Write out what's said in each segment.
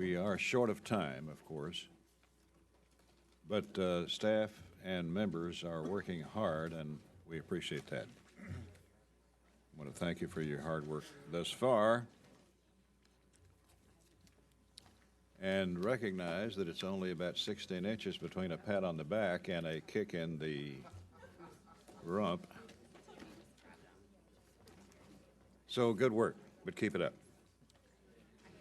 We are short of time, of course, but staff and members are working hard, and we appreciate that. I want to thank you for your hard work thus far, and recognize that it's only about 16 inches between a pat on the back and a kick in the rump. So good work, but keep it up.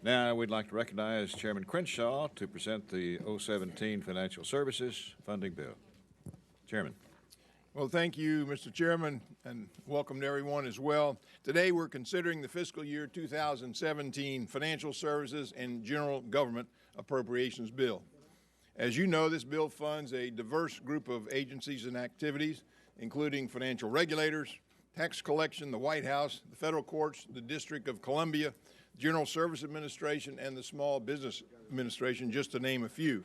Now we'd like to recognize Chairman Crenshaw to present the 017 Financial Services Funding Bill. Chairman. Well, thank you, Mr. Chairman, and welcome to everyone as well. Today we're considering the fiscal year 2017 Financial Services and General Government Appropriations Bill. As you know, this bill funds a diverse group of agencies and activities, including financial regulators, tax collection, the White House, the federal courts, the District of Columbia, General Service Administration, and the Small Business Administration, just to name a few.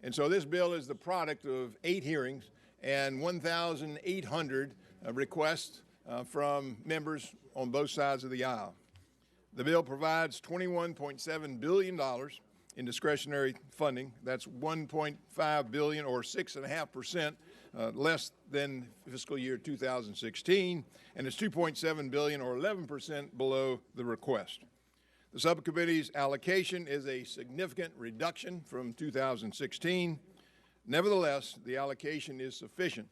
And so this bill is the product of 8 hearings and 1,800 requests from members on both sides of the aisle. The bill provides $21.7 billion in discretionary funding. That's $1.5 billion or 6.5% less than fiscal year 2016, and it's $2.7 billion or 11% below the request. The subcommittee's allocation is a significant reduction from 2016. Nevertheless, the allocation is sufficient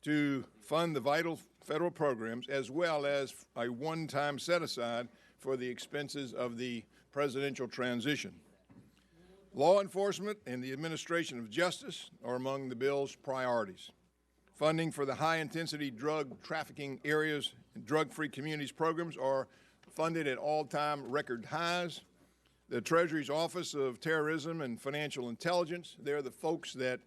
to fund the vital federal programs as well as a one-time set-aside for the expenses of the presidential transition. Law enforcement and the administration of justice are among the bill's priorities. Funding for the high-intensity drug trafficking areas and drug-free communities programs are funded at all-time record highs. The Treasury's Office of Terrorism and Financial Intelligence, they're the folks that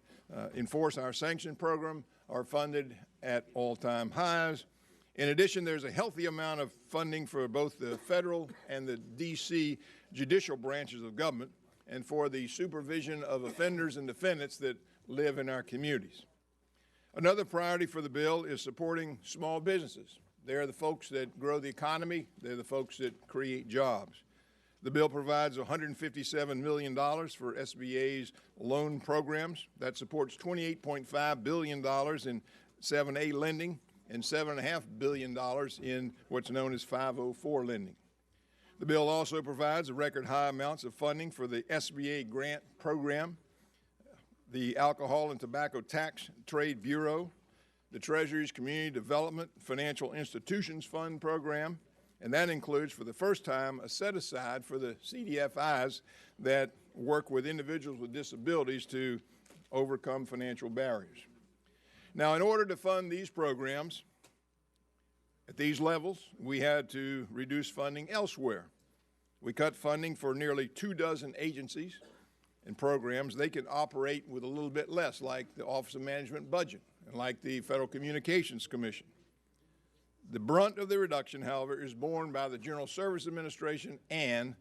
enforce our sanction program, are funded at all-time highs. In addition, there's a healthy amount of funding for both the federal and the D.C. judicial branches of government and for the supervision of offenders and defendants that live in our communities. Another priority for the bill is supporting small businesses. They're the folks that grow the economy. They're the folks that create jobs. The bill provides $157 million for SBA's loan programs. That supports $28.5 billion in 7A lending and $7.5 billion in what's known as 504 lending. The bill also provides a record high amounts of funding for the SBA grant program, the Alcohol and Tobacco Tax Trade Bureau, the Treasury's Community Development Financial Institutions Fund program, and that includes, for the first time, a set-aside for the CDFIs that work with individuals with disabilities to overcome financial barriers. Now, in order to fund these programs at these levels, we had to reduce funding elsewhere. We cut funding for nearly 24 agencies and programs. They can operate with a little bit less, like the Office of Management and Budget, and like the Federal Communications Commission. The brunt of the reduction, however, is borne by the General Service Administration and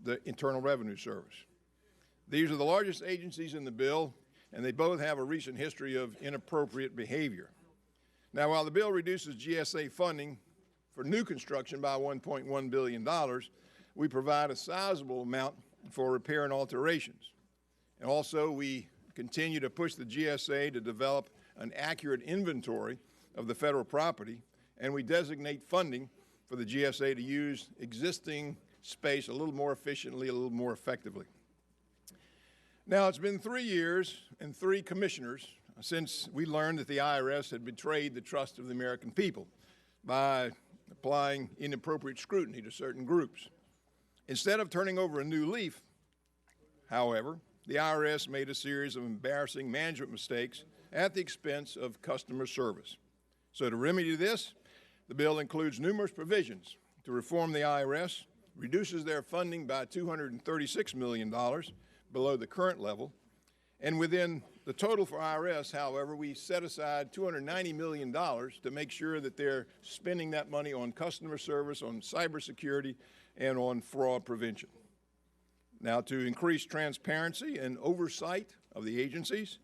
the Internal Revenue Service. These are the largest agencies in the bill, and they both have a recent history of inappropriate behavior. Now, while the bill reduces GSA funding for new construction by $1.1 billion, we provide a sizable amount for repair and alterations. And also, we continue to push the GSA to develop an accurate inventory of the federal property, and we designate funding for the GSA to use existing space a little more efficiently, a little more effectively. Now, it's been 3 years and 3 commissioners since we learned that the IRS had betrayed the trust of the American people by applying inappropriate scrutiny to certain groups. Instead of turning over a new leaf, however, the IRS made a series of embarrassing management mistakes at the expense of customer service. So to remedy this, the bill includes numerous provisions to reform the IRS, reduces their funding by $236 million below the current level, and within the total for IRS, however, we set aside $290 million to make sure that they're spending that money on customer service, on cybersecurity, and on fraud prevention. Now, to increase transparency and oversight of the agencies,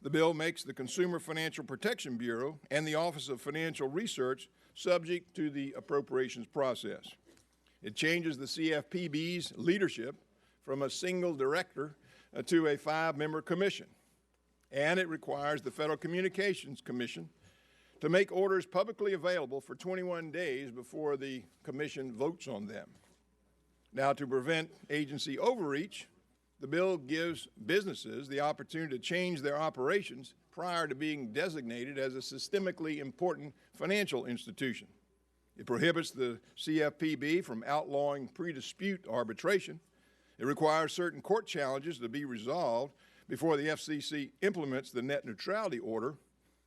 the bill makes the Consumer Financial Protection Bureau and the Office of Financial Research subject to the appropriations process. It changes the CFPB's leadership from a single director to a 5-member commission. And it requires the Federal Communications Commission to make orders publicly available for 21 days before the commission votes on them. Now, to prevent agency overreach, the bill gives businesses the opportunity to change their operations prior to being designated as a systemically important financial institution. It prohibits the CFPB from outlawing pre-dispute arbitration. It requires certain court challenges to be resolved before the FCC implements the net neutrality order,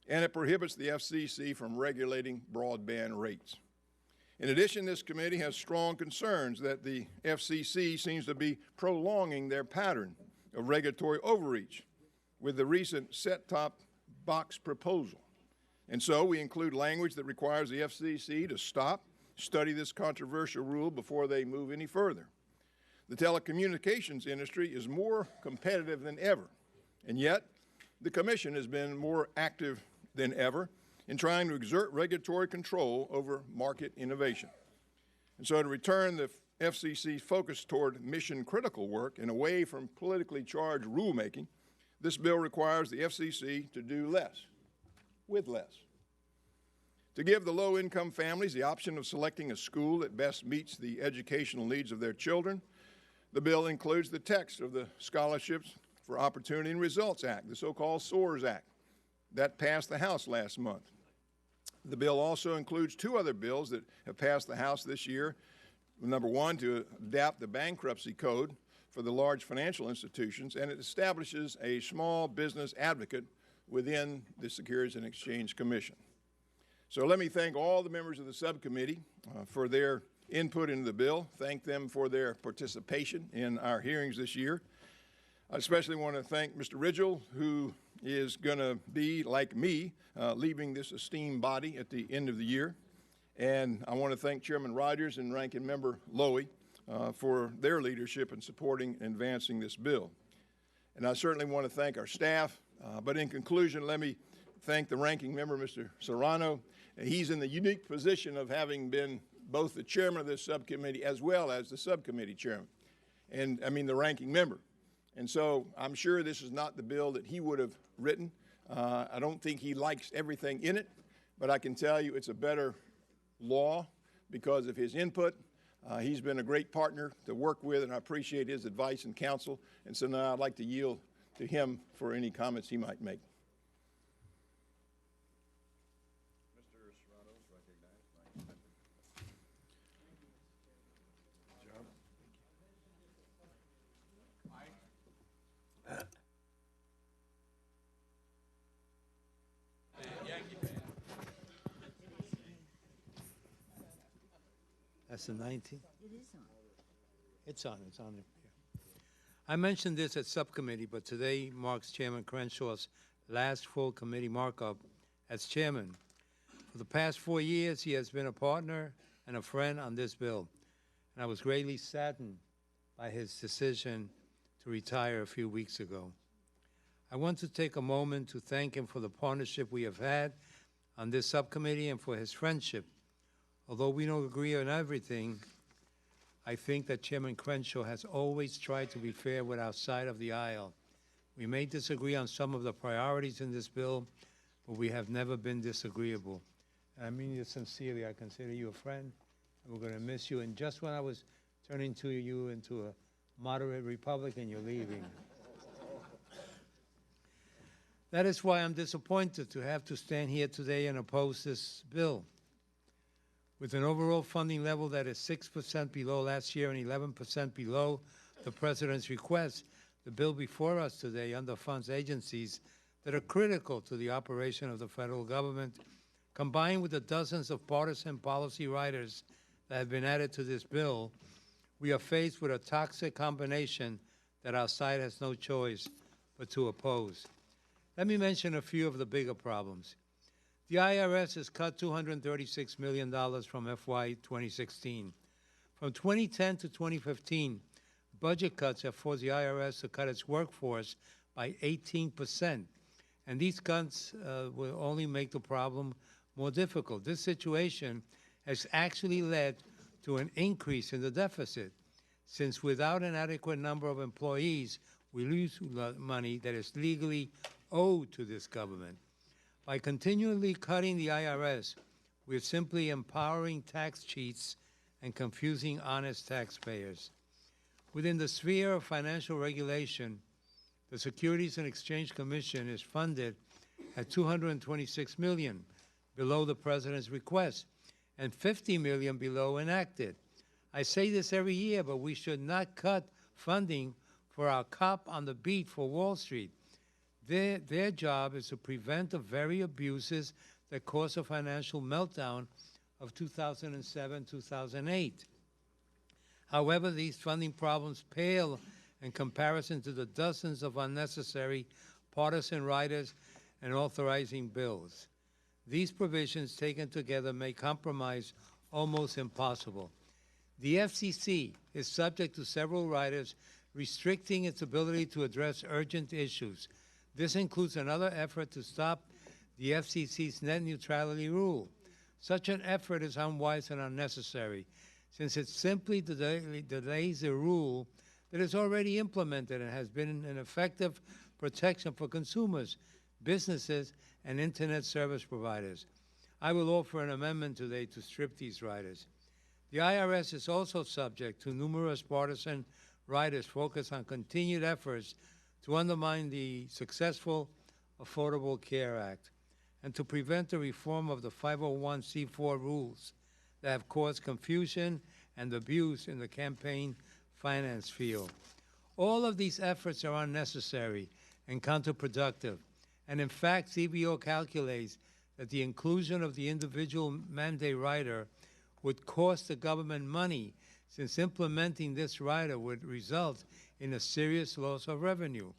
and it prohibits the FCC from regulating broadband rates. In addition, this committee has strong concerns that the FCC seems to be prolonging their pattern of regulatory overreach with the recent set-top box proposal. And so we include language that requires the FCC to stop, study this controversial rule before they move any further. The telecommunications industry is more competitive than ever, and yet the Commission has been more active than ever in trying to exert regulatory control over market innovation. And so to return the FCC's focus toward mission-critical work and away from politically charged rulemaking, this bill requires the FCC to do less, with less. To give the low-income families the option of selecting a school that best meets the educational needs of their children, the bill includes the text of the Scholarships for Opportunity and Results Act, the so-called SOARS Act, that passed the House last month. The bill also includes 2 other bills that have passed the House this year. Number 1, to adapt the bankruptcy code for the large financial institutions, and it establishes a small business advocate within the Securities and Exchange Commission. So let me thank all the members of the subcommittee for their input into the bill, thank them for their participation in our hearings this year. I especially want to thank Mr. Ridgell, who is going to be, like me, leaving this esteemed body at the end of the year. And I want to thank Chairman Rogers and Ranking Member Lowy for their leadership in supporting and advancing this bill. And I certainly want to thank our staff. But in conclusion, let me thank the Ranking Member, Mr. Serrano. He's in the unique position of having been both the chairman of this subcommittee as well as the subcommittee chairman, and I mean the ranking member. And so I'm sure this is not the bill that he would have written. I don't think he likes everything in it, but I can tell you it's a better law because of his input. He's been a great partner to work with, and I appreciate his advice and counsel. And so now I'd like to yield to him for any comments he might make. That's the 19th? It is on. It's on there. Yeah. I mentioned this at subcommittee, but today marks Chairman Crenshaw's last full committee markup as chairman. For the past 4 years, he has been a partner and a friend on this bill, and I was greatly saddened by his decision to retire a few weeks ago. I want to take a moment to thank him for the partnership we have had on this subcommittee and for his friendship. Although we don't agree on everything, I think that Chairman Crenshaw has always tried to be fair with our side of the aisle. We may disagree on some of the priorities in this bill, but we have never been disagreeable. And I mean this sincerely. I consider you a friend, and we're going to miss you. And just when I was turning you into a moderate Republican, you're leaving. That is why I'm disappointed to have to stand here today and oppose this bill. With an overall funding level that is 6% below last year and 11% below the President's request, the bill before us today underfunds agencies that are critical to the operation of the federal government, combined with the dozens of partisan policy riders that have been added to this bill. We are faced with a toxic combination that our side has no choice but to oppose. Let me mention a few of the bigger problems. The IRS has cut $236 million from FY 2016. From 2010 to 2015, budget cuts have forced the IRS to cut its workforce by 18%. And these cuts will only make the problem more difficult. This situation has actually led to an increase in the deficit. since without an adequate number of employees, we lose money that is legally owed to this government. By continually cutting the IRS, we're simply empowering tax cheats and confusing honest taxpayers. Within the sphere of financial regulation, the Securities and Exchange Commission is funded at $226 million, below the President's request, and $50 million below enacted. I say this every year, but we should not cut funding for our cop on the beat for Wall Street. Their job is to prevent the very abuses that caused a financial meltdown of 2007, 2008. However, these funding problems pale in comparison to the dozens of unnecessary partisan riders and authorizing bills. These provisions taken together make compromise almost impossible. The FCC is subject to several riders restricting its ability to address urgent issues. This includes another effort to stop the FCC's net neutrality rule. Such an effort is unwise and unnecessary, since it simply delays a rule that is already implemented and has been an effective protection for consumers, businesses, and Internet service providers. I will offer an amendment today to strip these riders. The IRS is also subject to numerous partisan riders focused on continued efforts to undermine the successful Affordable Care Act and to prevent the reform of the 501c4 rules that have caused confusion and abuse in the campaign finance field. All of these efforts are unnecessary and counterproductive, and in fact, CBO calculates that the inclusion of the individual mandate rider would cost the government money, since implementing this rider would result in a serious loss of revenue.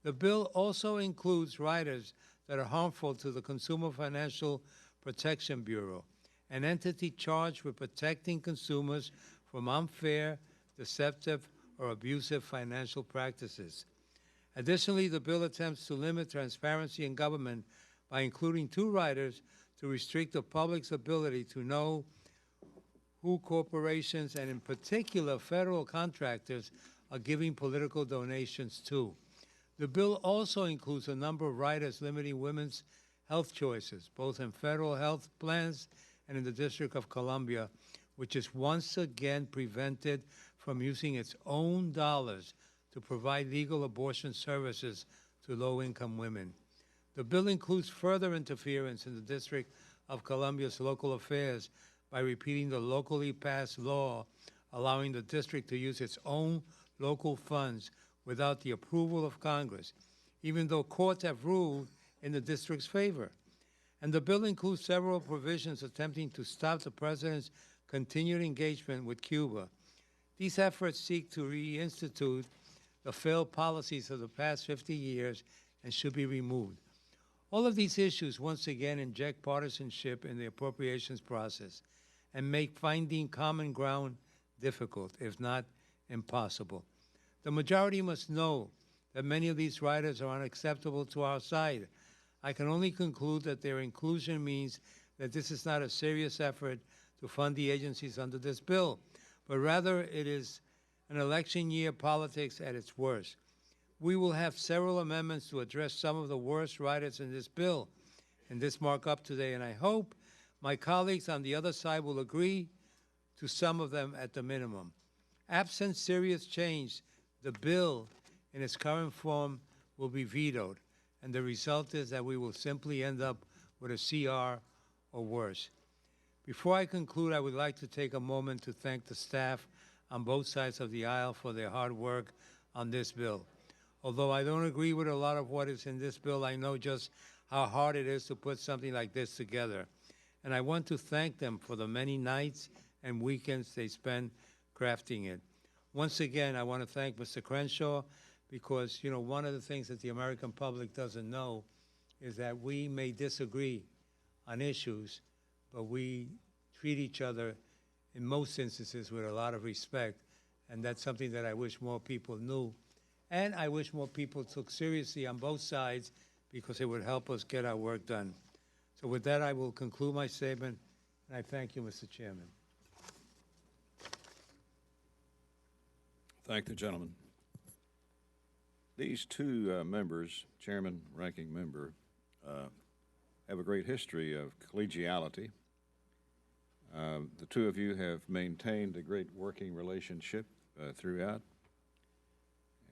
The bill also includes riders that are harmful to the Consumer Financial Protection Bureau, an entity charged with protecting consumers from unfair, deceptive, or abusive financial practices. Additionally, the bill attempts to limit transparency in government by including two riders to restrict the public's ability to know who corporations, and in particular federal contractors, are giving political donations to. The bill also includes a number of riders limiting women's health choices, both in federal health plans and in the District of Columbia, which is once again prevented from using its own dollars to provide legal abortion services to low-income women. The bill includes further interference in the District of Columbia's local affairs by repealing the locally passed law allowing the district to use its own local funds without the approval of Congress, even though courts have ruled in the district's favor. And the bill includes several provisions attempting to stop the president's continued engagement with Cuba. These efforts seek to reinstitute the failed policies of the past 50 years and should be removed. All of these issues once again inject partisanship in the appropriations process and make finding common ground difficult, if not impossible. The majority must know that many of these riders are unacceptable to our side. I can only conclude that their inclusion means that this is not a serious effort to fund the agencies under this bill, but rather it is an election year politics at its worst. We will have several amendments to address some of the worst riders in this bill, in this markup today, and I hope my colleagues on the other side will agree to some of them at the minimum. Absent serious change, the bill in its current form will be vetoed, and the result is that we will simply end up with a CR or worse. Before I conclude, I would like to take a moment to thank the staff on both sides of the aisle for their hard work on this bill. Although I don't agree with a lot of what is in this bill, I know just how hard it is to put something like this together. And I want to thank them for the many nights and weekends they spent crafting it. Once again, I want to thank Mr. Crenshaw because, you know, one of the things that the American public doesn't know is that we may disagree on issues, but we treat each other in most instances with a lot of respect, and that's something that I wish more people knew. And I wish more people took seriously on both sides because it would help us get our work done. So with that, I will conclude my statement, and I thank you, Mr. Chairman. Thank the gentleman. These two members, chairman, ranking member, have a great history of collegiality. The two of you have maintained a great working relationship throughout,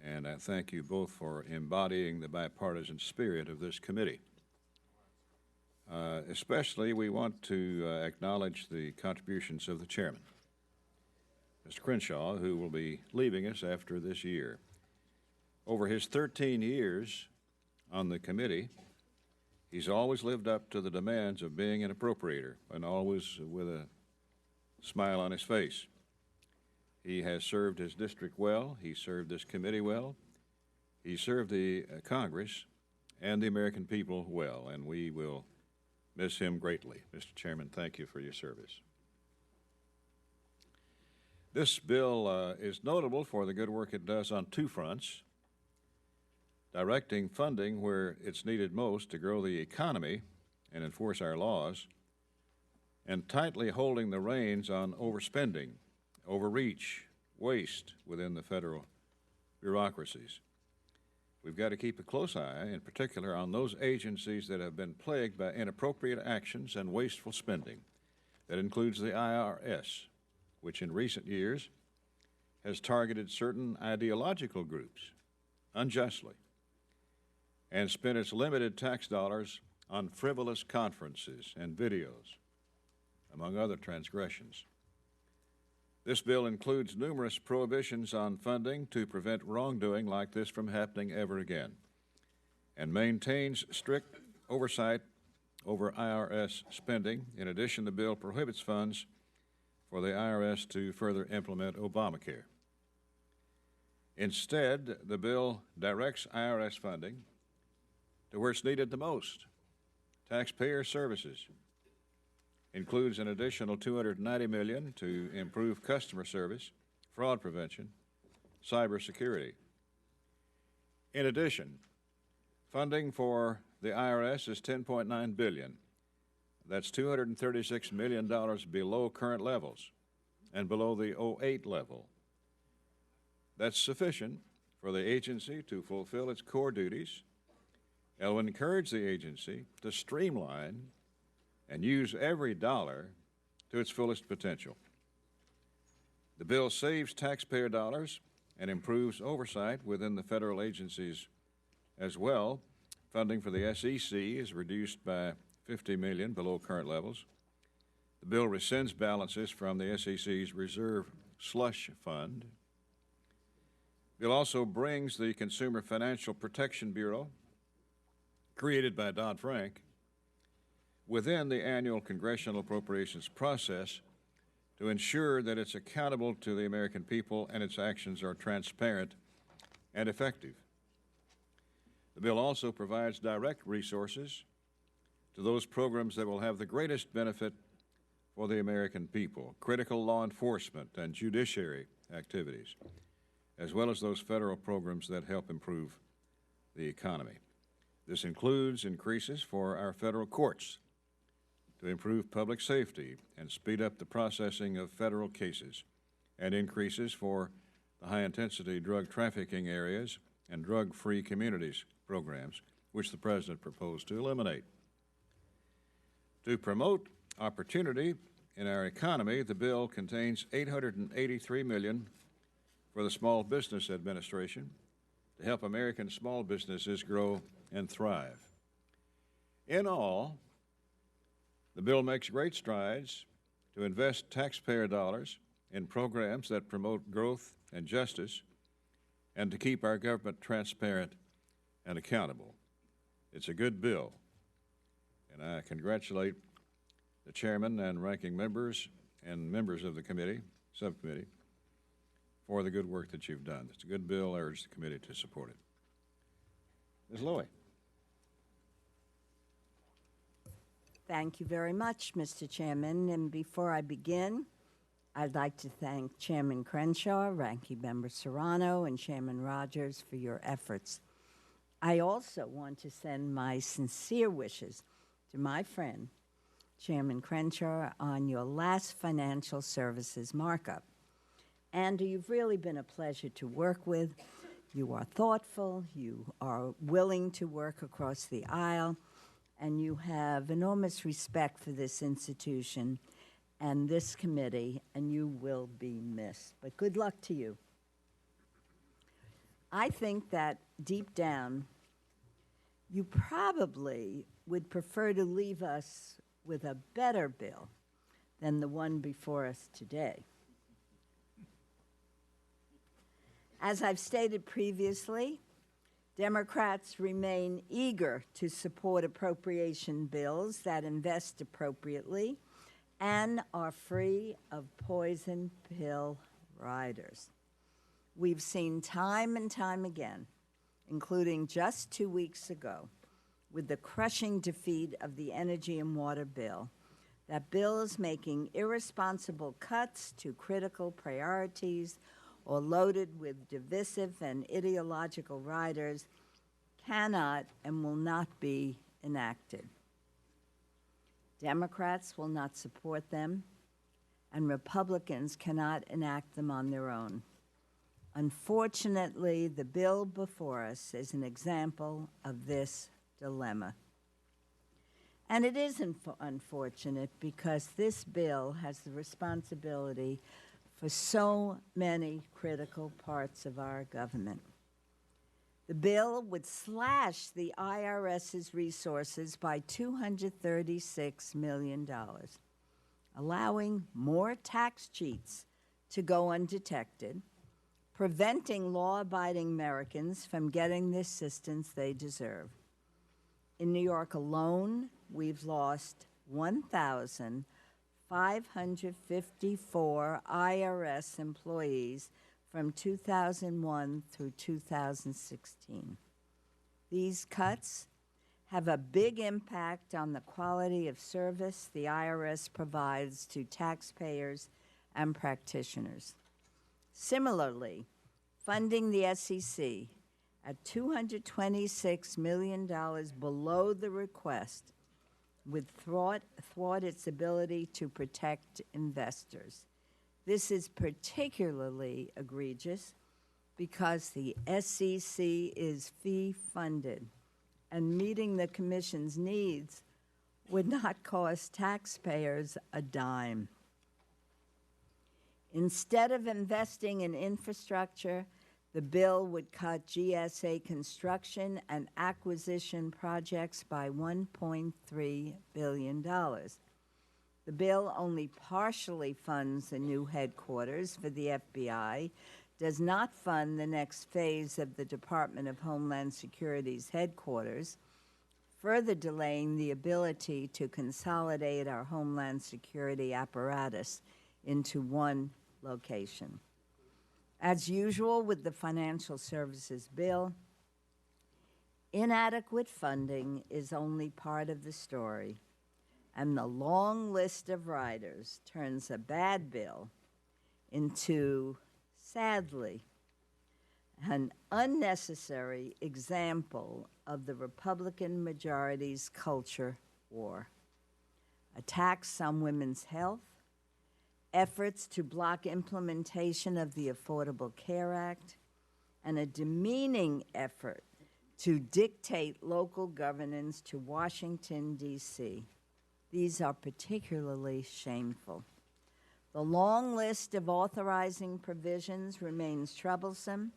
and I thank you both for embodying the bipartisan spirit of this committee. Especially, we want to acknowledge the contributions of the chairman, Mr. Crenshaw, who will be leaving us after this year. Over his 13 years on the committee, he's always lived up to the demands of being an appropriator, and always with a smile on his face. He has served his district well. He served this committee well. He served the Congress and the American people well, and we will miss him greatly. Mr. Chairman, thank you for your service. This bill is notable for the good work it does on two fronts: directing funding where it's needed most to grow the economy and enforce our laws, and tightly holding the reins on overspending, overreach, waste within the federal bureaucracies. We've got to keep a close eye, in particular, on those agencies that have been plagued by inappropriate actions and wasteful spending. That includes the IRS, which in recent years has targeted certain ideological groups unjustly and spent its limited tax dollars on frivolous conferences and videos, among other transgressions. This bill includes numerous prohibitions on funding to prevent wrongdoing like this from happening ever again, and maintains strict oversight over IRS spending. In addition, the bill prohibits funds for the IRS to further implement Obamacare. Instead, the bill directs IRS funding to where it's needed the most: taxpayer services. Includes an additional $290 million to improve customer service, fraud prevention, cybersecurity. In addition, funding for the IRS is $10.9 billion. That's $236 million below current levels and below the 2008 level. That's sufficient for the agency to fulfill its core duties. It will encourage the agency to streamline and use every dollar to its fullest potential. The bill saves taxpayer dollars and improves oversight within the federal agencies as well. Funding for the SEC is reduced by $50 million below current levels. The bill rescinds balances from the SEC's reserve slush fund. The bill also brings the Consumer Financial Protection Bureau, created by Dodd-Frank, within the annual congressional appropriations process to ensure that it's accountable to the American people and its actions are transparent and effective. The bill also provides direct resources to those programs that will have the greatest benefit for the American people: critical law enforcement and judiciary activities, as well as those federal programs that help improve the economy. This includes increases for our federal courts to improve public safety and speed up the processing of federal cases, and increases for the high-intensity drug trafficking areas and drug-free communities programs, which the President proposed to eliminate. To promote opportunity in our economy, the bill contains $883 million for the Small Business Administration to help American small businesses grow and thrive. In all, the bill makes great strides to invest taxpayer dollars in programs that promote growth and justice, and to keep our government transparent and accountable. It's a good bill, and I congratulate the chairman and ranking members and members of the committee, subcommittee, for the good work that you've done. It's a good bill. I urge the committee to support it. Ms. Lowy. Thank you very much, Mr. Chairman. And before I begin, I'd like to thank Chairman Crenshaw, Ranking Member Serrano, and Chairman Rogers for your efforts. I also want to send my sincere wishes to my friend, Chairman Crenshaw, on your last financial services markup. Andy, you've really been a pleasure to work with. You are thoughtful, you are willing to work across the aisle, and you have enormous respect for this institution and this committee, and you will be missed. But good luck to you. I think that deep down, you probably would prefer to leave us with a better bill than the one before us today. As I've stated previously, Democrats remain eager to support appropriation bills that invest appropriately and are free of poison pill riders. We've seen time and time again, including just 2 weeks ago, with the crushing defeat of the Energy and Water Bill, that bills making irresponsible cuts to critical priorities or loaded with divisive and ideological riders cannot and will not be enacted. Democrats will not support them, and Republicans cannot enact them on their own. Unfortunately, the bill before us is an example of this dilemma. And it is unfortunate because this bill has the responsibility for so many critical parts of our government. The bill would slash the IRS's resources by $236 million, allowing more tax cheats to go undetected, preventing law-abiding Americans from getting the assistance they deserve. In New York alone, we've lost 1,554 IRS employees from 2001 through 2016. These cuts have a big impact on the quality of service the IRS provides to taxpayers and practitioners. Similarly, funding the SEC at $226 million below the request would thwart its ability to protect investors. This is particularly egregious because the SEC is fee-funded, and meeting the Commission's needs would not cost taxpayers a dime. Instead of investing in infrastructure, the bill would cut GSA construction and acquisition projects by $1.3 billion. The bill only partially funds the new headquarters for the FBI, does not fund the next phase of the Department of Homeland Security's headquarters, further delaying the ability to consolidate our Homeland Security apparatus into one location. As usual with the Financial Services Bill, inadequate funding is only part of the story, and the long list of riders turns a bad bill into, sadly, an unnecessary example of the Republican majority's culture war. Attacks on women's health, efforts to block implementation of the Affordable Care Act, and a demeaning effort to dictate local governance to Washington, D.C. These are particularly shameful. The long list of authorizing provisions remains troublesome,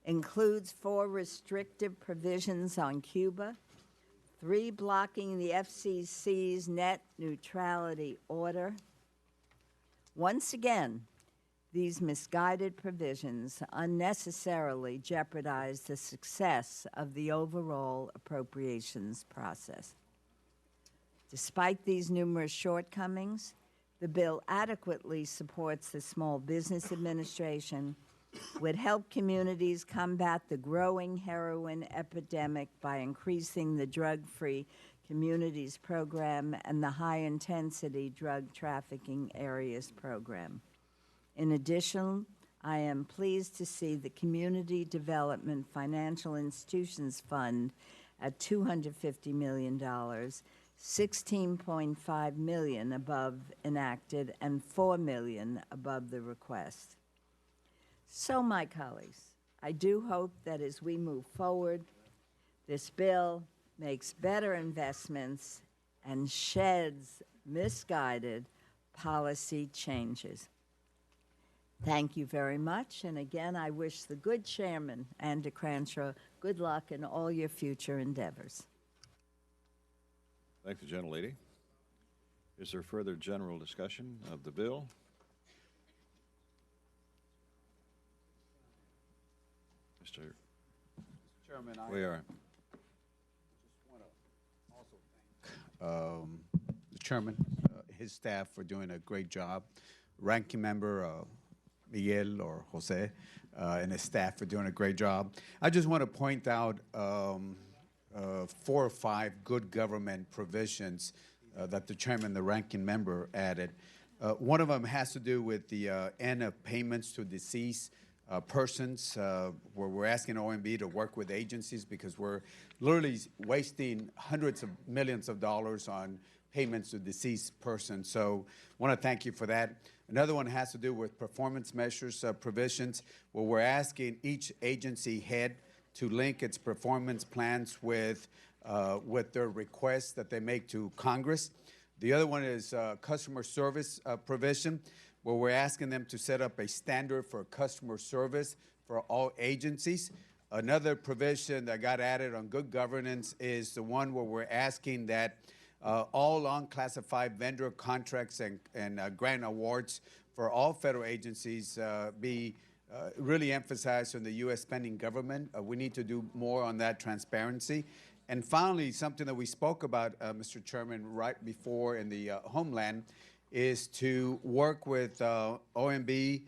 includes 4 restrictive provisions on Cuba, 3 blocking the FCC's net neutrality order. Once again, these misguided provisions unnecessarily jeopardize the success of the overall appropriations process. Despite these numerous shortcomings, the bill adequately supports the Small Business Administration, would help communities combat the growing heroin epidemic by increasing the Drug-Free Communities Program and the High-Intensity Drug Trafficking Areas Program. In addition, I am pleased to see the Community Development Financial Institutions Fund at $250 million, $16.5 million above enacted and $4 million above the request. So, my colleagues, I do hope that as we move forward, this bill makes better investments and sheds misguided policy changes. Thank you very much, and again, I wish the good chairman, Andy Cranshaw, good luck in all your future endeavors. Thank the gentlelady. Is there further general discussion of the bill? Mr. Chairman, I We are. just want to also thank the chairman, his staff for doing a great job. Ranking member Miguel or Jose and his staff for doing a great job. I just want to point out 4 or 5 good government provisions that the chairman, the ranking member, added. One of them has to do with the end of payments to deceased persons, where we're asking OMB to work with agencies because we're literally wasting hundreds of millions of dollars on payments to deceased persons. So I want to thank you for that. Another one has to do with performance measures provisions, where we're asking each agency head to link its performance plans with their requests that they make to Congress. The other one is customer service provision, where we're asking them to set up a standard for customer service for all agencies. Another provision that got added on good governance is the one where we're asking that all unclassified vendor contracts and grant awards for all federal agencies be really emphasized on the U.S. spending government. We need to do more on that transparency. And finally, something that we spoke about, Mr. Chairman, right before in the Homeland, is to work with OMB,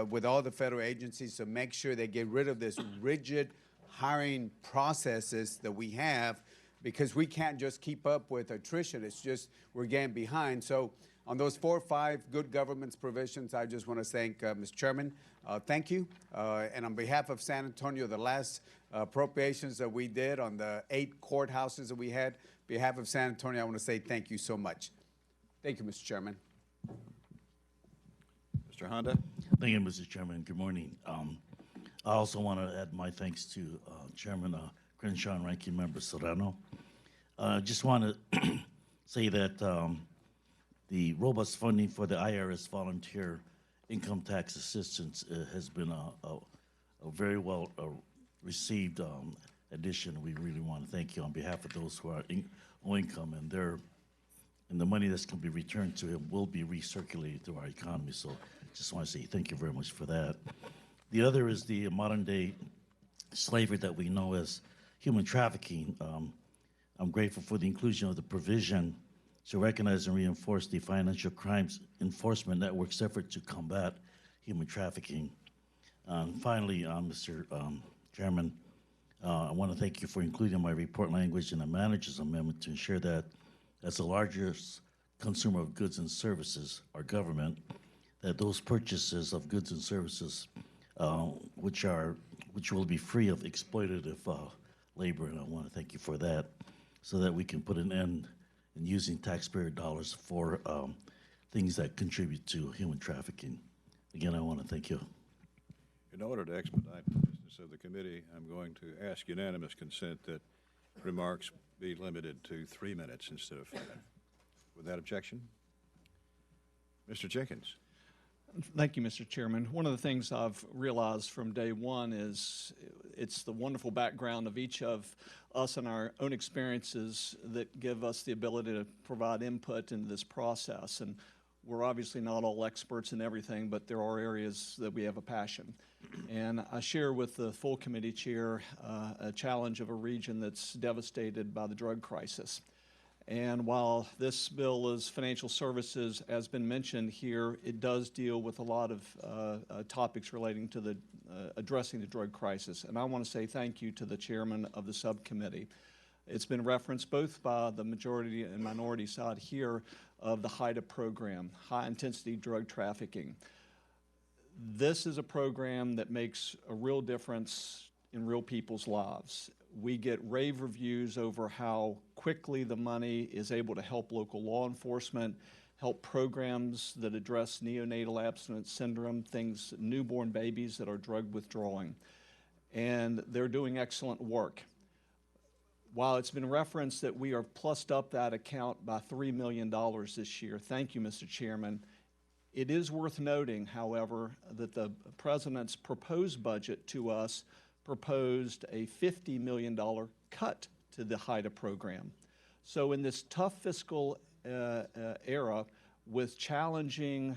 with all the federal agencies to make sure they get rid of this rigid hiring processes that we have, because we can't just keep up with attrition. It's just we're getting behind. So on those 4 or 5 good governance provisions, I just want to thank Mr. Chairman. Thank you. And on behalf of San Antonio, the last appropriations that we did on the 8 courthouses that we had, on behalf of San Antonio, I want to say thank you so much. Thank you, Mr. Chairman. Mr. Honda? Thank you, Mr. Chairman. Good morning. I also want to add my thanks to Chairman Crenshaw and Ranking Member Serrano. I just want to say that the robust funding for the IRS volunteer income tax assistance has been a very well received addition. We really want to thank you on behalf of those who are low income, and the money that's going to be returned to him will be recirculated through our economy. So just want to say thank you very much for that. The other is the modern day slavery that we know as human trafficking. I'm grateful for the inclusion of the provision to recognize and reinforce the Financial Crimes Enforcement Network's effort to combat human trafficking. Finally, Mr. Chairman, I want to thank you for including my report language in the manager's amendment to ensure that as the largest consumer of goods and services, our government, that those purchases of goods and services which will be free of exploitative labor, and I want to thank you for that, so that we can put an end in using taxpayer dollars for things that contribute to human trafficking. Again, I want to thank you. In order to expedite the business of the committee, I'm going to ask unanimous consent that remarks be limited to 3 minutes instead of 5. Without objection? Mr. Jenkins. Thank you, Mr. Chairman. One of the things I've realized from day one is it's the wonderful background of each of us and our own experiences that give us the ability to provide input into this process. And we're obviously not all experts in everything, but there are areas that we have a passion. And I share with the full committee chair a challenge of a region that's devastated by the drug crisis. And while this bill is financial services, as been mentioned here, it does deal with a lot of topics relating to the addressing the drug crisis. And I want to say thank you to the chairman of the subcommittee. It's been referenced both by the majority and minority side here of the HIDA program, high-intensity drug trafficking. This is a program that makes a real difference in real people's lives. We get rave reviews over how quickly the money is able to help local law enforcement, help programs that address neonatal abstinence syndrome, things, newborn babies that are drug withdrawing. And they're doing excellent work. While it's been referenced that we are plussed up that account by $3 million this year, thank you, Mr. Chairman. It is worth noting, however, that the President's proposed budget to us proposed a $50 million cut to the HIDA program. So in this tough fiscal era with challenging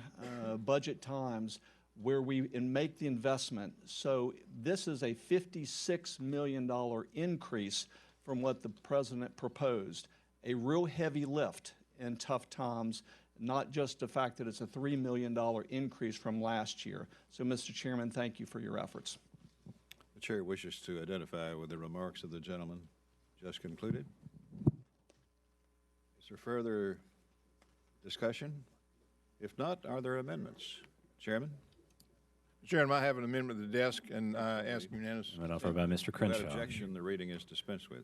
budget times where we make the investment, so this is a $56 million increase from what the President proposed, a real heavy lift in tough times, not just the fact that it's a $3 million increase from last year. So, Mr. Chairman, thank you for your efforts. The chair wishes to identify with the remarks of the gentleman just concluded. Is there further discussion? If not, are there amendments? Chairman? Chairman, I have an amendment to the desk, and I ask unanimous. Amendment offered by Mr. Crenshaw. Without objection, the reading is dispensed with.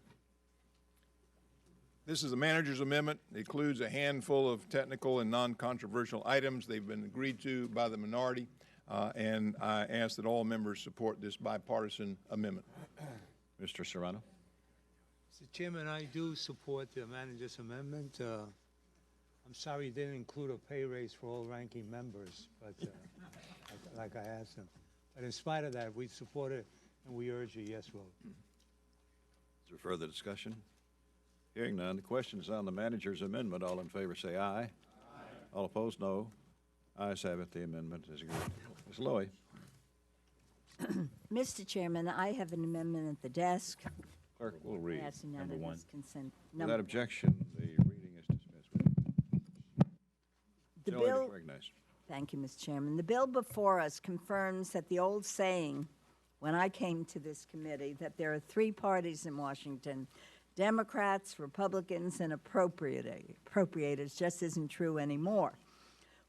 This is the manager's amendment. It includes a handful of technical and non-controversial items. They've been agreed to by the minority, and I ask that all members support this bipartisan amendment. Mr. Serrano? Mr. Chairman, I do support the manager's amendment. I'm sorry you didn't include a pay raise for all ranking members, but like I asked them. But in spite of that, we support it, and we urge a yes vote. Is there further discussion? Hearing none, the question is on the manager's amendment. All in favor say aye. Aye. All opposed, no. Ayes have it. The amendment is agreed. Ms. Lowy? Mr. Chairman, I have an amendment at the desk. Clerk will read. Pass unanimous consent. Without objection, the reading is dismissed with. The Ms. Lowy is bill. recognized. Thank you, Mr. Chairman. The bill before us confirms that the old saying, when I came to this committee, that there are three parties in Washington, Democrats, Republicans, and appropriators, just isn't true anymore.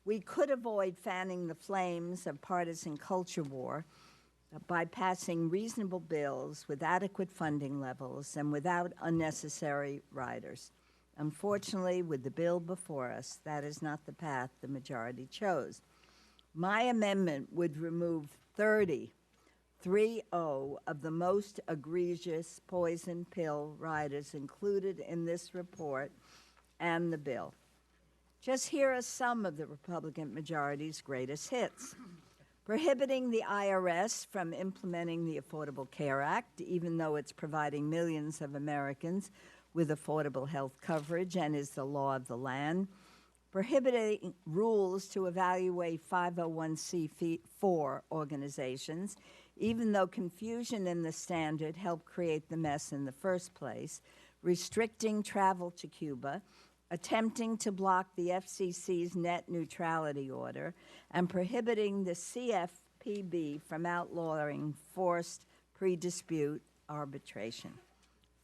We could avoid fanning the flames of partisan culture war by passing reasonable bills with adequate funding levels and without unnecessary riders. Unfortunately, with the bill before us, that is not the path the majority chose. My amendment would remove 30 of the most egregious poison pill riders included in this report and the bill. Just here are some of the Republican majority's greatest hits. Prohibiting the IRS from implementing the Affordable Care Act, even though it's providing millions of Americans with affordable health coverage and is the law of the land. Prohibiting rules to evaluate 501c4 organizations, even though confusion in the standard helped create the mess in the first place. Restricting travel to Cuba, attempting to block the FCC's net neutrality order, and prohibiting the CFPB from outlawing forced pre-dispute arbitration.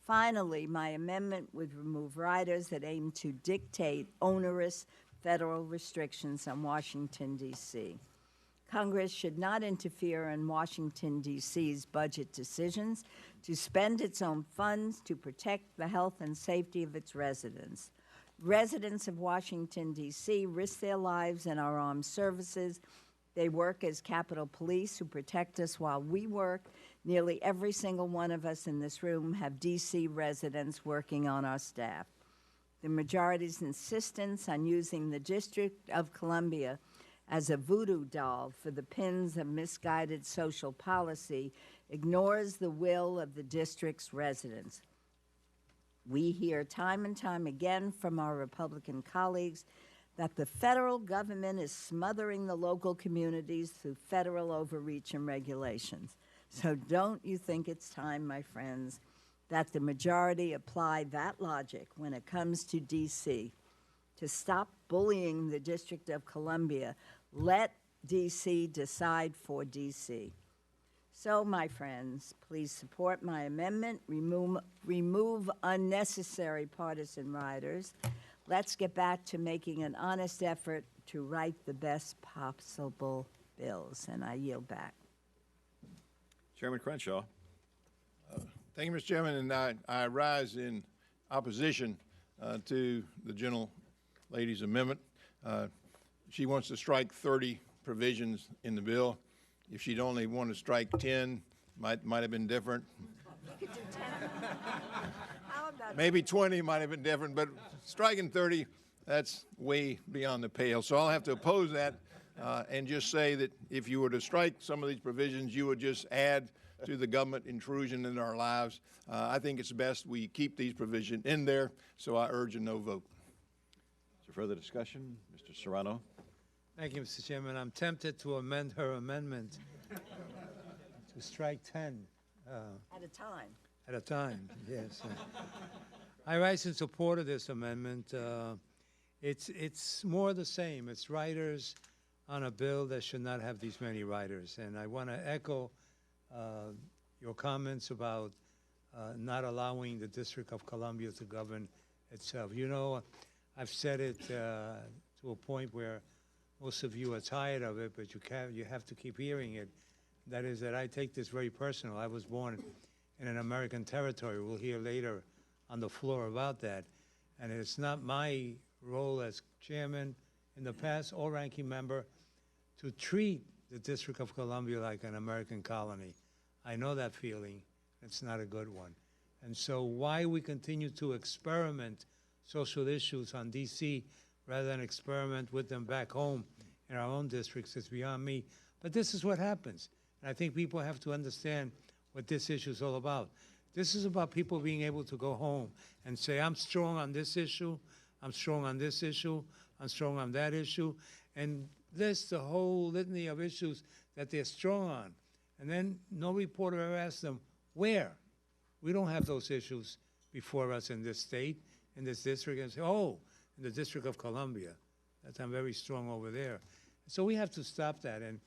Finally, my amendment would remove riders that aim to dictate onerous federal restrictions on Washington, D.C. Congress should not interfere in Washington, D.C.'s budget decisions to spend its own funds to protect the health and safety of its residents. Residents of Washington, D.C. risk their lives in our armed services. They work as Capitol Police who protect us while we work. Nearly every single one of us in this room have D.C. residents working on our staff. The majority's insistence on using the District of Columbia as a voodoo doll for the pins of misguided social policy ignores the will of the district's residents. We hear time and time again from our Republican colleagues that the federal government is smothering the local communities through federal overreach and regulations. So don't you think it's time, my friends, that the majority apply that logic when it comes to D.C. to stop bullying the District of Columbia? Let D.C. decide for D.C. So, my friends, please support my amendment, remove unnecessary partisan riders. Let's get back to making an honest effort to write the best possible bills, and I yield back. Chairman Crenshaw. Thank you, Mr. Chairman, and I rise in opposition to the gentlelady's amendment. She wants to strike 30 provisions in the bill. If she'd only want to strike 10, might have been different. You could do 10. How about Maybe 20 might have been different, but striking 30, that's way beyond the pale. So I'll have to oppose that and just say that if you were to strike some of these provisions, you would just add to the government intrusion in our lives. I think it's best we keep these provisions in there, so I urge a no vote. Is there further discussion? Mr. Serrano? Thank you, Mr. Chairman. I'm tempted to amend her amendment to strike 10 at a time? at a time, yes. I rise in support of this amendment. It's more the same. It's riders on a bill that should not have these many riders. And I want to echo your comments about not allowing the District of Columbia to govern itself. You know, I've said it to a point where most of you are tired of it, but you have to keep hearing it. That is that I take this very personal. I was born in an American territory. We'll hear later on the floor about that. And it's not my role as chairman in the past or ranking member to treat the District of Columbia like an American colony. I know that feeling. It's not a good one. And so why we continue to experiment social issues on D.C. rather than experiment with them back home in our own districts is beyond me. But this is what happens. And I think people have to understand what this issue is all about. This is about people being able to go home and say, I'm strong on this issue, I'm strong on this issue, I'm strong on that issue, and list the whole litany of issues that they're strong on. And then no reporter ever asks them, where? We don't have those issues before us in this state, in this district, and say, oh, in the District of Columbia. That I'm very strong over there. So we have to stop that. And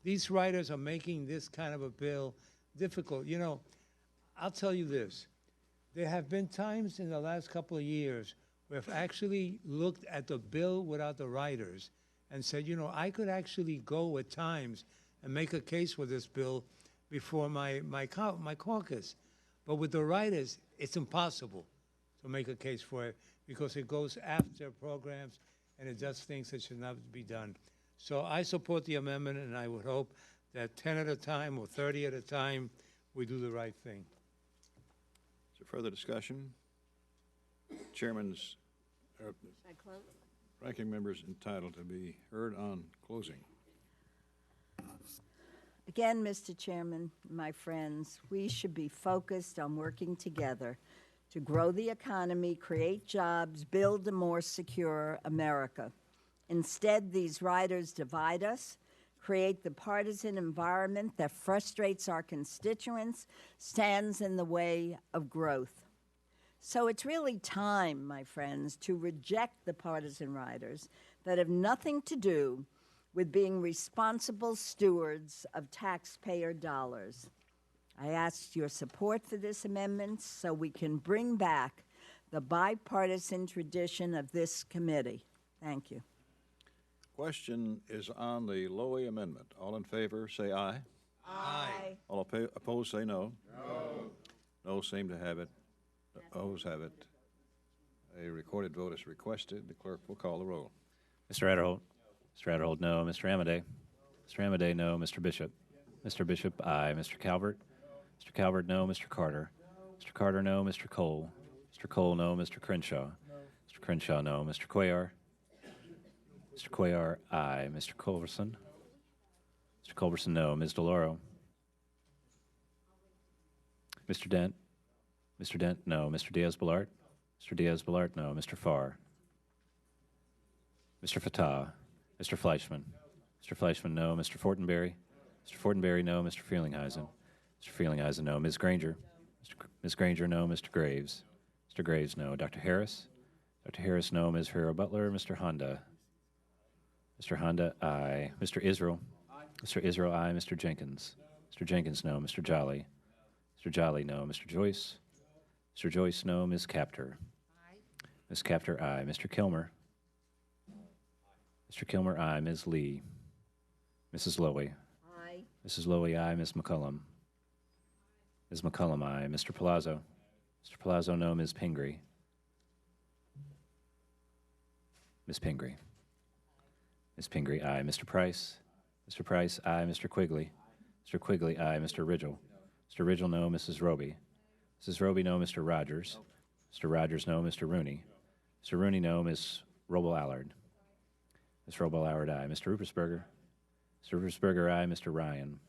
these writers are making this kind of a bill difficult. You know, I'll tell you this. There have been times in the last couple of years where I've actually looked at the bill without the writers and said, you know, I could actually go at times and make a case for this bill before my caucus. But with the writers, it's impossible to make a case for it because it goes after programs and it does things that should not be done. So I support the amendment, and I would hope that 10 at a time or 30 at a time, we do the right thing. Is there further discussion? Chairman's, Should I close? ranking members entitled to be heard on closing. Again, Mr. Chairman, my friends, we should be focused on working together to grow the economy, create jobs, build a more secure America. Instead, these riders divide us, create the partisan environment that frustrates our constituents, stands in the way of growth. So it's really time, my friends, to reject the partisan riders that have nothing to do with being responsible stewards of taxpayer dollars. I ask your support for this amendment so we can bring back the bipartisan tradition of this committee. Thank you. Question is on the Lowy amendment. All in favor, say aye. Aye. All opposed, say no. No. No seem to have it. Opposed have it. A recorded vote is requested. The clerk will call the roll. Mr. Adderholt. Mr. Adderholt, no. Mr. Amadei. Mr. Amadei, no. Mr. Bishop. Mr. Bishop, aye. Mr. Calvert. Mr. Calvert, no. Mr. Carter. Mr. Carter, no. Mr. Cole. Mr. Cole, no. Mr. Crenshaw. Mr. Crenshaw, no. Mr. Cuellar. Mr. Cuellar, aye. Mr. Culverson. Mr. Culverson, no. Ms. DeLauro. Mr. Dent. Mr. Dent, no. Mr. Diaz-Balart. Mr. Diaz-Balart, no. Mr. Farr. Mr. Fatah. Mr. Fleischman. Mr. Fleischman, no. Mr. Fortenberry. Mr. Fortenberry, no. Mr. Frelinghuysen. Mr. Frelinghuysen, no. Ms. Granger. Ms. Granger, no. Mr. Graves. Mr. Graves, no. Dr. Harris. Dr. Harris, no. Ms. Hera Butler. Mr. Honda. Mr. Honda, aye. Mr. Israel. Mr. Israel, aye. Mr. Jenkins. Mr. Jenkins, no. Mr. Jolly. Mr. Jolly, no. Mr. Joyce. Mr. Joyce, no. Ms. Capter. Aye. Ms. Capter, aye. Mr. Kilmer. Mr. Kilmer, aye. Ms. Lee. Mrs. Lowy. Aye. Mrs. Lowy, aye. Ms. McCullum. Ms. McCullum, aye. Mr. Palazzo. Mr. Palazzo, no. Ms. Pingree. Ms. Pingree. Ms. Pingree, aye. Mr. Price? Mr. Price, aye. Mr. Quigley? Mr. Quigley, aye. Mr. Ridgel? Mr. Ridgel, no. Mrs. Roby? Mrs. Roby, no. Mr. Rogers? Mr. Rogers, no. Mr. Rooney? Mr. Rooney, no. Ms. Roble-Allard? Ms. Roble-Allard, aye. Mr. Ruppersberger? Mr. Ruppersberger, aye. Mr. Ryan?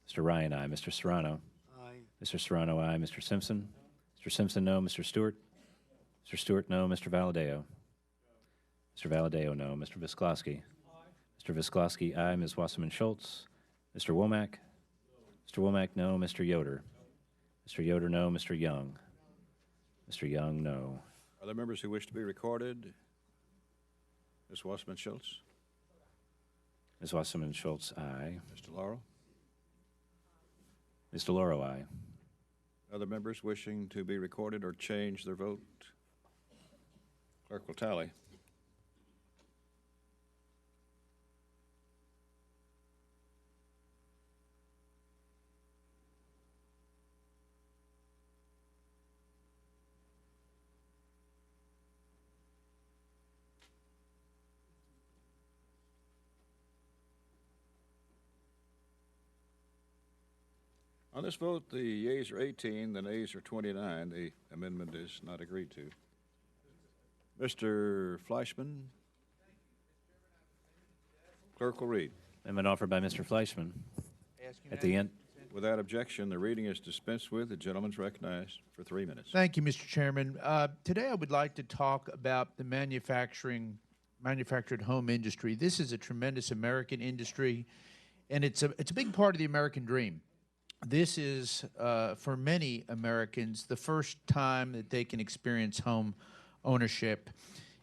Mr. Ryan, aye. Mr. Serrano? Aye. Mr. Serrano, aye. Mr. Simpson? Mr. Simpson, no. Mr. Stewart? Mr. Stewart, no. Mr. Valadeo? Mr. Valadeo, no. Mr. Visklosky? Mr. Visklosky, aye. Ms. Wasserman Schultz? Mr. Womack? Mr. Womack, no. Mr. Yoder? Mr. Yoder, no. Mr. Young? Mr. Young, no. Are there members who wish to be recorded? Ms. Wasserman Schultz? Ms. Wasserman Schultz, aye. Mr. Laurel? Ms. DeLauro, aye. Other members wishing to be recorded or change their vote? Clerk will tally. On this vote, the yeas are 18, the nays are 29. The amendment is not agreed to. Mr. Fleischman? Clerk will read. Amendment offered by Mr. Fleischman. At the end, Without objection, the reading is dispensed with. The gentleman's recognized for 3 minutes. Thank you, Mr. Chairman. Today I would like to talk about the manufactured home industry. This is a tremendous American industry, and it's a big part of the American dream. This is, for many Americans, the first time that they can experience home ownership.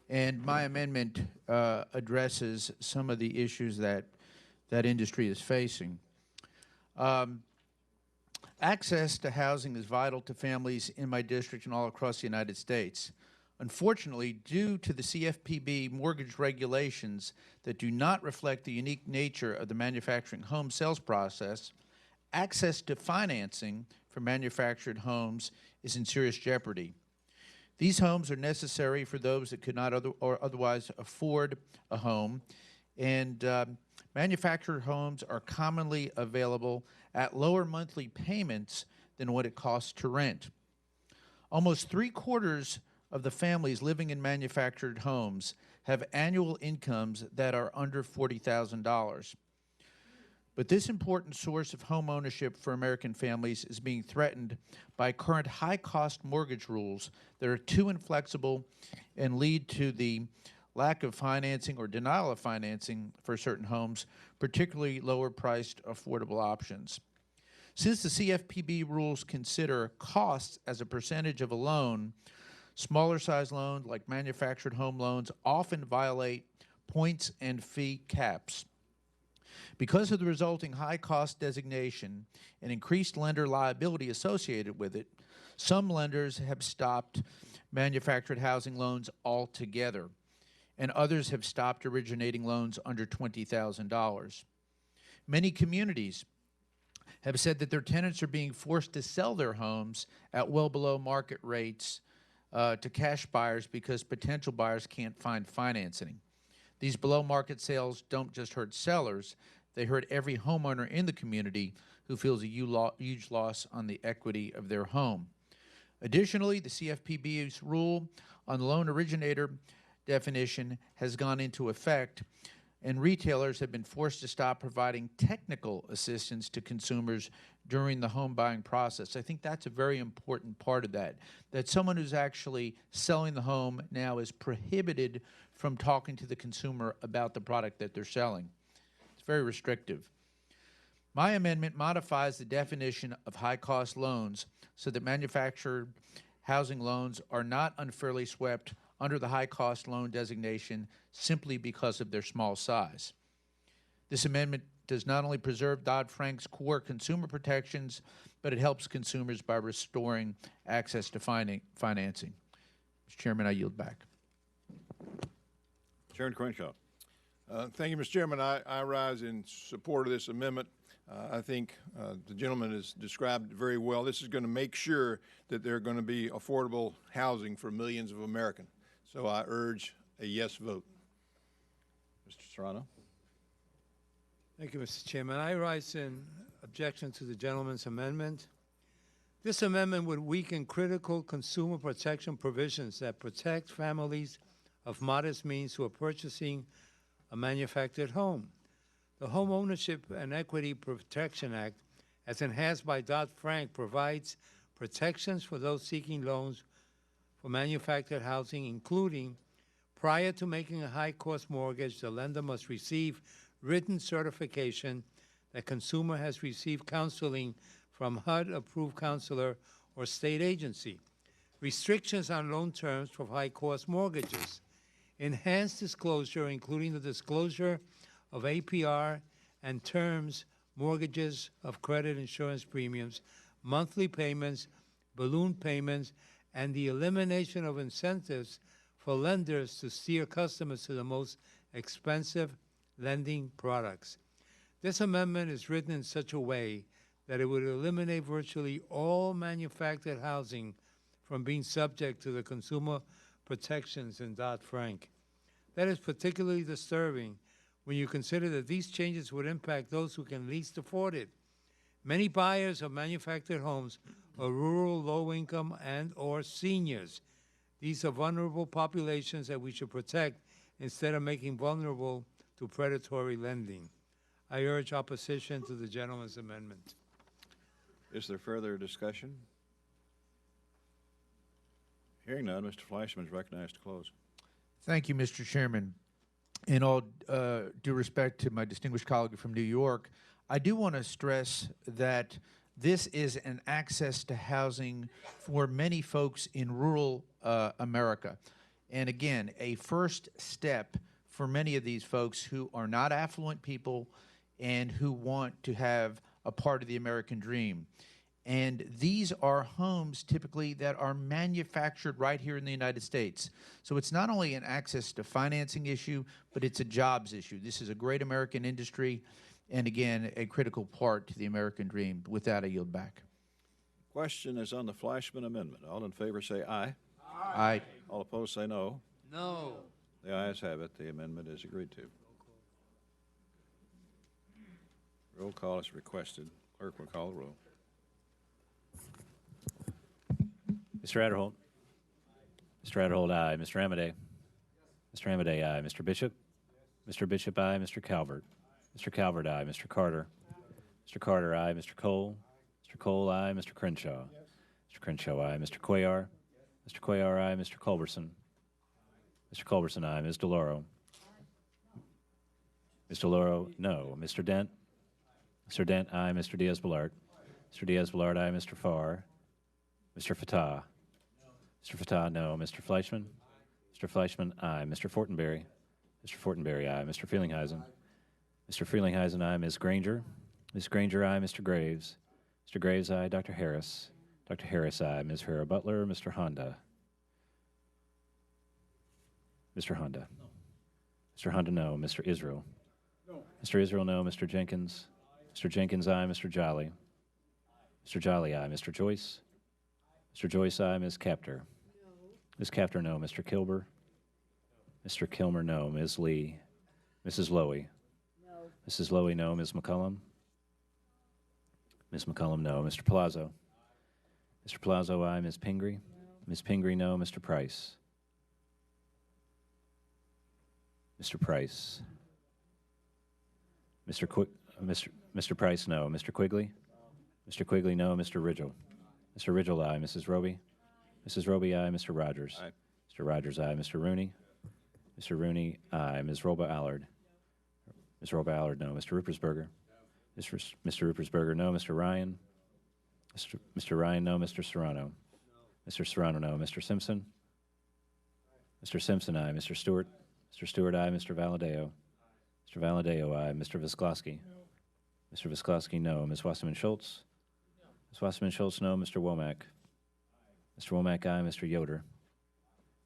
And my amendment addresses some of the issues that industry is facing. Access to housing is vital to families in my district and all across the United States. Unfortunately, due to the CFPB mortgage regulations that do not reflect the unique nature of the manufacturing home sales process, access to financing for manufactured homes is in serious jeopardy. These homes are necessary for those that could not otherwise afford a home, and manufactured homes are commonly available at lower monthly payments than what it costs to rent. Almost 3/4 of the families living in manufactured homes have annual incomes that are under $40,000. But this important source of home ownership for American families is being threatened by current high-cost mortgage rules that are too inflexible and lead to the lack of financing or denial of financing for certain homes, particularly lower-priced, affordable options. Since the CFPB rules consider costs as a percentage of a loan, smaller-size loans like manufactured home loans often violate points and fee caps. Because of the resulting high-cost designation and increased lender liability associated with it, some lenders have stopped manufactured housing loans altogether, and others have stopped originating loans under $20,000. Many communities have said that their tenants are being forced to sell their homes at well below market rates to cash buyers because potential buyers can't find financing. These below-market sales don't just hurt sellers, they hurt every homeowner in the community who feels a huge loss on the equity of their home. Additionally, the CFPB's rule on the loan originator definition has gone into effect, and retailers have been forced to stop providing technical assistance to consumers during the home buying process. I think that's a very important part of that someone who's actually selling the home now is prohibited from talking to the consumer about the product that they're selling. It's very restrictive. My amendment modifies the definition of high-cost loans so that manufactured housing loans are not unfairly swept under the high-cost loan designation simply because of their small size. This amendment does not only preserve Dodd-Frank's core consumer protections, but it helps consumers by restoring access to financing. Mr. Chairman, I yield back. Chairman Crenshaw. Thank you, Mr. Chairman. I rise in support of this amendment. I think the gentleman has described it very well. This is going to make sure that there are going to be affordable housing for millions of Americans. So I urge a yes vote. Mr. Serrano? Thank you, Mr. Chairman. I rise in objection to the gentleman's amendment. This amendment would weaken critical consumer protection provisions that protect families of modest means who are purchasing a manufactured home. The Home Ownership and Equity Protection Act, as enhanced by Dodd-Frank, provides protections for those seeking loans for manufactured housing, including prior to making a high-cost mortgage, the lender must receive written certification that consumer has received counseling from HUD-approved counselor or state agency. Restrictions on loan terms for high-cost mortgages. Enhanced disclosure, including the disclosure of APR and terms, mortgages of credit insurance premiums, monthly payments, balloon payments, and the elimination of incentives for lenders to steer customers to the most expensive lending products. This amendment is written in such a way that it would eliminate virtually all manufactured housing from being subject to the consumer protections in Dodd-Frank. That is particularly disturbing when you consider that these changes would impact those who can least afford it. Many buyers of manufactured homes are rural, low-income, and/or seniors. These are vulnerable populations that we should protect instead of making vulnerable to predatory lending. I urge opposition to the gentleman's amendment. Is there further discussion? Hearing none, Mr. Fleischman is recognized to close. Thank you, Mr. Chairman. In all due respect to my distinguished colleague from New York, I do want to stress that this is an access to housing for many folks in rural America. And again, a first step for many of these folks who are not affluent people and who want to have a part of the American dream. And these are homes typically that are manufactured right here in the United States. So it's not only an access to financing issue, but it's a jobs issue. This is a great American industry, and again, a critical part to the American dream. With that, I yield back. Question is on the Fleischman amendment. All in favor say aye. Aye. All opposed say no. No. The ayes have it. The amendment is agreed to. Roll call is requested. Clerk will call the roll. Mr. Adderholt. Mr. Adderholt, aye. Mr. Amadei. Mr. Amadei, aye. Mr. Bishop. Mr. Bishop, aye. Mr. Calvert. Mr. Calvert, aye. Mr. Carter. Mr. Carter, aye. Mr. Cole. Mr. Cole, aye. Mr. Crenshaw. Mr. Crenshaw, aye. Mr. Cuellar. Mr. Cuellar, aye. Mr. Culberson. Mr. Culberson, aye. Ms. DeLauro. Ms. DeLauro, no. Mr. Dent. Mr. Dent, aye. Mr. Diaz-Balart. Mr. Diaz-Balart, aye. Mr. Farr. Mr. Fatah. Mr. Fatah, no. Mr. Fleischman. Mr. Fleischman, aye. Mr. Fortenberry. Mr. Fortenberry, aye. Mr. Feelinghuisen. Mr. Feelinghuisen, aye. Ms. Granger. Ms. Granger, aye. Mr. Graves. Mr. Graves, aye. Dr. Harris. Dr. Harris, aye. Ms. Hera Butler. Mr. Honda. Mr. Honda. Mr. Honda, no. Mr. Israel. Mr. Israel, no. Mr. Jenkins. Mr. Jenkins, aye. Mr. Jolly. Mr. Jolly, aye. Mr. Joyce. Mr. Joyce, aye. Ms. Capter. Ms. Capter, no. Mr. Kilber. Mr. Kilmer, no. Ms. Lee. Mrs. Lowy. No. Mrs. Lowy, no. Ms. McCullum. Ms. McCullum, no. Mr. Palazzo. Mr. Palazzo, aye. Ms. Pingree. No. Ms. Pingree, no. Mr. Price. Mr. Price. Mr. Price, no. Mr. Quigley. Mr. Quigley, no. Mr. Ridgel. Mr. Ridgel, aye. Mrs. Roby. Mrs. Roby, aye. Mr. Rogers. Aye. Mr. Rogers, aye. Mr. Rooney. Mr. Rooney, aye. Ms. Roba Allard. Ms. Roba Allard, no. Mr. Ruppersberger. Mr. Ruppersberger, no. Mr. Ryan. Mr. Ryan, no. Mr. Serrano. Mr. Serrano, no. Mr. Simpson. Mr. Simpson, aye. Mr. Stewart. Mr. Stewart, aye. Mr. Valadeo. Mr. Valadeo, aye. Mr. Visklosky. Mr. Visklosky, no. Ms. Wasserman Schultz. Ms. Wasserman Schultz, no. Mr. Womack. Mr. Womack, aye. Mr. Yoder.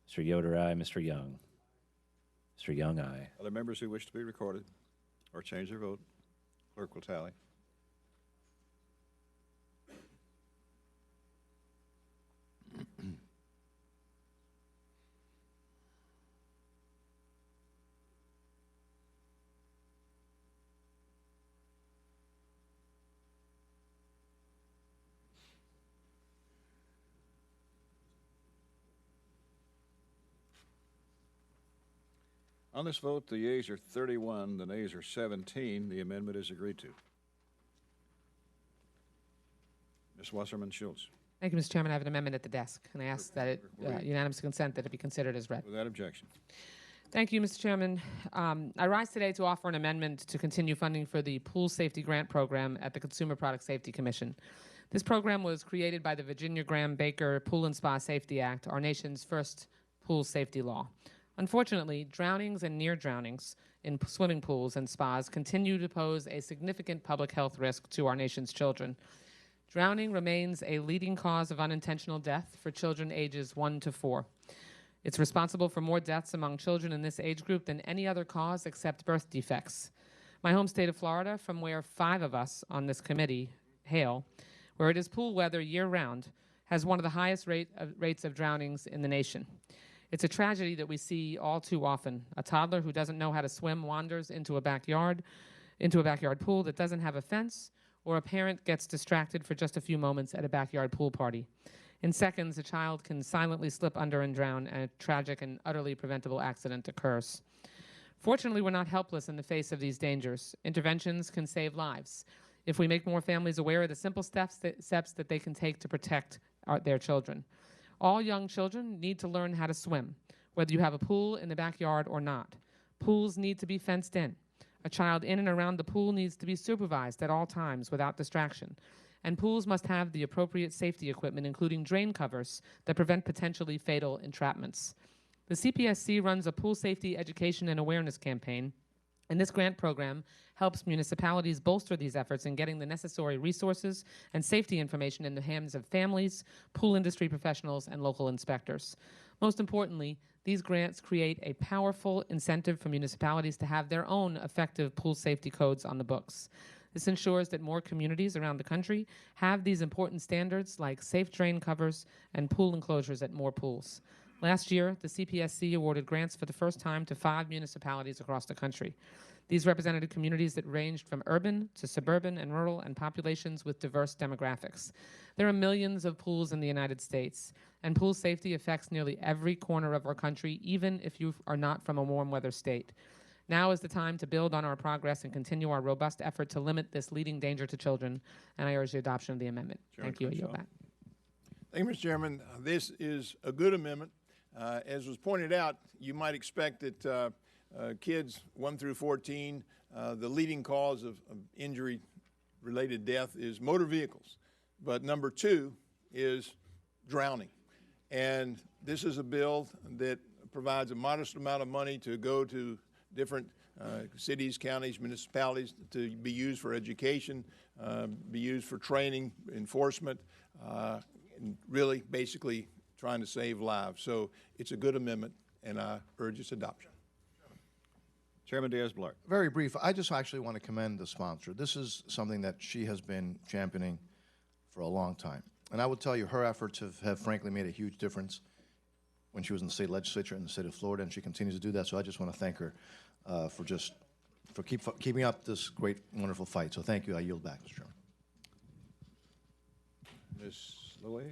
Mr. Yoder, aye. Mr. Young. Mr. Young, aye. Other members who wish to be recorded or change their vote, clerk will tally. On this vote, the yeas are 31, the nays are 17. The amendment is agreed to. Ms. Wasserman Schultz. Thank you, Mr. Chairman. I have an amendment at the desk, and I ask that it, unanimous consent that it be considered as read. Without objection. Thank you, Mr. Chairman. I rise today to offer an amendment to continue funding for the Pool Safety Grant Program at the Consumer Product Safety Commission. This program was created by the Virginia Graham Baker Pool and Spa Safety Act, our nation's first pool safety law. Unfortunately, drownings and near drownings in swimming pools and spas continue to pose a significant public health risk to our nation's children. Drowning remains a leading cause of unintentional death for children ages 1 to 4. It's responsible for more deaths among children in this age group than any other cause except birth defects. My home state of Florida, from where 5 of us on this committee hail, where it is pool weather year-round, has one of the highest rates of drownings in the nation. It's a tragedy that we see all too often. A toddler who doesn't know how to swim wanders into a backyard pool that doesn't have a fence, or a parent gets distracted for just a few moments at a backyard pool party. In seconds, a child can silently slip under and drown, and a tragic and utterly preventable accident occurs. Fortunately, we're not helpless in the face of these dangers. Interventions can save lives if we make more families aware of the simple steps that they can take to protect their children. All young children need to learn how to swim, whether you have a pool in the backyard or not. Pools need to be fenced in. A child in and around the pool needs to be supervised at all times without distraction. And pools must have the appropriate safety equipment, including drain covers that prevent potentially fatal entrapments. The CPSC runs a pool safety education and awareness campaign, and this grant program helps municipalities bolster these efforts in getting the necessary resources and safety information in the hands of families, pool industry professionals, and local inspectors. Most importantly, these grants create a powerful incentive for municipalities to have their own effective pool safety codes on the books. This ensures that more communities around the country have these important standards like safe drain covers and pool enclosures at more pools. Last year, the CPSC awarded grants for the first time to 5 municipalities across the country. These represented communities that ranged from urban to suburban and rural and populations with diverse demographics. There are millions of pools in the United States, and pool safety affects nearly every corner of our country, even if you are not from a warm weather state. Now is the time to build on our progress and continue our robust effort to limit this leading danger to children, and I urge the adoption of the amendment. Chairman Thank you. I yield Crenshaw. back. Thank you, Mr. Chairman. This is a good amendment. As was pointed out, you might expect that kids 1 through 14, the leading cause of injury-related death is motor vehicles. But number 2 is drowning. And this is a bill that provides a modest amount of money to go to different cities, counties, municipalities to be used for education, be used for training, enforcement, and really basically trying to save lives. So it's a good amendment, and I urge its adoption. Chairman Diaz-Balart. Very brief. I just actually want to commend the sponsor. This is something that she has been championing for a long time. And I would tell you her efforts have frankly made a huge difference when she was in the state legislature in the state of Florida, and she continues to do that. So I just want to thank her for keeping up this great, wonderful fight. So thank you. I yield back, Mr. Chairman. Ms. Lowy.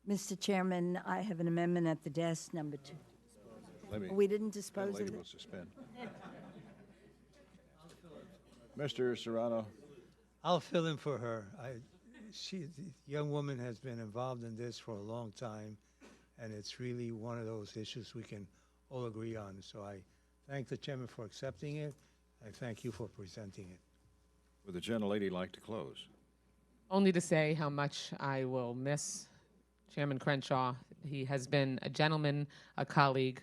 Mr. Chairman, I have an amendment at the desk, number 2. We didn't dispose of Lady it? will suspend. Mr. Serrano. I'll fill in for her. The young woman has been involved in this for a long time, and it's really one of those issues we can all agree on. So I thank the chairman for accepting it. I thank you for presenting it. Would the gentlelady like to close? Only to say how much I will miss Chairman Crenshaw. He has been a gentleman, a colleague,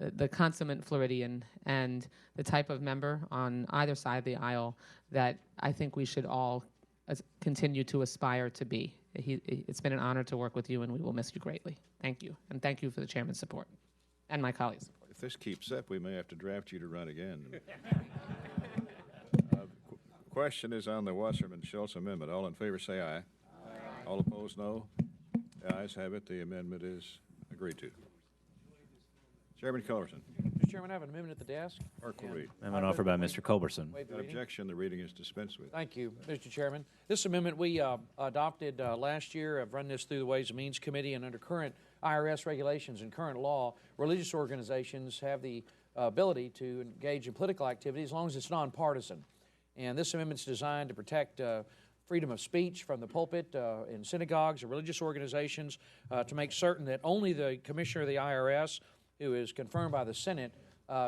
the consummate Floridian, and the type of member on either side of the aisle that I think we should all continue to aspire to be. It's been an honor to work with you, and we will miss you greatly. Thank you, and thank you for the chairman's support and my colleagues' support. If this keeps up, we may have to draft you to run again. Question is on the Wasserman-Schultz amendment. All in favor say aye. Aye. All opposed, no. The ayes have it. The amendment is agreed to. Chairman Cullerton. Mr. Chairman, I have an amendment at the desk. Clerk will read. Amendment offered by Mr. Culberson. Waive the Without reading. objection, the reading is dispensed with. Thank you, Mr. Chairman. This amendment we adopted last year. I've run this through the Ways and Means Committee, and under current IRS regulations and current law, religious organizations have the ability to engage in political activity as long as it's nonpartisan. And this amendment is designed to protect freedom of speech from the pulpit in synagogues or religious organizations to make certain that only the Commissioner of the IRS, who is confirmed by the Senate,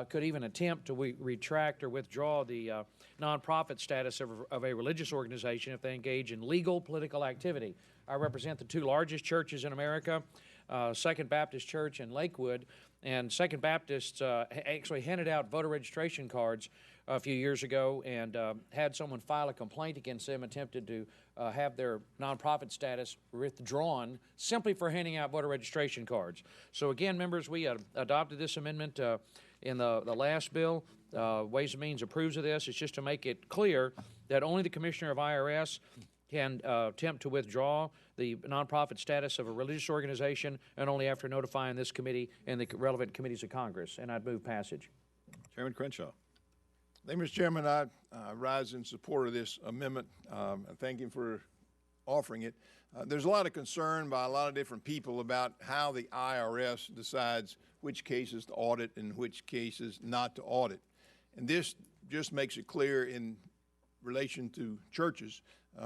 could even attempt to retract or withdraw the nonprofit status of a religious organization if they engage in legal political activity. I represent the two largest churches in America, Second Baptist Church in Lakewood, and Second Baptist actually handed out voter registration cards a few years ago and had someone file a complaint against them, attempted to have their nonprofit status withdrawn simply for handing out voter registration cards. So again, members, we adopted this amendment in the last bill. Ways and Means approves of this. It's just to make it clear that only the Commissioner of IRS can attempt to withdraw the nonprofit status of a religious organization, and only after notifying this committee and the relevant committees of Congress. And I'd move passage. Chairman Crenshaw. Thank you, Mr. Chairman. I rise in support of this amendment. I thank him for offering it. There's a lot of concern by a lot of different people about how the IRS decides which cases to audit and which cases not to audit. And this just makes it clear in relation to churches,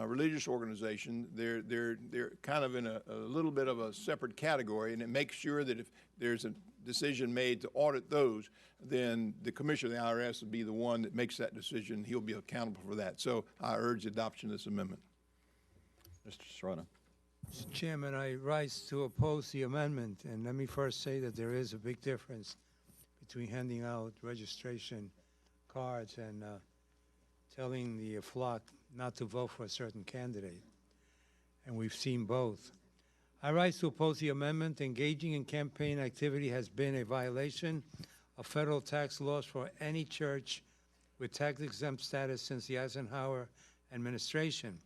religious organizations, they're kind of in a little bit of a separate category, and it makes sure that if there's a decision made to audit those, then the Commissioner of the IRS will be the one that makes that decision. He'll be accountable for that. So I urge adoption of this amendment. Mr. Serrano. Mr. Chairman, I rise to oppose the amendment, and let me first say that there is a big difference between handing out registration cards and telling the flock not to vote for a certain candidate, and we've seen both. I rise to oppose the amendment. Engaging in campaign activity has been a violation of federal tax laws for any church with tax-exempt status since the Eisenhower administration.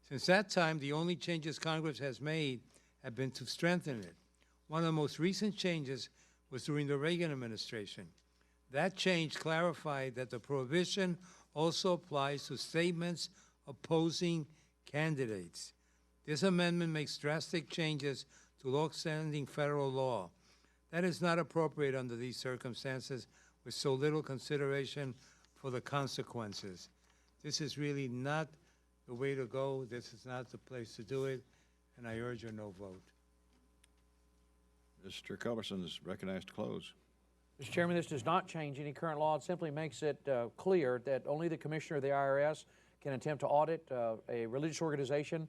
Since that time, the only changes Congress has made have been to strengthen it. One of the most recent changes was during the Reagan administration. That change clarified that the prohibition also applies to statements opposing candidates. This amendment makes drastic changes to long-standing federal law. That is not appropriate under these circumstances with so little consideration for the consequences. This is really not the way to go. This is not the place to do it, and I urge a no vote. Mr. Culberson is recognized to close. Mr. Chairman, this does not change any current law. It simply makes it clear that only the Commissioner of the IRS can attempt to audit a religious organization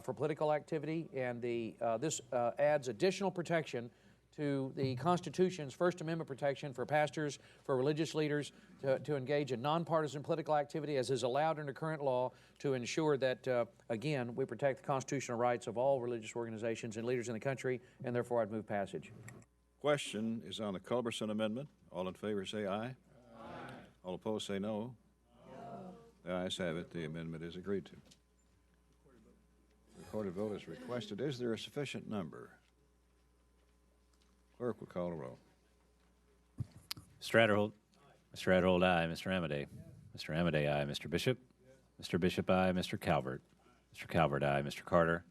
for political activity, and this adds additional protection to the Constitution's First Amendment protection for pastors, for religious leaders to engage in nonpartisan political activity as is allowed under current law to ensure that, again, we protect the constitutional rights of all religious organizations and leaders in the country, and therefore I'd move passage. Question is on the Culberson amendment. All in favor say aye. Aye. All opposed say no. The ayes have it. The amendment is agreed to. Recorded vote is requested. Is there a sufficient number? Clerk will call the roll. Mr. Adderholt. Mr. Adderholt, aye. Mr. Amadei. Mr. Amadei, aye. Mr. Bishop. Mr. Bishop, aye. Mr. Calvert. Mr. Calvert, aye. Mr. Carter.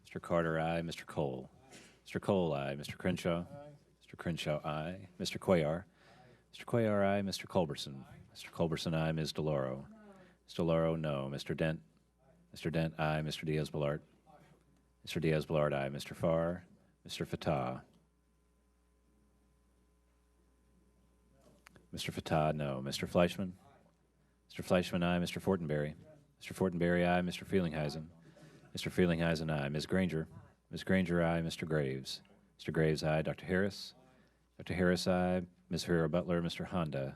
Mr. Carter, aye. Mr. Cole. Mr. Cole, aye. Mr. Crenshaw. Mr. Crenshaw, aye. Mr. Cuellar. Mr. Cuellar, aye. Mr. Culberson. Mr. Culberson, aye. Ms. DeLauro. Ms. DeLauro, no. Mr. Dent. Mr. Dent, aye. Mr. Diaz-Balart. Mr. Diaz-Balart, aye. Mr. Farr. Mr. Fatah. Mr. Fatah, no. Mr. Fleischman. Mr. Fleischman, aye. Mr. Fortenberry. Mr. Fortenberry, aye. Mr. Feelingheisen. Mr. Feelingheisen, aye. Ms. Granger. Ms. Granger, aye. Mr. Graves. Mr. Graves, aye. Dr. Harris. Dr. Harris, aye. Ms. Herrera Butler. Mr. Honda.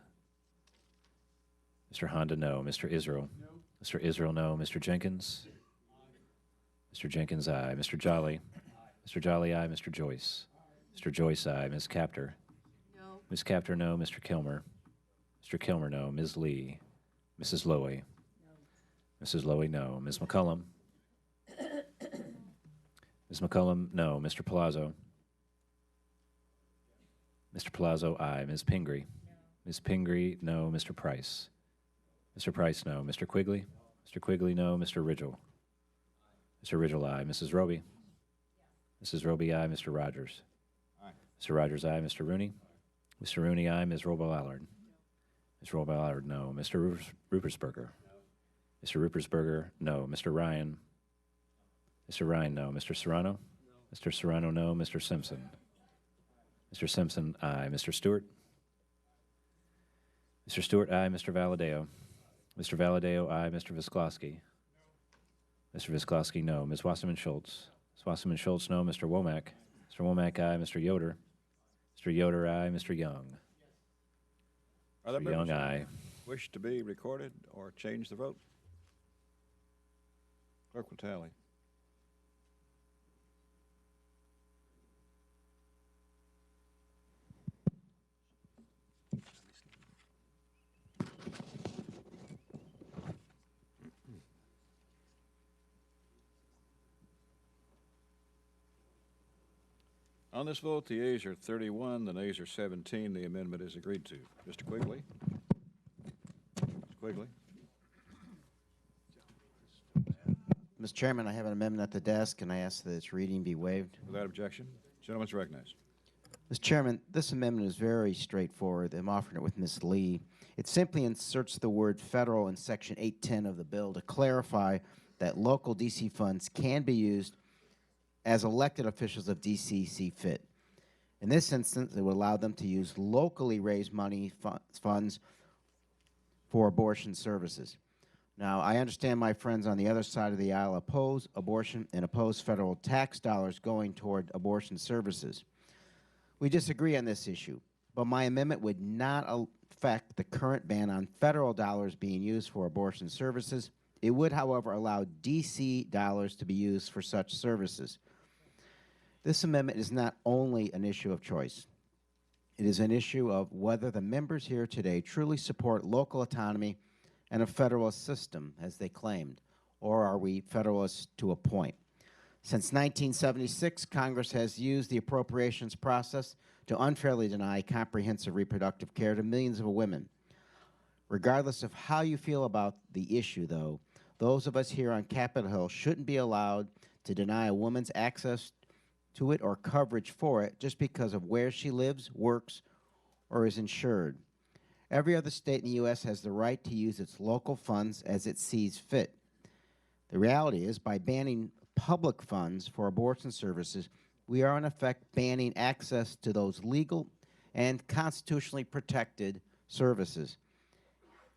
Mr. Honda, no. Mr. Israel. No. Mr. Israel, no. Mr. Jenkins. Mr. Jenkins, aye. Mr. Jolly. Mr. Jolly, aye. Mr. Joyce. Mr. Joyce, aye. Ms. Capter. No. Ms. Capter, no. Mr. Kilmer. Mr. Kilmer, no. Ms. Lee. Mrs. Lowy. No. Mrs. Lowy, no. Ms. McCullum. Ms. McCullum, no. Mr. Palazzo. Mr. Palazzo, aye. Ms. Pingree. No. Ms. Pingree, no. Mr. Price? Mr. Price, no. Mr. Quigley? Mr. Quigley, no. Mr. Ridgel? Mr. Ridgel, aye. Mrs. Roby? Mrs. Roby, aye. Mr. Rogers? Aye. Mr. Rogers, aye. Mr. Rooney? Mr. Rooney, aye. Ms. Robo-Allard? Ms. Robo-Allard, no. Mr. Rupersberger? Mr. Rupersberger, no. Mr. Ryan? Mr. Ryan, no. Mr. Serrano? Mr. Serrano, no. Mr. Simpson? Mr. Simpson, aye. Mr. Stewart? Mr. Stewart, aye. Mr. Valadeo? Mr. Valadeo, aye. Mr. Visklosky? Mr. Visklosky, no. Ms. Wasserman Schultz? Ms. Wasserman Schultz, no. Mr. Womack? Mr. Womack, aye. Mr. Yoder? Mr. Yoder, aye. Mr. Young? Are there Mr. Young, members aye. who wish to be recorded or change the vote? Clerk will tally. On this vote, the ayes are 31, the nays are 17. The amendment is agreed to. Mr. Quigley? Mr. Quigley? Mr. Chairman, I have an amendment at the desk, and I ask that its reading be waived. Without objection, gentleman's recognized. Mr. Chairman, this amendment is very straightforward. I'm offering it with Ms. Lee. It simply inserts the word federal in Section 810 of the bill to clarify that local D.C. funds can be used as elected officials of D.C. see fit. In this instance, it would allow them to use locally raised funds for abortion services. Now, I understand my friends on the other side of the aisle oppose abortion and oppose federal tax dollars going toward abortion services. We disagree on this issue, but my amendment would not affect the current ban on federal dollars being used for abortion services. It would, however, allow D.C. dollars to be used for such services. This amendment is not only an issue of choice. It is an issue of whether the members here today truly support local autonomy and a federalist system, as they claimed, or are we federalists to a point? Since 1976, Congress has used the appropriations process to unfairly deny comprehensive reproductive care to millions of women. Regardless of how you feel about the issue, though, those of us here on Capitol Hill shouldn't be allowed to deny a woman's access to it or coverage for it just because of where she lives, works, or is insured. Every other state in the U.S. has the right to use its local funds as it sees fit. The reality is, by banning public funds for abortion services, we are in effect banning access to those legal and constitutionally protected services.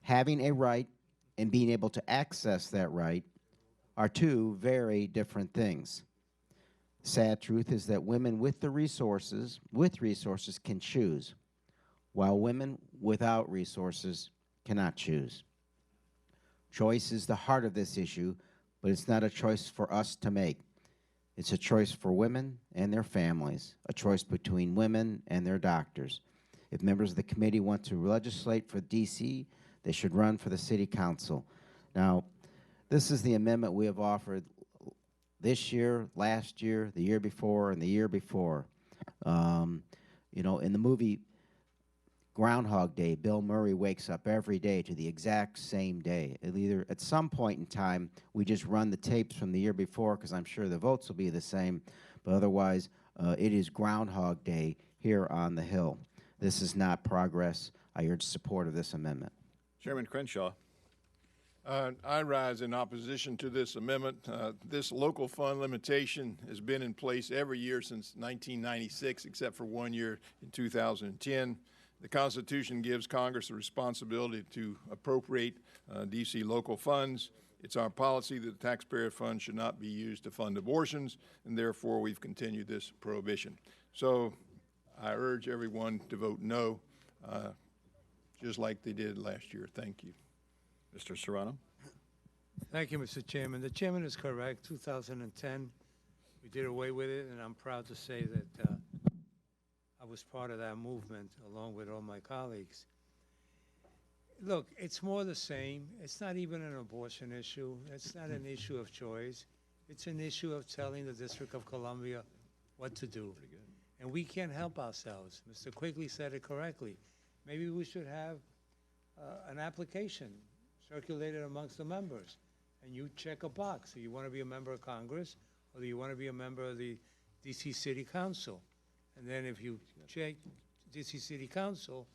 Having a right and being able to access that right are two very different things. Sad truth is that women with resources can choose, while women without resources cannot choose. Choice is the heart of this issue, but it's not a choice for us to make. It's a choice for women and their families, a choice between women and their doctors. If members of the committee want to legislate for D.C., they should run for the city council. Now, this is the amendment we have offered this year, last year, the year before, and the year before. You know, in the movie Groundhog Day, Bill Murray wakes up every day to the exact same day. Either at some point in time, we just run the tapes from the year before, because I'm sure the votes will be the same, but otherwise, it is Groundhog Day here on the Hill. This is not progress. I urge support of this amendment. Chairman Crenshaw. I rise in opposition to this amendment. This local fund limitation has been in place every year since 1996, except for 1 year in 2010. The Constitution gives Congress the responsibility to appropriate D.C. local funds. It's our policy that the taxpayer fund should not be used to fund abortions, and therefore we've continued this prohibition. So I urge everyone to vote no, just like they did last year. Thank you. Mr. Serrano. Thank you, Mr. Chairman. The chairman is correct. 2010, we did away with it, and I'm proud to say that I was part of that movement along with all my colleagues. Look, it's more the same. It's not even an abortion issue. It's not an issue of choice. It's an issue of telling the District of Columbia what to do. And we can't help ourselves. Mr. Quigley said it correctly. maybe we should have an application circulated amongst the members, and you check a box. Do you want to be a member of Congress, or do you want to be a member of the DC City Council? And then if you check DC City Council,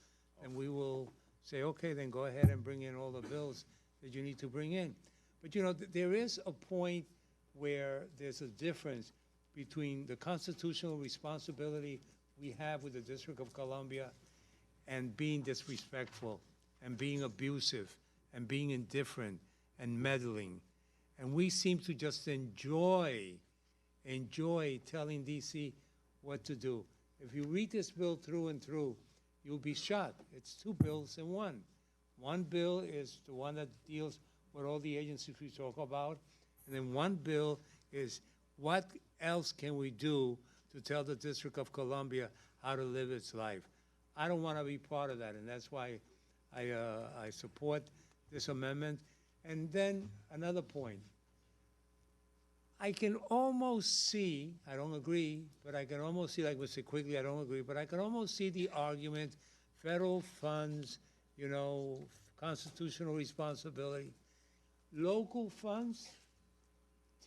then we will say, okay, then go ahead and bring in all the bills that you need to bring in. But you know, there is a point where there's a difference between the constitutional responsibility we have with the District of Columbia and being disrespectful and being abusive and being indifferent and meddling. And we seem to just enjoy telling DC what to do. If you read this bill through and through, you'll be shocked. It's two bills in one. One bill is the one that deals with all the agencies we talk about, and then one bill is what else can we do to tell the District of Columbia how to live its life. I don't want to be part of that, and that's why I support this amendment. And then another point. I can almost see, I don't agree, but I can almost see, like Mr. Quigley, I don't agree, but I can almost see the argument, federal funds, you know, constitutional responsibility. Local funds,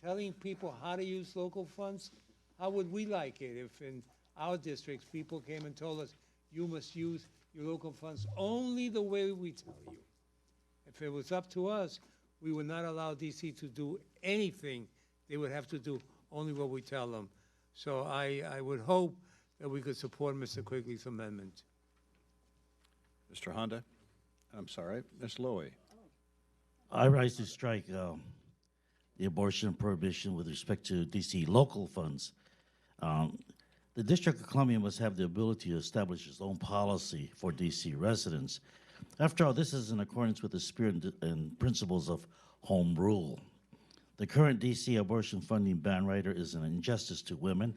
telling people how to use local funds, how would we like it if in our districts people came and told us, you must use your local funds only the way we tell you? If it was up to us, we would not allow DC to do anything. They would have to do only what we tell them. So I would hope that we could support Mr. Quigley's amendment. Mr. Honda? I'm sorry, Ms. Lowy. I rise to strike the abortion prohibition with respect to DC local funds. The District of Columbia must have the ability to establish its own policy for DC residents. After all, this is in accordance with the spirit and principles of home rule. The current DC abortion funding ban rider is an injustice to women,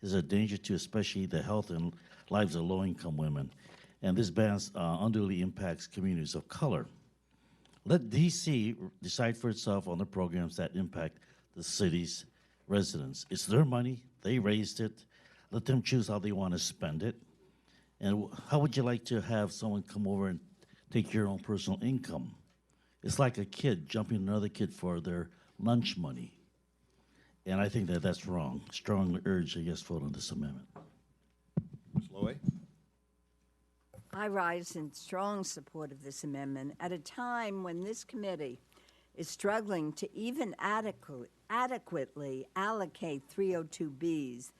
is a danger to especially the health and lives of low-income women, and this ban unduly impacts communities of color. Let DC decide for itself on the programs that impact the city's residents. It's their money, they raised it, let them choose how they want to spend it. And how would you like to have someone come over and take your own personal income? It's like a kid jumping another kid for their lunch money. And I think that that's wrong. Strongly urge a yes vote on this amendment. Ms. Lowy? I rise in strong support of this amendment at a time when this committee is struggling to even adequately allocate 302Bs.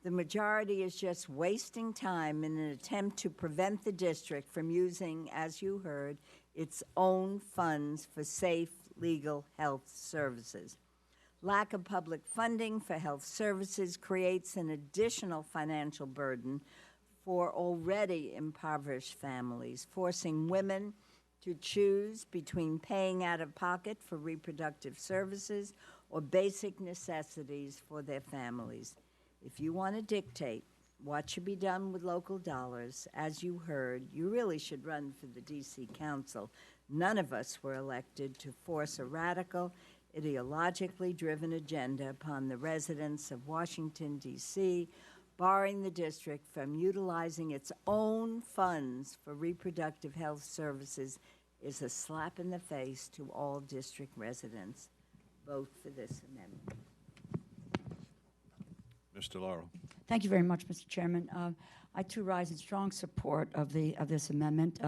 The majority is just wasting time in an attempt to prevent the district from using, as you heard, its own funds for safe, legal health services. Lack of public funding for health services creates an additional financial burden for already impoverished families, forcing women to choose between paying out of pocket for reproductive services or basic necessities for their families. If you want to dictate what should be done with local dollars, as you heard, you really should run for the DC Council. None of us were elected to force a radical, ideologically driven agenda upon the residents of Washington, D.C., barring the district from utilizing its own funds for reproductive health services is a slap in the face to all district residents. Vote for this amendment. Mr. Laurel. Thank you very much, Mr. Chairman. I too rise in strong support of this amendment,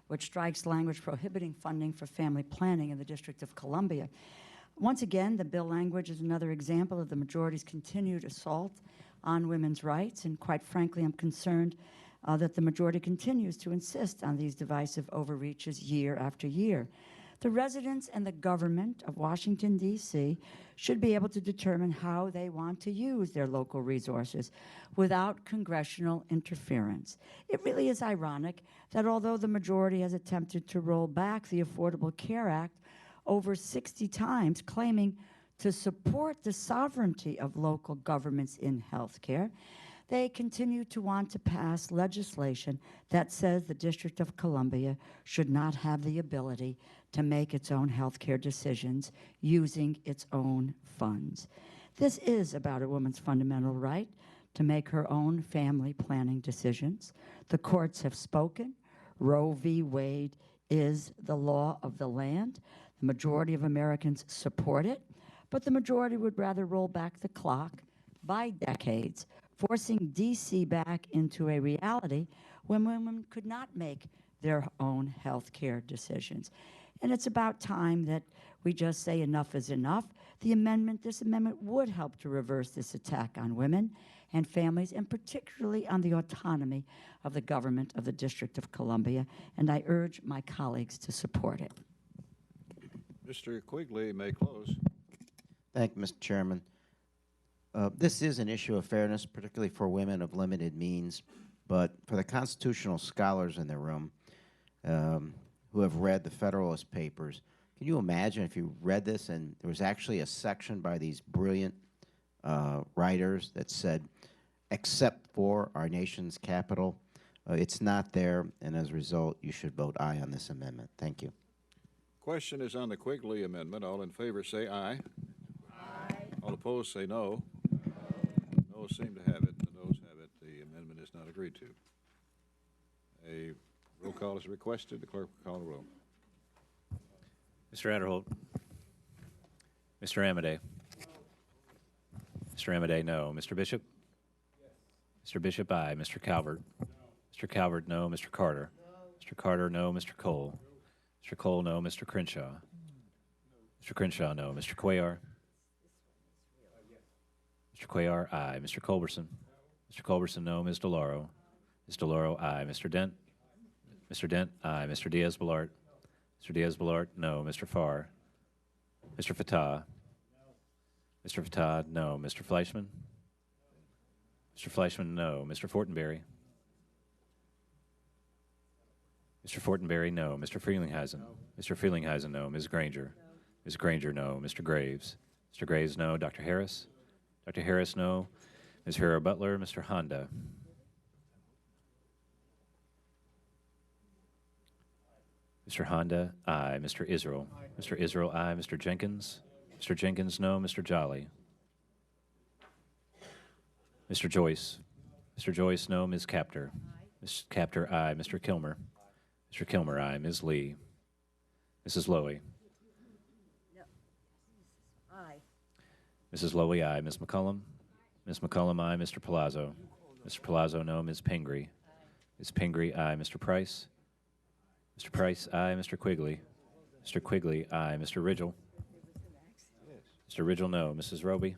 which strikes language prohibiting funding for family planning in the District of Columbia. Once again, the bill language is another example of the majority's continued assault on women's rights, and quite frankly, I'm concerned that the majority continues to insist on these divisive overreaches year after year. The residents and the government of Washington, D.C. should be able to determine how they want to use their local resources without congressional interference. It really is ironic that although the majority has attempted to roll back the Affordable Care Act over 60 times, claiming to support the sovereignty of local governments in health care, they continue to want to pass legislation that says the District of Columbia should not have the ability to make its own health care decisions using its own funds. This is about a woman's fundamental right to make her own family planning decisions. The courts have spoken, Roe v. Wade is the law of the land. The majority of Americans support it, but the majority would rather roll back the clock by decades, forcing D.C. back into a reality when women could not make their own health care decisions. And it's about time that we just say enough is enough. This amendment would help to reverse this attack on women and families, and particularly on the autonomy of the government of the District of Columbia, and I urge my colleagues to support it. Mr. Quigley may close. Thank you, Mr. Chairman. This is an issue of fairness, particularly for women of limited means, but for the constitutional scholars in the room who have read the Federalist Papers, can you imagine if you read this and there was actually a section by these brilliant writers that said, except for our nation's capital? It's not there, and as a result, you should vote aye on this amendment. Thank you. Question is on the Quigley amendment. All in favor say aye. Aye. All opposed say no. Noes seem to have it. The noes have it. The amendment is not agreed to. A roll call is requested. The clerk will call the roll. Mr. Adderholt. Mr. Amade. Mr. Amade, no. Mr. Bishop? Yes. Mr. Bishop, aye. Mr. Calvert? No. Mr. Calvert, no. Mr. Carter? No. Mr. Carter, no. Mr. Cole? Mr. Cole, no. Mr. Crenshaw? No. Mr. Crenshaw, no. Mr. Cuellar? Mr. Cuellar, aye. Mr. Culberson? Mr. Culberson, no. Ms. DeLauro? Ms. DeLauro, aye. Mr. Dent? Mr. Dent, aye. Mr. Diaz-Balart? Mr. Diaz-Balart, no. Mr. Farr? Mr. Fattah? Mr. Fattah, no. Mr. Fleischman? Mr. Fleischman, no. Mr. Fortenberry? Mr. Fortenberry, no. Mr. Frelinghuysen? No. Mr. Frelinghuysen, no. Ms. Granger? No. Ms. Granger, no. Mr. Graves? Mr. Graves, no. Dr. Harris? Dr. Harris, no. Ms. Herrera-Butler? Mr. Honda? Mr. Honda, aye. Mr. Israel? Aye. Mr. Israel, aye. Mr. Jenkins? Mr. Jenkins, no. Mr. Jolly? Mr. Joyce? Mr. Joyce, no. Ms. Capter? Aye. Ms. Capter, aye. Mr. Kilmer? Mr. Kilmer, aye. Ms. Lee? Mrs. Lowy? No. Aye. Mrs. Lowy, aye. Ms. McCullum? Ms. McCullum, aye. Mr. Palazzo? Mr. Palazzo, no. Ms. Pingree? Ms. Pingree, aye. Mr. Price? Mr. Price, aye. Mr. Quigley? Mr. Quigley, aye. Mr. Ridgel? Mr. Ridgel, no. Mrs. Roby?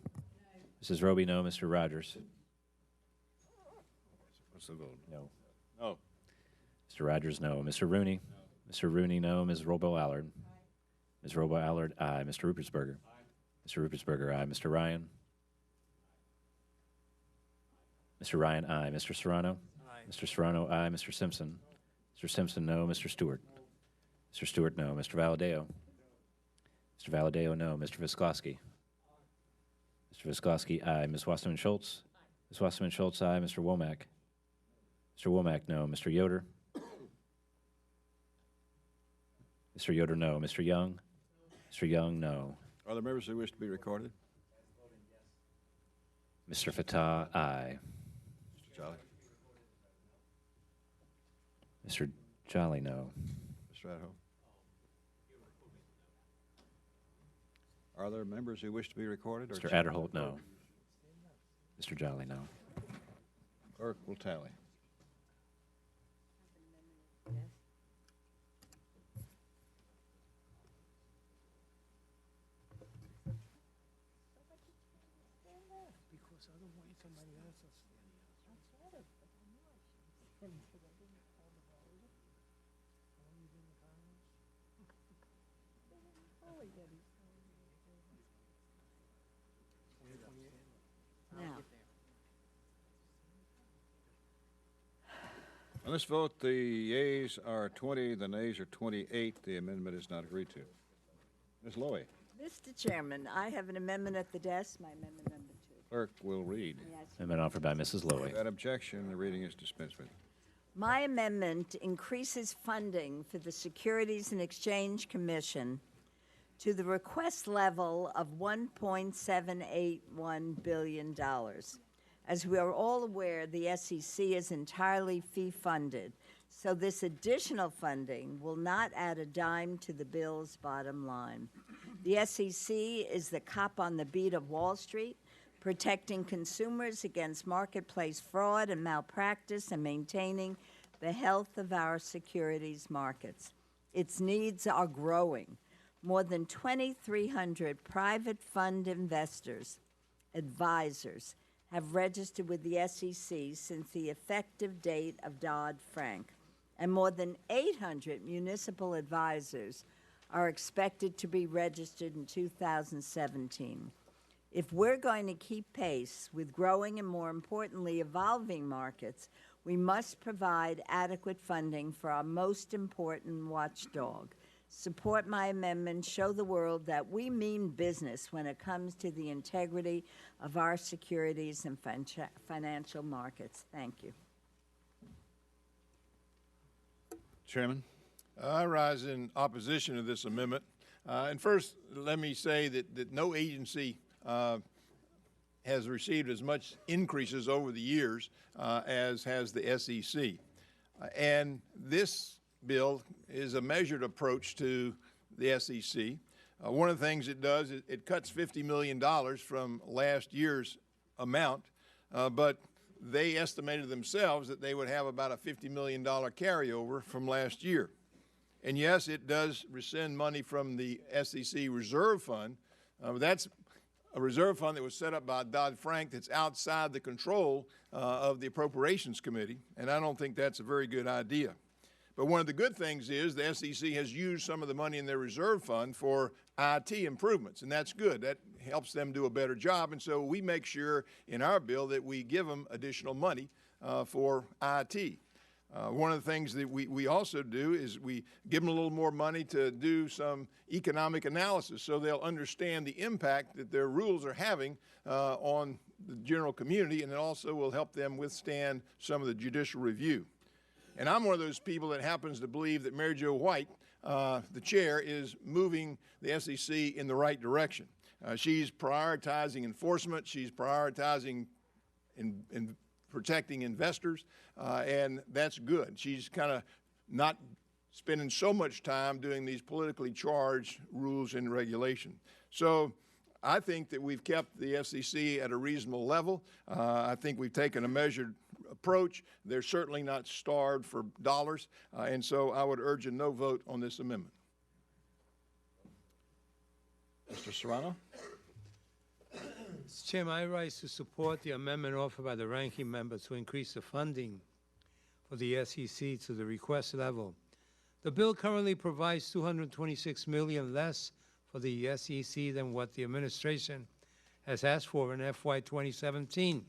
Mrs. Roby, no. Mr. Rogers? What's the vote? No. No. Mr. Rogers, no. Mr. Rooney? No. Mr. Rooney, no. Ms. Robo-Allard? Ms. Robo-Allard, aye. Mr. Rupertsberger? Aye. Mr. Rupertsberger, aye. Mr. Ryan? Mr. Ryan, aye. Mr. Serrano? Aye. Mr. Serrano, aye. Mr. Simpson? Mr. Simpson, no. Mr. Stewart? Mr. Stewart, no. Mr. Valadeo? Mr. Valadeo, no. Mr. Visklosky? Mr. Visklosky, aye. Ms. Wasserman Schultz? Ms. Wasserman Schultz, aye. Mr. Womack? Mr. Womack, no. Mr. Yoder? Mr. Yoder, no. Mr. Young? Mr. Young, no. Are there members who wish to be recorded? Mr. Fattah, aye. Mr. Jolly? Mr. Jolly, no. Mr. Adho? Are there members who wish to be recorded? Or Mr. Adderholt, no. Mr. Jolly, no. Clerk will tally. Now, On this vote, the yeas are 20, the nays are 28. The amendment is not agreed to. Ms. Lowy. Mr. Chairman, I have an amendment at the desk, my amendment number 2. Clerk will read. Yes. Amendment offered by Mrs. Lowy. Without objection, the reading is dispensed with. My amendment increases funding for the Securities and Exchange Commission to the request level of $1.781 billion. As we are all aware, the SEC is entirely fee-funded, So this additional funding will not add a dime to the bill's bottom line. The SEC is the cop on the beat of Wall Street, protecting consumers against marketplace fraud and malpractice and maintaining the health of our securities markets. Its needs are growing. More than 2,300 private fund investors, advisors, have registered with the SEC since the effective date of Dodd-Frank, and more than 800 municipal advisors are expected to be registered in 2017. If we're going to keep pace with growing and, more importantly, evolving markets, we must provide adequate funding for our most important watchdog. Support my amendment, show the world that we mean business when it comes to the integrity of our securities and financial markets. Thank you. Chairman? I rise in opposition to this amendment. And first, let me say that no agency has received as much increases over the years as has the SEC. And this bill is a measured approach to the SEC. One of the things it does, it cuts $50 million from last year's amount, but they estimated themselves that they would have about a $50 million carryover from last year. And yes, it does rescind money from the SEC reserve fund. That's a reserve fund that was set up by Dodd-Frank that's outside the control of the Appropriations Committee, and I don't think that's a very good idea. But one of the good things is the SEC has used some of the money in their reserve fund for IT improvements, and that's good. That helps them do a better job, and so we make sure in our bill that we give them additional money for IT. One of the things that we also do is we give them a little more money to do some economic analysis so they'll understand the impact that their rules are having on the general community, and it also will help them withstand some of the judicial review. And I'm one of those people that happens to believe that Mary Jo White, the chair, is moving the SEC in the right direction. She's prioritizing enforcement. She's prioritizing in protecting investors, and that's good. She's kind of not spending so much time doing these politically charged rules and regulation. So I think that we've kept the SEC at a reasonable level. I think we've taken a measured approach. They're certainly not starved for dollars, and so I would urge a no vote on this amendment. Mr. Serrano? Mr. Chairman, I rise to support the amendment offered by the ranking member to increase the funding for the SEC to the request level. The bill currently provides $226 million less for the SEC than what the administration has asked for in FY 2017,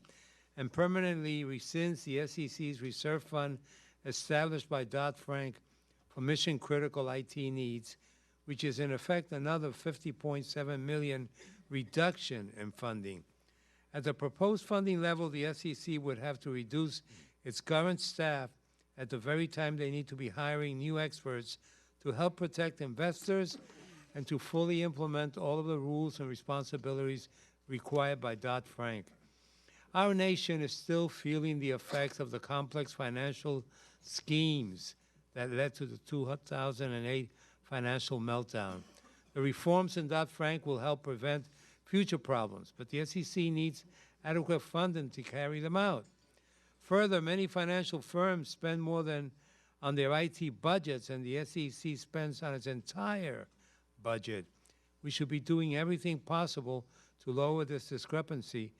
and permanently rescinds the SEC's reserve fund established by Dodd-Frank for mission-critical IT needs, which is in effect another $50.7 million reduction in funding. At the proposed funding level, the SEC would have to reduce its current staff at the very time they need to be hiring new experts to help protect investors and to fully implement all of the rules and responsibilities required by Dodd-Frank. Our nation is still feeling the effects of the complex financial schemes that led to the 2008 financial meltdown. The reforms in Dodd-Frank will help prevent future problems, but the SEC needs adequate funding to carry them out. Further, many financial firms spend more than on their IT budgets, and the SEC spends on its entire budget. We should be doing everything possible to lower this discrepancy,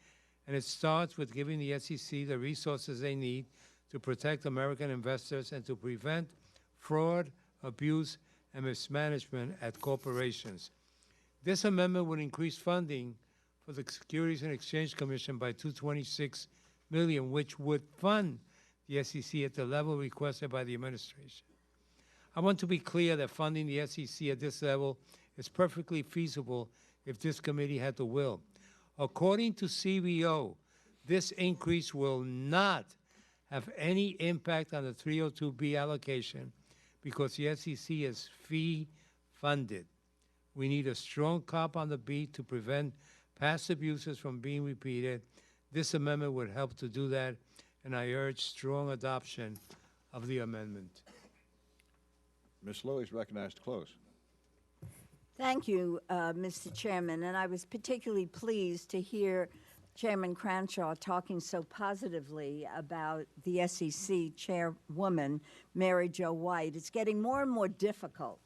and it starts with giving the SEC the resources they need to protect American investors and to prevent fraud, abuse, and mismanagement at corporations. This amendment would increase funding for the Securities and Exchange Commission by $226 million, which would fund the SEC at the level requested by the administration. I want to be clear that funding the SEC at this level is perfectly feasible if this committee had the will. According to CBO, this increase will not have any impact on the 302B allocation because the SEC is fee-funded. We need a strong cop on the beat to prevent past abuses from being repeated. This amendment would help to do that, and I urge strong adoption of the amendment. Ms. Lowy is recognized to close. Thank you, Mr. Chairman, and I was particularly pleased to hear Chairman Cranshaw talking so positively about the SEC chairwoman, Mary Jo White. It's getting more and more difficult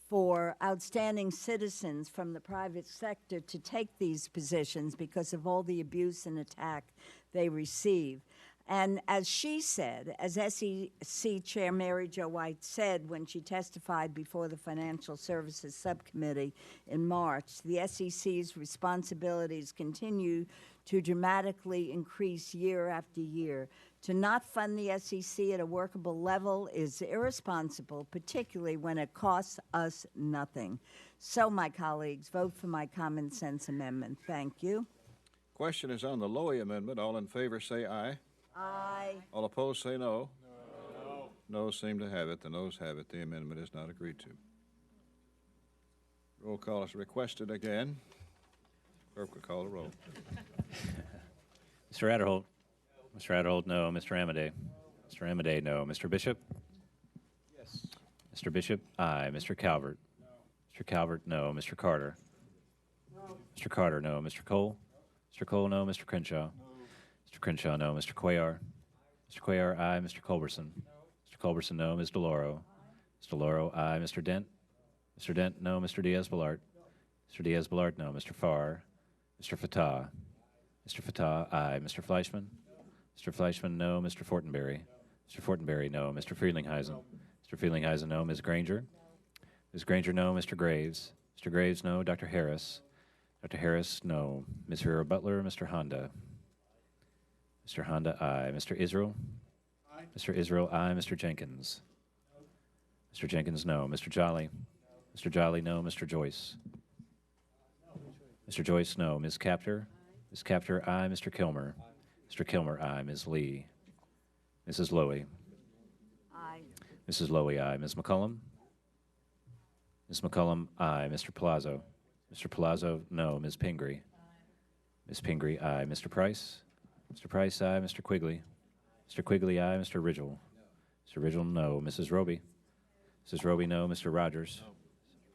for outstanding citizens from the private sector to take these positions because of all the abuse and attack they receive. And as she said, as SEC Chair Mary Jo White said when she testified before the Financial Services Subcommittee in March, the SEC's responsibilities continue to dramatically increase year after year. To not fund the SEC at a workable level is irresponsible, particularly when it costs us nothing. So, my colleagues, vote for my common sense amendment. Thank you. Question is on the Lowy amendment. All in favor say aye. Aye. All opposed say no. No. Noes seem to have it. The noes have it. The amendment is not agreed to. Roll call is requested again. Clerk will call the roll. Mr. Adderholt. Mr. Adderholt, no. Mr. Amadei. Mr. Amadei, no. Mr. Bishop. Yes. Mr. Bishop, aye. Mr. Calvert. No. Mr. Calvert, no. Mr. Carter. No. Mr. Carter, no. Mr. Cole. Mr. Cole, no. Mr. Crenshaw. Mr. Crenshaw, no. Mr. Cuellar. Mr. Cuellar, aye. Mr. Culberson. Mr. Culberson, no. Ms. DeLauro. Ms. DeLauro, aye. Mr. Dent. Mr. Dent, no. Mr. Diaz-Balart. Mr. Diaz-Balart, no. Mr. Farr. Mr. Fatah. Mr. Fatah, aye. Mr. Fleischman. Mr. Fleischman, no. Mr. Fortenberry. Mr. Fortenberry, no. Mr. Frelinghuysen. Mr. Frelinghuysen, no. Ms. Granger. Ms. Granger, no. Mr. Graves. Mr. Graves, no. Dr. Harris. Dr. Harris, no. Ms. Vera Butler. Mr. Honda. Mr. Honda, aye. Mr. Israel? Aye. Mr. Israel, aye. Mr. Jenkins? No. Mr. Jenkins, no. Mr. Jolly? No. Mr. Jolly, no. Mr. Joyce? No. Mr. Joyce, no. Ms. Captor? Aye. Ms. Captor, aye. Mr. Kilmer? Aye. Mr. Kilmer, aye. Ms. Lee? Mrs. Lowy? Aye. Mrs. Lowy, aye. Ms. McCullum? Ms. McCullum, aye. Mr. Palazzo? Mr. Palazzo, no. Ms. Pingree? Aye. Ms. Pingree, aye. Mr. Price? Mr. Price, aye. Mr. Quigley? Mr. Quigley, aye. Mr. Ridgel? No. Mr. Ridgel, no. Mrs. Roby? Mrs. Roby, no. Mr. Rogers? No.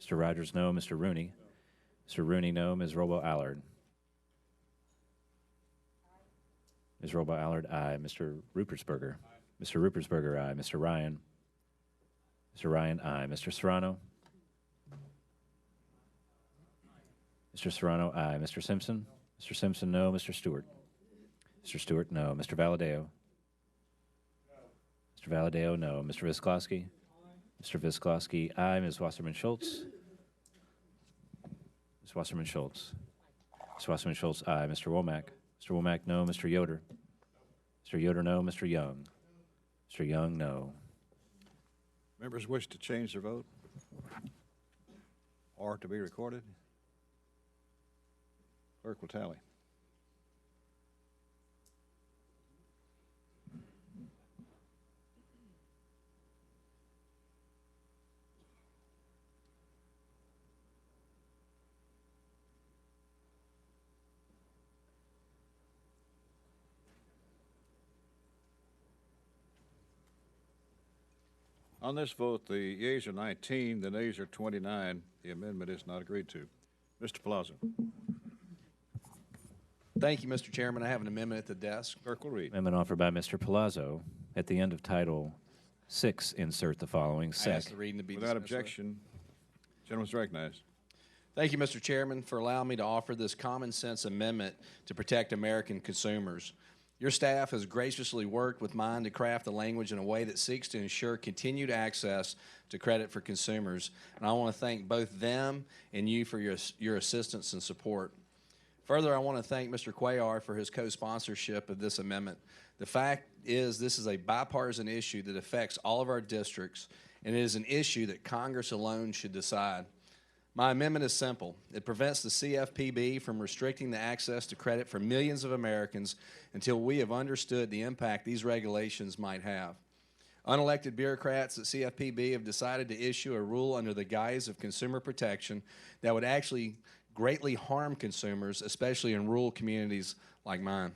Mr. Rogers, no. Mr. Rooney? No. Mr. Rooney, no. Ms. Robo-Allard? Ms. Robo-Allard, aye. Mr. Rupertsberger? Aye. Mr. Rupertsberger, aye. Mr. Ryan? Mr. Ryan, aye. Mr. Serrano? Mr. Serrano, aye. Mr. Simpson? Mr. Simpson, no. Mr. Stewart? Mr. Stewart, no. Mr. Valadeo? No. Mr. Valadeo, no. Mr. Visklosky? Aye. Mr. Visklosky, aye. Ms. Wasserman-Schultz? Ms. Wasserman-Schultz? Ms. Wasserman-Schultz, aye. Mr. Womack? Mr. Womack, no. Mr. Yoder? Mr. Yoder, no. Mr. Young? Mr. Young, no. Members wish to change their vote or to be recorded? Clerk will tally. On this vote, the yeas are 19, the nays are 29. The amendment is not agreed to. Mr. Palazzo. Thank you, Mr. Chairman. I have an amendment at the desk. Clerk will read. Amendment offered by Mr. Palazzo. At the end of Title VI, insert the following. I ask the reading to be Without dismissed. objection, gentleman's recognized. Thank you, Mr. Chairman, for allowing me to offer this common sense amendment to protect American consumers. Your staff has graciously worked with mine to craft the language in a way that seeks to ensure continued access to credit for consumers, and I want to thank both them and you for your assistance and support. Further, I want to thank Mr. Cuellar for his co-sponsorship of this amendment. The fact is, this is a bipartisan issue that affects all of our districts, and it is an issue that Congress alone should decide. My amendment is simple. It prevents the CFPB from restricting the access to credit for millions of Americans until we have understood the impact these regulations might have. Unelected bureaucrats at CFPB have decided to issue a rule under the guise of consumer protection that would actually greatly harm consumers, especially in rural communities like mine.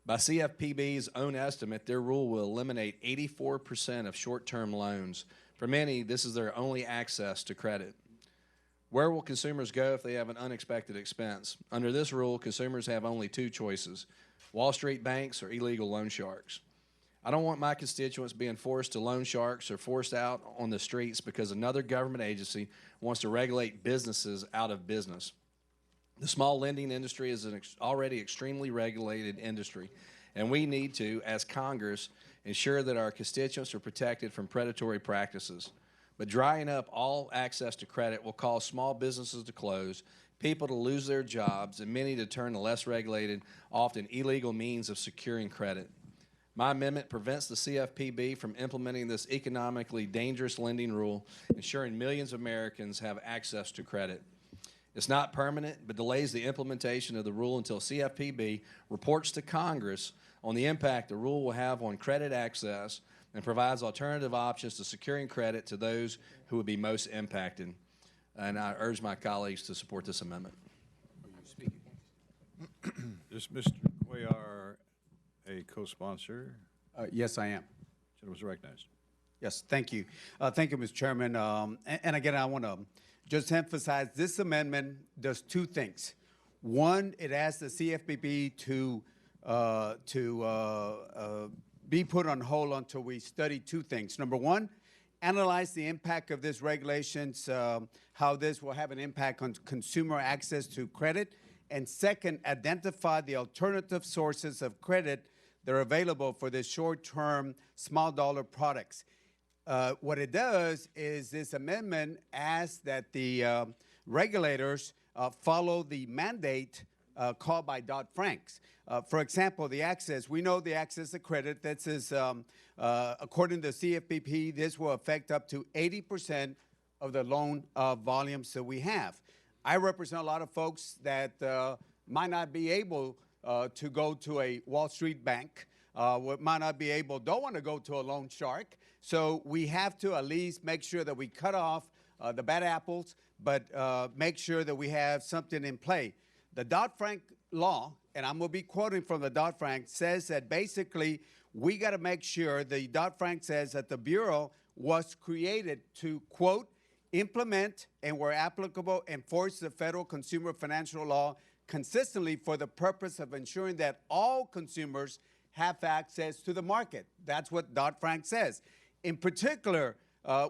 By CFPB's own estimate, their rule will eliminate 84% of short-term loans. For many, this is their only access to credit. Where will consumers go if they have an unexpected expense? Under this rule, consumers have only two choices: Wall Street banks or illegal loan sharks. I don't want my constituents being forced to loan sharks or forced out on the streets because another government agency wants to regulate businesses out of business. The small lending industry is an already extremely regulated industry, and we need to, as Congress, ensure that our constituents are protected from predatory practices. But drying up all access to credit will cause small businesses to close, people to lose their jobs, and many to turn to less regulated, often illegal means of securing credit. My amendment prevents the CFPB from implementing this economically dangerous lending rule, ensuring millions of Americans have access to credit. It's not permanent, but delays the implementation of the rule until CFPB reports to Congress on the impact the rule will have on credit access and provides alternative options to securing credit to those who would be most impacted. And I urge my colleagues to support this amendment. Is Mr. Cuellar a co-sponsor? Yes, I am. Gentleman is recognized. Yes, thank you. Thank you, Mr. Chairman. And again, I want to just emphasize this amendment does two things. One, it asks the CFPB to be put on hold until we study two things. Number one, analyze the impact of this regulations, how this will have an impact on consumer access to credit. And second, identify the alternative sources of credit that are available for the short-term, small-dollar products. What it does is this amendment asks that the regulators follow the mandate called by Dodd-Frank's. For example, the access, we know the access to credit, that is, according to the CFPB, this will affect up to 80% of the loan volumes that we have. I represent a lot of folks that might not be able to go to a Wall Street bank, might not be able, don't want to go to a loan shark. So we have to at least make sure that we cut off the bad apples, but make sure that we have something in play. The Dodd-Frank law, and I'm going to be quoting from the Dodd-Frank, says that basically we got to make sure, the Dodd-Frank says that the Bureau was created to, quote, implement and where applicable, enforce the federal consumer financial law consistently for the purpose of ensuring that all consumers have access to the market. That's what Dodd-Frank says. In particular,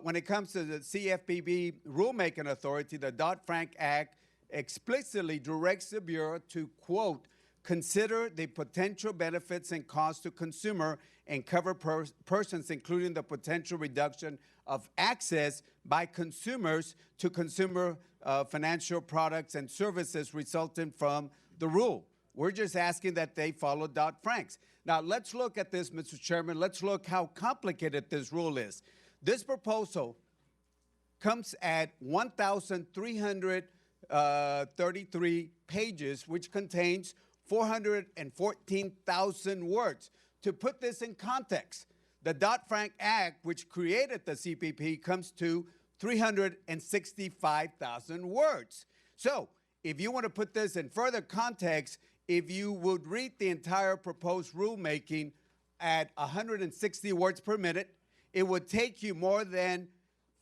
when it comes to the CFPB rulemaking authority, the Dodd-Frank Act explicitly directs the Bureau to, quote, consider the potential benefits and costs to consumer and cover persons, including the potential reduction of access by consumers to consumer financial products and services resulting from the rule. We're just asking that they follow Dodd-Frank's. Now, let's look at this, Mr. Chairman. Let's look how complicated this rule is. This proposal comes at 1,333 pages, which contains 414,000 words. To put this in context, the Dodd-Frank Act, which created the CPP, comes to 365,000 words. So, if you want to put this in further context, if you would read the entire proposed rulemaking at 160 words per minute, it would take you more than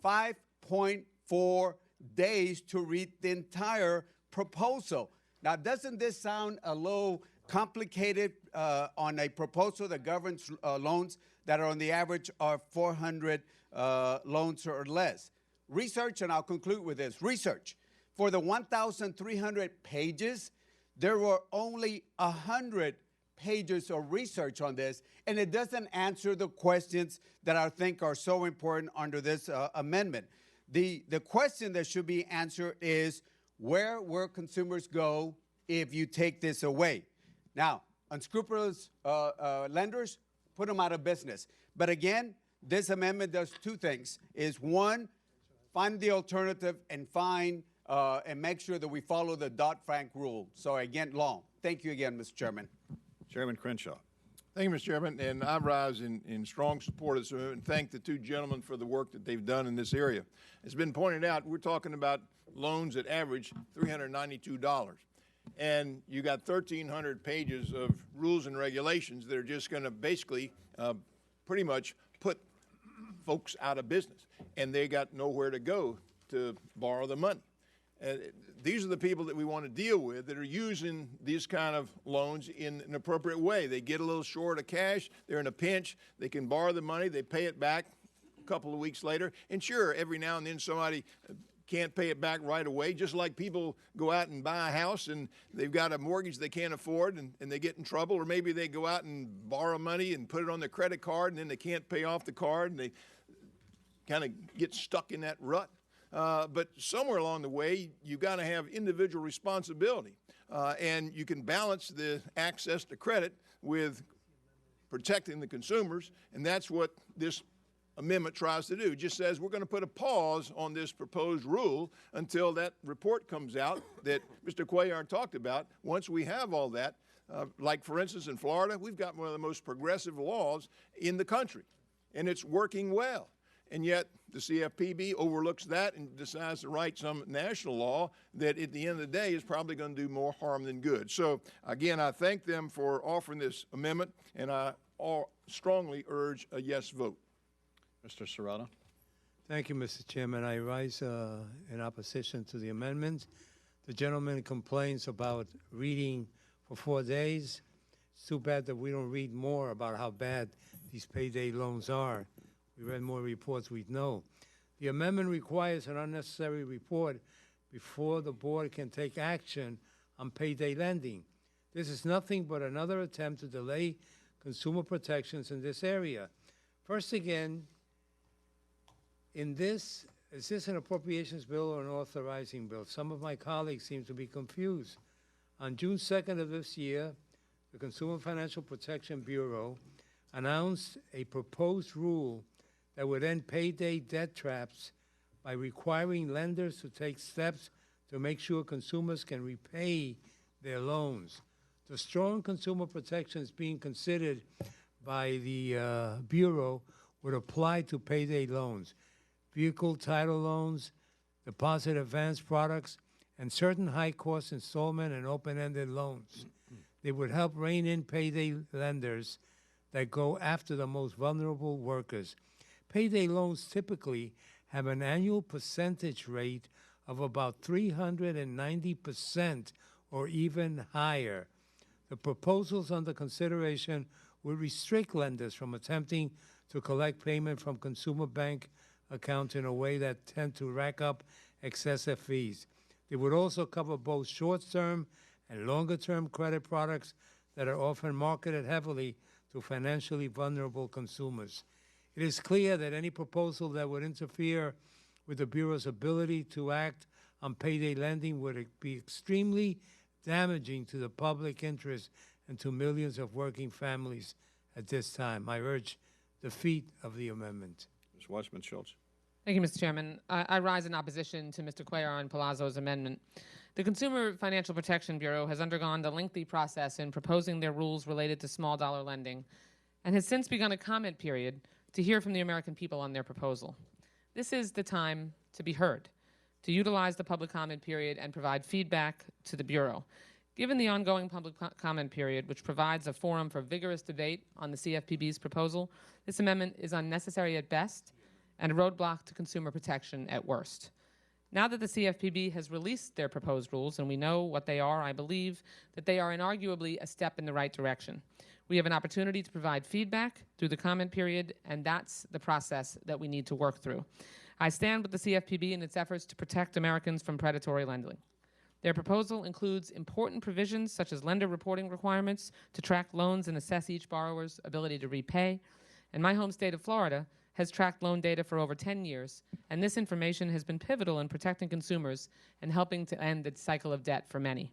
5.4 days to read the entire proposal. Now, doesn't this sound a little complicated on a proposal that governs loans that are on the average of 400 loans or less? Research, and I'll conclude with this. Research. For the 1,300 pages, there were only 100 pages of research on this, and it doesn't answer the questions that I think are so important under this amendment. The question that should be answered is, where will consumers go if you take this away? Now, unscrupulous lenders, put them out of business. But again, this amendment does two things. Is one, find the alternative and find and make sure that we follow the Dodd-Frank rule. So again, long. Thank you again, Mr. Chairman. Chairman Crenshaw. Thank you, Mr. Chairman, and I rise in strong support of this amendment and thank the two gentlemen for the work that they've done in this area. It's been pointed out, we're talking about loans that average $392. and you got 1,300 pages of rules and regulations that are just going to basically pretty much put folks out of business, and they got nowhere to go to borrow the money. These are the people that we want to deal with that are using these kind of loans in an appropriate way. They get a little short of cash, they're in a pinch, they can borrow the money, they pay it back a couple of weeks later, and sure, every now and then somebody can't pay it back right away, just like people go out and buy a house and they've got a mortgage they can't afford and they get in trouble, or maybe they go out and borrow money and put it on their credit card and then they can't pay off the card and they kind of get stuck in that rut. But somewhere along the way, you've got to have individual responsibility. And you can balance the access to credit with protecting the consumers, and that's what this amendment tries to do. It just says we're going to put a pause on this proposed rule until that report comes out that Mr. Cuellar talked about. Once we have all that, like for instance in Florida, we've got one of the most progressive laws in the country, and it's working well. And yet the CFPB overlooks that and decides to write some national law that at the end of the day is probably going to do more harm than good. So again, I thank them for offering this amendment, and I strongly urge a yes vote. Mr. Serrano. Thank you, Mr. Chairman. I rise in opposition to the amendment. The gentleman complains about reading for 4 days. It's too bad that we don't read more about how bad these payday loans are. We read more reports, we'd know. The amendment requires an unnecessary report before the board can take action on payday lending. This is nothing but another attempt to delay consumer protections in this area. First again, is this an appropriations bill or an authorizing bill? Some of my colleagues seem to be confused. On June 2nd of this year, the Consumer Financial Protection Bureau announced a proposed rule that would end payday debt traps by requiring lenders to take steps to make sure consumers can repay their loans. The strong consumer protections being considered by the Bureau would apply to payday loans, vehicle title loans, deposit advance products, and certain high-cost installment and open-ended loans. They would help rein in payday lenders that go after the most vulnerable workers. Payday loans typically have an annual percentage rate of about 390% or even higher. The proposals under consideration would restrict lenders from attempting to collect payment from consumer bank accounts in a way that tend to rack up excessive fees. They would also cover both short-term and longer-term credit products that are often marketed heavily to financially vulnerable consumers. It is clear that any proposal that would interfere with the Bureau's ability to act on payday lending would be extremely damaging to the public interest and to millions of working families at this time. I urge defeat of the amendment. Ms. Weissman-Schultz. Thank you, Mr. Chairman. I rise in opposition to Mr. Cuellar and Palazzo's amendment. The Consumer Financial Protection Bureau has undergone the lengthy process in proposing their rules related to small dollar lending and has since begun a comment period to hear from the American people on their proposal. This is the time to be heard, to utilize the public comment period and provide feedback to the Bureau. Given the ongoing public comment period, which provides a forum for vigorous debate on the CFPB's proposal, this amendment is unnecessary at best and a roadblock to consumer protection at worst. Now that the CFPB has released their proposed rules, and we know what they are, I believe that they are inarguably a step in the right direction. We have an opportunity to provide feedback through the comment period, and that's the process that we need to work through. I stand with the CFPB in its efforts to protect Americans from predatory lending. Their proposal includes important provisions such as lender reporting requirements to track loans and assess each borrower's ability to repay. And my home state of Florida has tracked loan data for over 10 years, and this information has been pivotal in protecting consumers and helping to end the cycle of debt for many.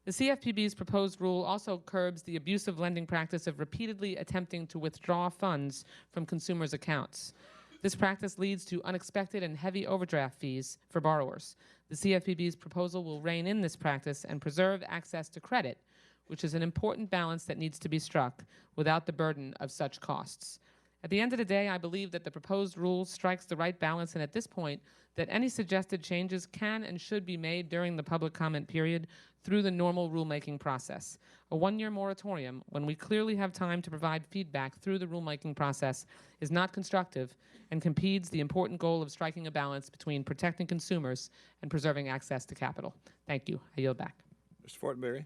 The CFPB's proposed rule also curbs the abusive lending practice of repeatedly attempting to withdraw funds from consumers' accounts. This practice leads to unexpected and heavy overdraft fees for borrowers. The CFPB's proposal will rein in this practice and preserve access to credit, which is an important balance that needs to be struck without the burden of such costs. At the end of the day, I believe that the proposed rule strikes the right balance, and at this point, that any suggested changes can and should be made during the public comment period through the normal rulemaking process. A one-year moratorium, when we clearly have time to provide feedback through the rulemaking process, is not constructive and impedes the important goal of striking a balance between protecting consumers and preserving access to capital. Thank you. I yield back. Mr. Fortenberry.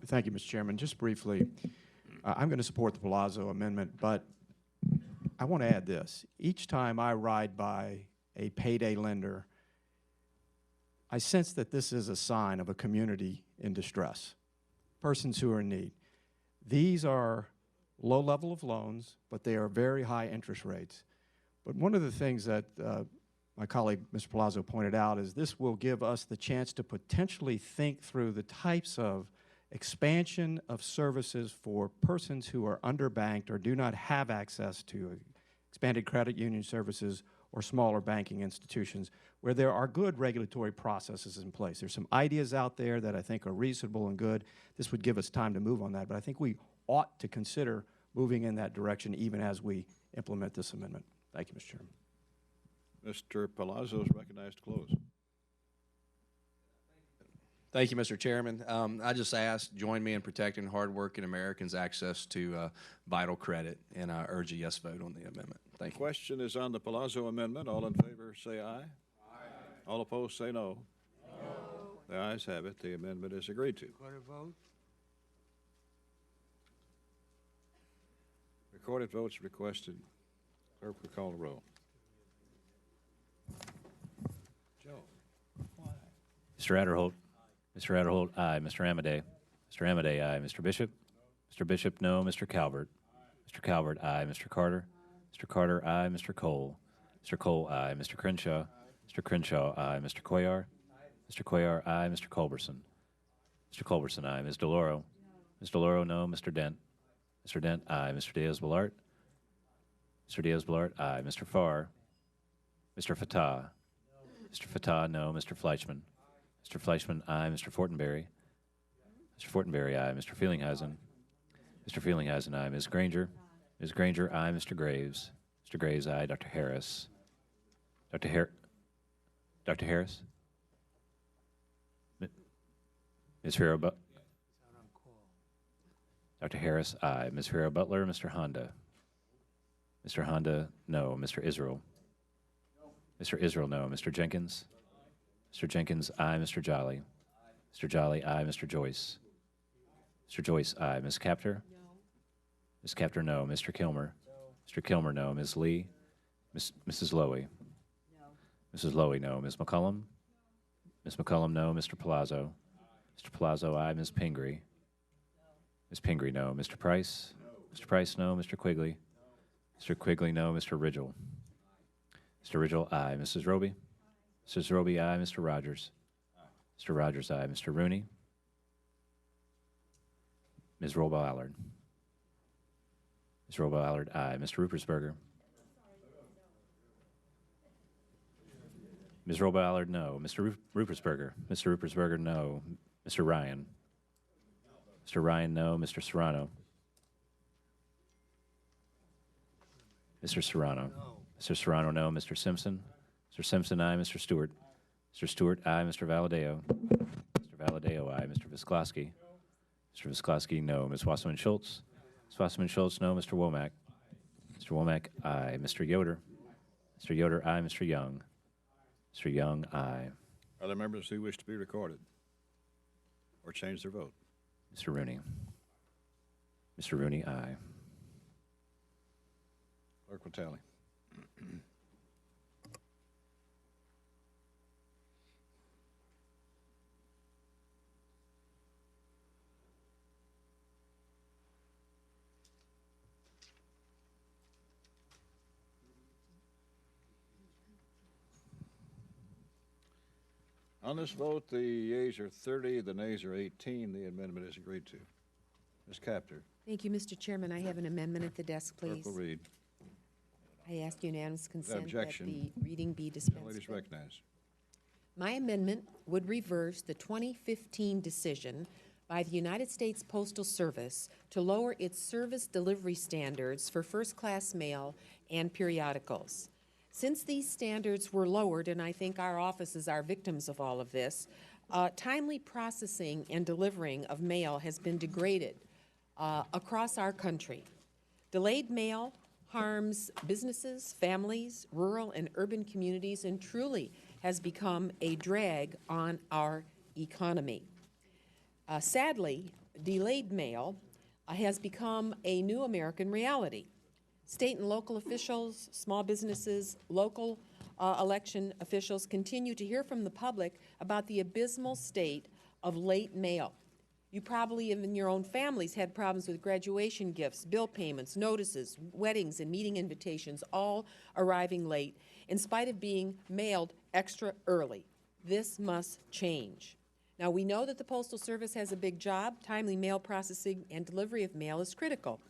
Thank you, Mr. Chairman. Just briefly, I'm going to support the Palazzo amendment, but I want to add this. Each time I ride by a payday lender, I sense that this is a sign of a community in distress, persons who are in need. These are low level of loans, but they are very high interest rates. But one of the things that my colleague, Mr. Palazzo, pointed out is this will give us the chance to potentially think through the types of expansion of services for persons who are underbanked or do not have access to expanded credit union services or smaller banking institutions where there are good regulatory processes in place. There's some ideas out there that I think are reasonable and good. This would give us time to move on that, but I think we ought to consider moving in that direction even as we implement this amendment. Thank you, Mr. Chairman. Mr. Palazzo is recognized to close. Thank you, Mr. Chairman. I just asked, join me in protecting hardworking Americans' access to vital credit, and I urge a yes vote on the amendment. Thank you. The question is on the Palazzo amendment. All in favor say aye. Aye. All opposed say no. No. The ayes have it. The amendment is agreed to. Recorded vote. Recorded votes requested. Clerk will call the roll. Joe. Mr. Adderholt. Mr. Adderholt, aye. Mr. Amadei. Mr. Amadei, aye. Mr. Bishop. Mr. Bishop, no. Mr. Calvert. Mr. Calvert, aye. Mr. Carter. Mr. Carter, aye. Mr. Cole. Mr. Cole, aye. Mr. Crenshaw. Mr. Crenshaw, aye. Mr. Cuellar. Mr. Cuellar, aye. Mr. Culberson. Mr. Culberson, aye. Ms. DeLauro. Ms. DeLauro, no. Mr. Dent. Mr. Dent, aye. Mr. Diaz-Balart. Mr. Diaz-Balart, aye. Mr. Farr. Mr. Fattah. Mr. Fattah, no. Mr. Fleischman. Mr. Fleischman, aye. Mr. Fortenberry. Mr. Fortenberry, aye. Mr. Feelinghuisen. Mr. Feelinghuisen, aye. Ms. Granger. Ms. Granger, aye. Mr. Graves. Mr. Graves, aye. Dr. Harris. Dr. Harris? Ms. Farrow Butler. Dr. Harris, aye. Ms. Farrow Butler. Mr. Honda. Mr. Honda, no. Mr. Israel. Mr. Israel, no. Mr. Jenkins. Mr. Jenkins, aye. Mr. Jolly. Mr. Jolly, aye. Mr. Joyce. Mr. Joyce, aye. Ms. Capter? No. Ms. Capter, no. Mr. Kilmer? No. Mr. Kilmer, no. Ms. Lee? Mrs. Lowy? No. Mrs. Lowy, no. Ms. McCollum? Ms. McCollum, no. Mr. Palazzo? Mr. Palazzo, aye. Ms. Pingree? No. Ms. Pingree, no. Mr. Price? No. Mr. Price, no. Mr. Quigley? No. Mr. Quigley, no. Mr. Ridgel? Mr. Ridgel, aye. Mrs. Roby? Mrs. Roby, aye. Mr. Rogers? Mr. Rogers, aye. Mr. Rooney? Ms. Robo-Allard? Ms. Robo-Allard, aye. Mr. Rupersberger? Ms. Robo-Allard, no. Mr. Rupersberger? Mr. Rupersberger, no. Mr. Ryan? Mr. Ryan, no. Mr. Serrano? Mr. Serrano? Mr. Serrano, no. Mr. Simpson? Mr. Simpson, aye. Mr. Stewart? Mr. Stewart, aye. Mr. Valadeo? Mr. Valadeo, aye. Mr. Visklosky? Mr. Visklosky, no. Ms. Wasserman-Schultz? Ms. Wasserman-Schultz, no. Mr. Womack? Mr. Womack, aye. Mr. Yoder? Mr. Yoder, aye. Mr. Young? Mr. Young, aye. Are there members who wish to be recorded or change their vote? Mr. Rooney? Mr. Rooney, aye. Clerk will tally. On this vote, the yeas are 30, the nays are 18. The amendment is agreed to. Ms. Capter. Thank you, Mr. Chairman. I have an amendment at the desk, please. Clerk will read. I ask unanimous consent objection. that the reading be dispensed The ladies with. recognized. My amendment would reverse the 2015 decision by the United States Postal Service to lower its service delivery standards for first-class mail and periodicals. Since these standards were lowered, and I think our offices are victims of all of this, timely processing and delivering of mail has been degraded across our country. Delayed mail harms businesses, families, rural and urban communities, and truly has become a drag on our economy. Sadly, delayed mail has become a new American reality. State and local officials, small businesses, local election officials continue to hear from the public about the abysmal state of late mail. You probably in your own families had problems with graduation gifts, bill payments, notices, weddings, and meeting invitations all arriving late in spite of being mailed extra early. This must change. Now, we know that the Postal Service has a big job. Timely mail processing and delivery of mail is critical.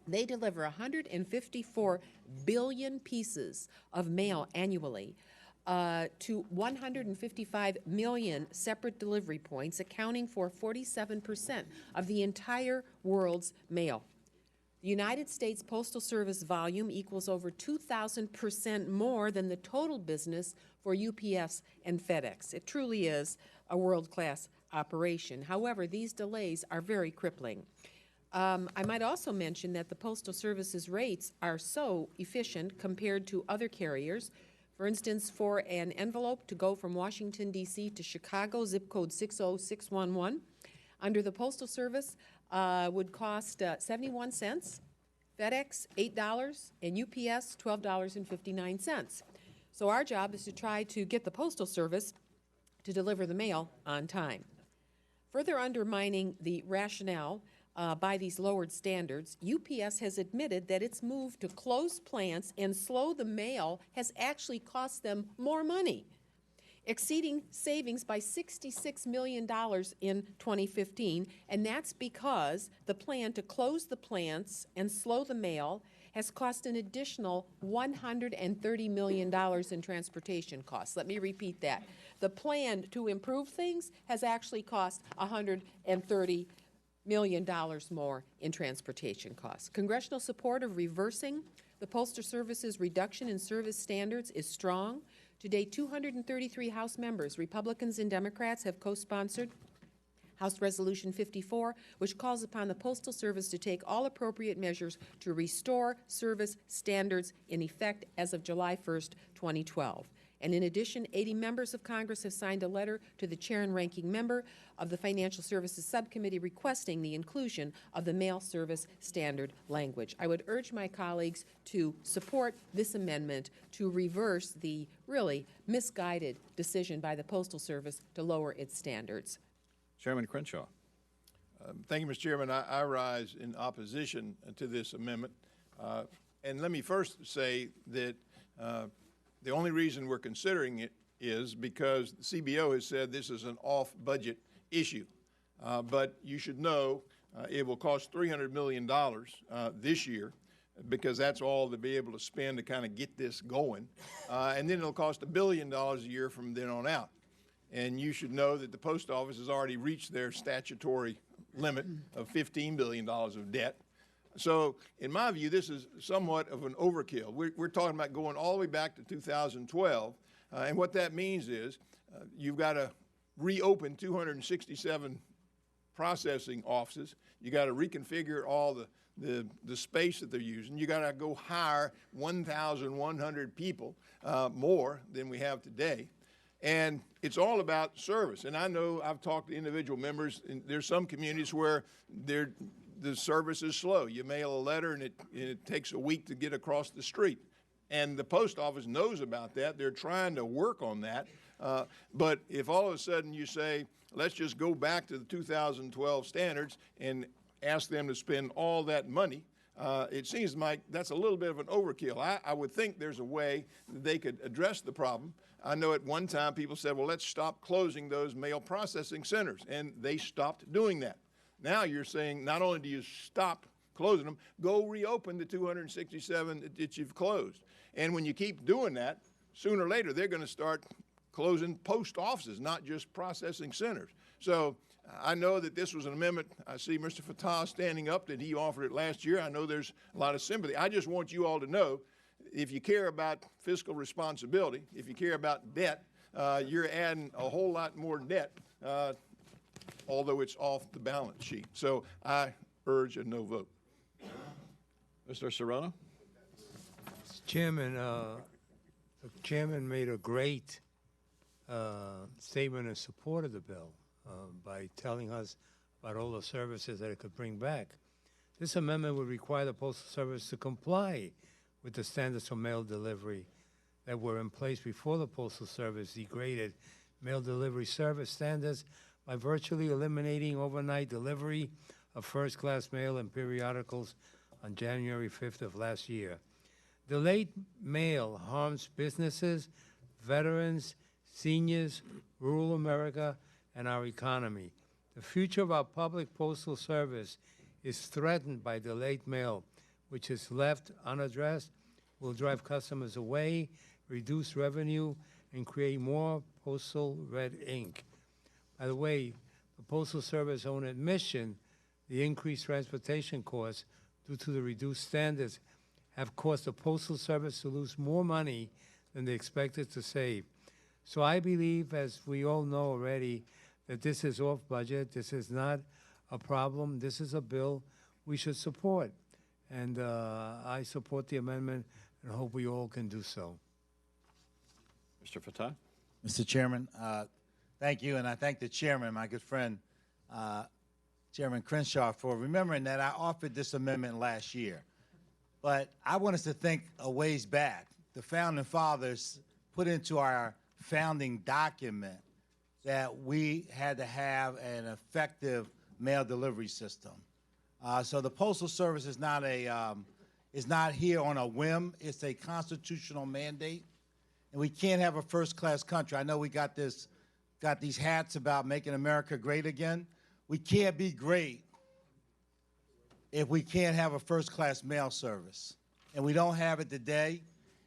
They deliver 154 billion pieces of mail annually to 155 million separate delivery points, accounting for 47% of the entire world's mail. The United States Postal Service volume equals over 2,000% more than the total business for UPS and FedEx. It truly is a world-class operation. However, these delays are very crippling. I might also mention that the Postal Service's rates are so efficient compared to other carriers. For instance, for an envelope to go from Washington, D.C. to Chicago, zip code 60611, under the Postal Service would cost 71 cents, FedEx $8, and UPS $12.59. So our job is to try to get the Postal Service to deliver the mail on time. Further undermining the rationale by these lowered standards, UPS has admitted that its move to close plants and slow the mail has actually cost them more money, exceeding savings by $66 million in 2015, and that's because the plan to close the plants and slow the mail has cost an additional $130 million in transportation costs. Let me repeat that. The plan to improve things has actually cost $130 million more in transportation costs. Congressional support of reversing the Postal Service's reduction in service standards is strong. Today, 233 House members, Republicans and Democrats, have co-sponsored House Resolution 54, which calls upon the Postal Service to take all appropriate measures to restore service standards in effect as of July 1st, 2012. And in addition, 80 members of Congress have signed a letter to the chair and ranking member of the Financial Services Subcommittee requesting the inclusion of the mail service standard language. I would urge my colleagues to support this amendment to reverse the really misguided decision by the Postal Service to lower its standards. Chairman Crenshaw. Thank you, Mr. Chairman. I rise in opposition to this amendment. And let me first say that the only reason we're considering it is because the CBO has said this is an off-budget issue. But you should know it will cost $300 million this year because that's all they'll be able to spend to kind of get this going. And then it'll cost $1 billion a year from then on out. And you should know that the Post Office has already reached their statutory limit of $15 billion of debt. So, in my view, this is somewhat of an overkill. We're talking about going all the way back to 2012, and what that means is you've got to reopen 267 processing offices. You got to reconfigure all the space that they're using. You got to go hire 1,100 people more than we have today. And it's all about service. And I know I've talked to individual members, and there's some communities where the service is slow. You mail a letter, and it takes a week to get across the street. And the post office knows about that. They're trying to work on that. But if all of a sudden you say, let's just go back to the 2012 standards and ask them to spend all that money, it seems like that's a little bit of an overkill. I would think there's a way that they could address the problem. I know at one time people said, well, let's stop closing those mail processing centers, and they stopped doing that. Now you're saying not only do you stop closing them, go reopen the 267 that you've closed. And when you keep doing that, sooner or later they're going to start closing post offices, not just processing centers. So I know that this was an amendment. I see Mr. Fattah standing up, that he offered it last year. I know there's a lot of sympathy. I just want you all to know, if you care about fiscal responsibility, if you care about debt, you're adding a whole lot more debt, although it's off the balance sheet. So I urge a no vote. Mr. Serrano? Chairman, the chairman made a great statement in support of the bill by telling us about all the services that it could bring back. This amendment would require the Postal Service to comply with the standards for mail delivery that were in place before the Postal Service degraded mail delivery service standards by virtually eliminating overnight delivery of first-class mail and periodicals on January 5th of last year. Delayed mail harms businesses, veterans, seniors, rural America, and our economy. The future of our public postal service is threatened by delayed mail, which is left unaddressed, will drive customers away, reduce revenue, and create more postal red ink. By the way, the Postal Service own admission, the increased transportation costs due to the reduced standards have caused the Postal Service to lose more money than they expected to save. So I believe, as we all know already, that this is off budget. This is not a problem. This is a bill we should support. And I support the amendment and hope we all can do so. Mr. Fattah? Mr. Chairman, thank you, and I thank the chairman, my good friend, Chairman Crenshaw, for remembering that I offered this amendment last year. But I want us to think a ways back. The founding fathers put into our founding document that we had to have an effective mail delivery system. So the Postal Service is not here on a whim. It's a constitutional mandate, and we can't have a first-class country. I know we got these hats about making America great again. We can't be great if we can't have a first-class mail service, and we don't have it today.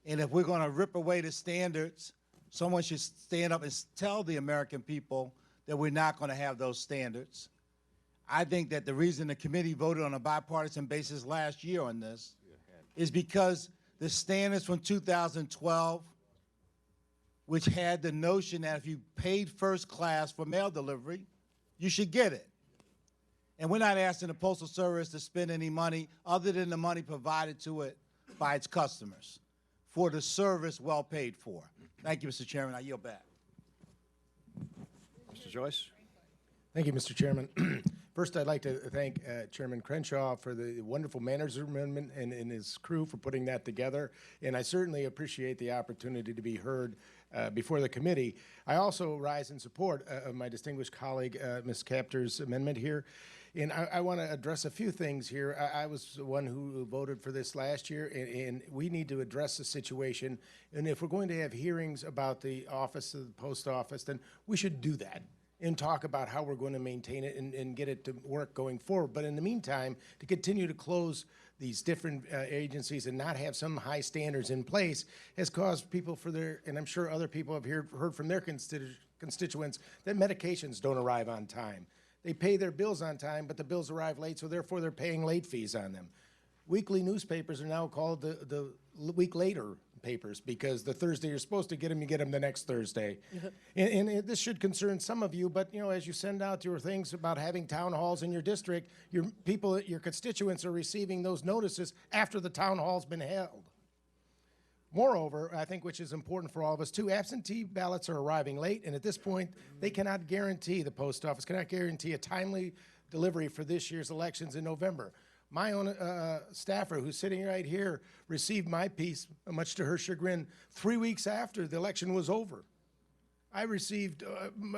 And if we're going to rip away the standards, someone should stand up and tell the American people that we're not going to have those standards. I think that the reason the committee voted on a bipartisan basis last year on this is because the standards from 2012, which had the notion that if you paid first class for mail delivery, you should get it. And we're not asking the Postal Service to spend any money other than the money provided to it by its customers for the service well paid for. Thank you, Mr. Chairman. I yield back. Mr. Joyce? Thank you, Mr. Chairman. First, I'd like to thank Chairman Crenshaw for the wonderful manners amendment and his crew for putting that together. And I certainly appreciate the opportunity to be heard before the committee. I also rise in support of my distinguished colleague, Ms. Capter's amendment here. And I want to address a few things here. I was the one who voted for this last year, and we need to address the situation. And if we're going to have hearings about the office of the post office, then we should do that and talk about how we're going to maintain it and get it to work going forward. But in the meantime, to continue to close these different agencies and not have some high standards in place has caused people and I'm sure other people have heard from their constituents that medications don't arrive on time. They pay their bills on time, but the bills arrive late, so therefore they're paying late fees on them. Weekly newspapers are now called the week later papers because the Thursday you're supposed to get them, you get them the next Thursday. And this should concern some of you, but as you send out your things about having town halls in your district, your constituents are receiving those notices after the town hall's been held. Moreover, I think, which is important for all of us too, absentee ballots are arriving late, and at this point, they cannot guarantee, the post office cannot guarantee a timely delivery for this year's elections in November. My own staffer, who's sitting right here, received my piece, much to her chagrin, 3 weeks after the election was over. I received,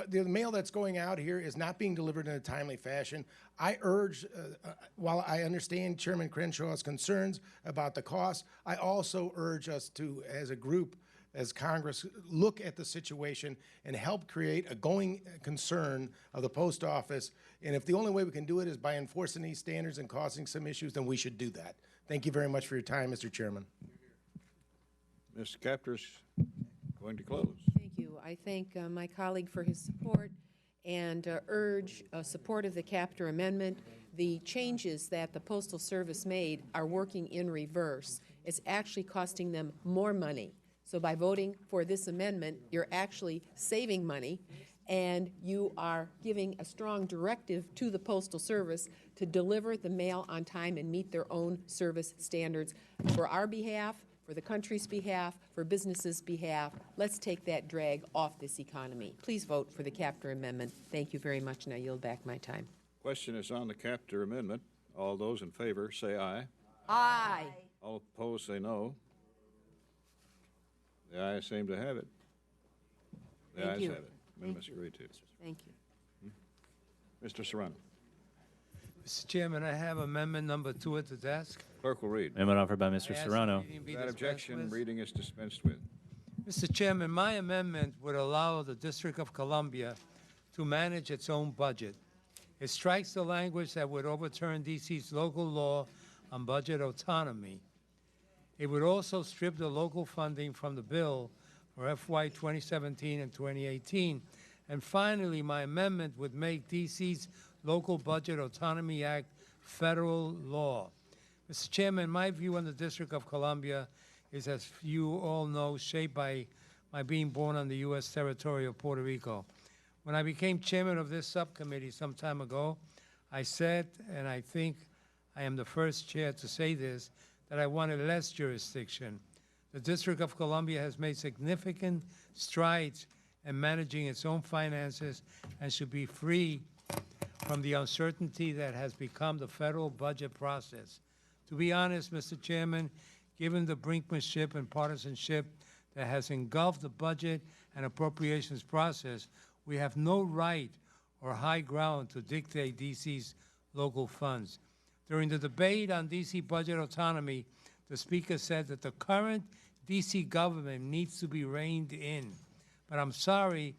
the mail that's going out here is not being delivered in a timely fashion. I urge, while I understand Chairman Crenshaw's concerns about the cost, I also urge us to, as a group, as Congress, look at the situation and help create a going concern of the post office. And if the only way we can do it is by enforcing these standards and causing some issues, then we should do that. Thank you very much for your time, Mr. Chairman. Ms. Capter's going to close. Thank you. I thank my colleague for his support, and urge support of the captor amendment. The changes that the Postal Service made are working in reverse. It's actually costing them more money. So by voting for this amendment, you're actually saving money, and you are giving a strong directive to the Postal Service to deliver the mail on time and meet their own service standards. For our behalf, for the country's behalf, for businesses' behalf, let's take that drag off this economy. Please vote for the captor amendment. Thank you very much, and I yield back my time. Question is on the captor amendment. All those in favor say aye. Aye. All opposed say no. The ayes seem to have it. The Thank ayes you. have it. Amendment's agreed to. Thank you. Mr. Serrano. Mr. Chairman, I have amendment number 2 at the desk. Clerk will read. Amendment offered by Mr. I ask Serrano. that reading be Without dispensed objection, with. reading is dispensed with. Mr. Chairman, my amendment would allow the District of Columbia to manage its own budget. It strikes the language that would overturn D.C.'s local law on budget autonomy. It would also strip the local funding from the bill for FY 2017 and 2018. And finally, my amendment would make D.C.'s Local Budget Autonomy Act federal law. Mr. Chairman, my view on the District of Columbia is, as you all know, shaped by my being born on the U.S. territory of Puerto Rico. When I became chairman of this subcommittee some time ago, I said, and I think I am the first chair to say this, that I wanted less jurisdiction. The District of Columbia has made significant strides in managing its own finances and should be free from the uncertainty that has become the federal budget process. To be honest, Mr. Chairman, given the brinkmanship and partisanship that has engulfed the budget and appropriations process, we have no right or high ground to dictate D.C.'s local funds. During the debate on D.C. budget autonomy, the Speaker said that the current D.C. government needs to be reined in. But I'm sorry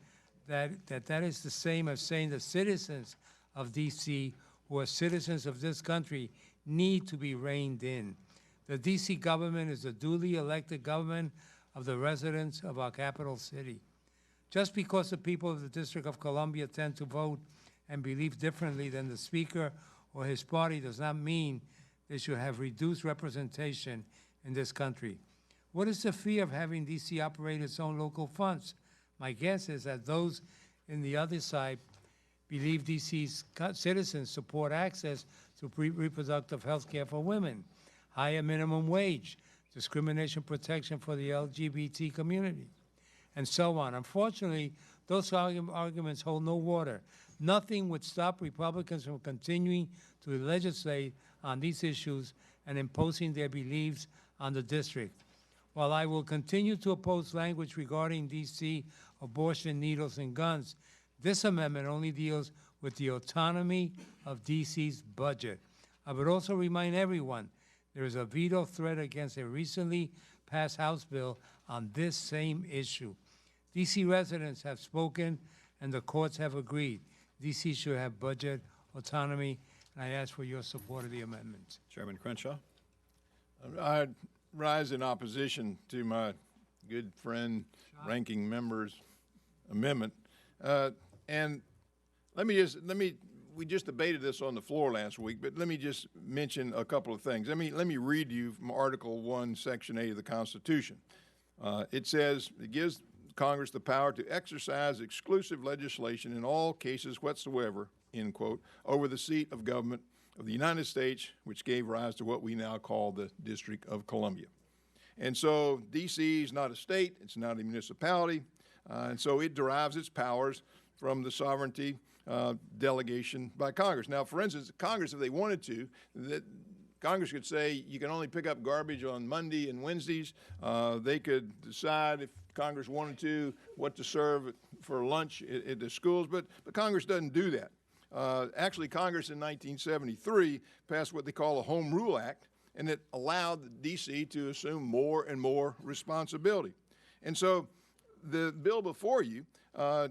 that is the same as saying the citizens of D.C., who are citizens of this country, need to be reined in. The D.C. government is a duly elected government of the residents of our capital city. Just because the people of the District of Columbia tend to vote and believe differently than the Speaker or his party does not mean they should have reduced representation in this country. What is the fee of having D.C. operate its own local funds? My guess is that those in the other side believe D.C.'s citizens support access to reproductive health care for women, higher minimum wage, discrimination protection for the LGBT community, and so on. Unfortunately, those arguments hold no water. Nothing would stop Republicans from continuing to legislate on these issues and imposing their beliefs on the district. While I will continue to oppose language regarding D.C. abortion, needles, and guns, this amendment only deals with the autonomy of D.C.'s budget. I would also remind everyone there is a veto threat against a recently passed House bill on this same issue. D.C. residents have spoken and the courts have agreed. D.C. should have budget autonomy, and I ask for your support of the amendment. Chairman Crenshaw. I rise in opposition to my good friend, ranking member's amendment. And we just debated this on the floor last week, but let me just mention a couple of things. Let me read you from Article 1, Section 8 of the Constitution. It says, it gives Congress the power to exercise exclusive legislation in all cases whatsoever, end quote, over the seat of government of the United States, which gave rise to what we now call the District of Columbia. And so D.C. is not a state, it's not a municipality, and so it derives its powers from the sovereignty delegation by Congress. Now, for instance, Congress, if they wanted to, Congress could say you can only pick up garbage on Monday and Wednesdays. They could decide, if Congress wanted to, what to serve for lunch at the schools, but Congress doesn't do that. Actually, Congress in 1973 passed what they call a Home Rule Act, and it allowed D.C. to assume more and more responsibility. And so the bill before you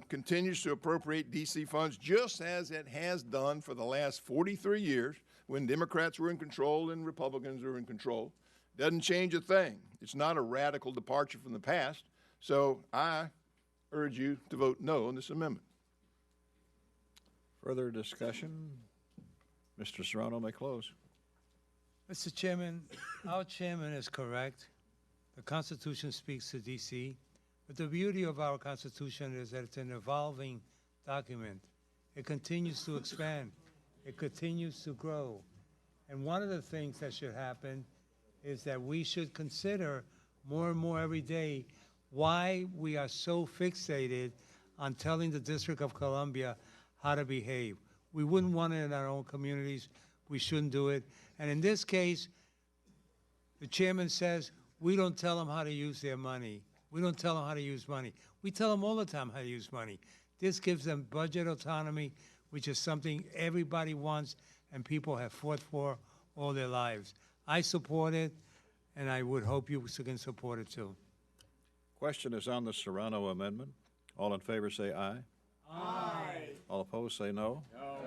continues to appropriate D.C. funds just as it has done for the last 43 years when Democrats were in control and Republicans were in control. Doesn't change a thing. It's not a radical departure from the past. So I urge you to vote no on this amendment. Further discussion? Mr. Serrano may close. Mr. Chairman, our chairman is correct. The Constitution speaks to D.C., but the beauty of our Constitution is that it's an evolving document. It continues to expand. It continues to grow. And one of the things that should happen is that we should consider more and more every day why we are so fixated on telling the District of Columbia how to behave. We wouldn't want it in our own communities. We shouldn't do it. And in this case, the chairman says, we don't tell them how to use their money. We don't tell them how to use money. We tell them all the time how to use money. This gives them budget autonomy, which is something everybody wants and people have fought for all their lives. I support it, and I would hope you can support it too. Question is on the Serrano amendment. All in favor say aye. Aye. All opposed say no. No.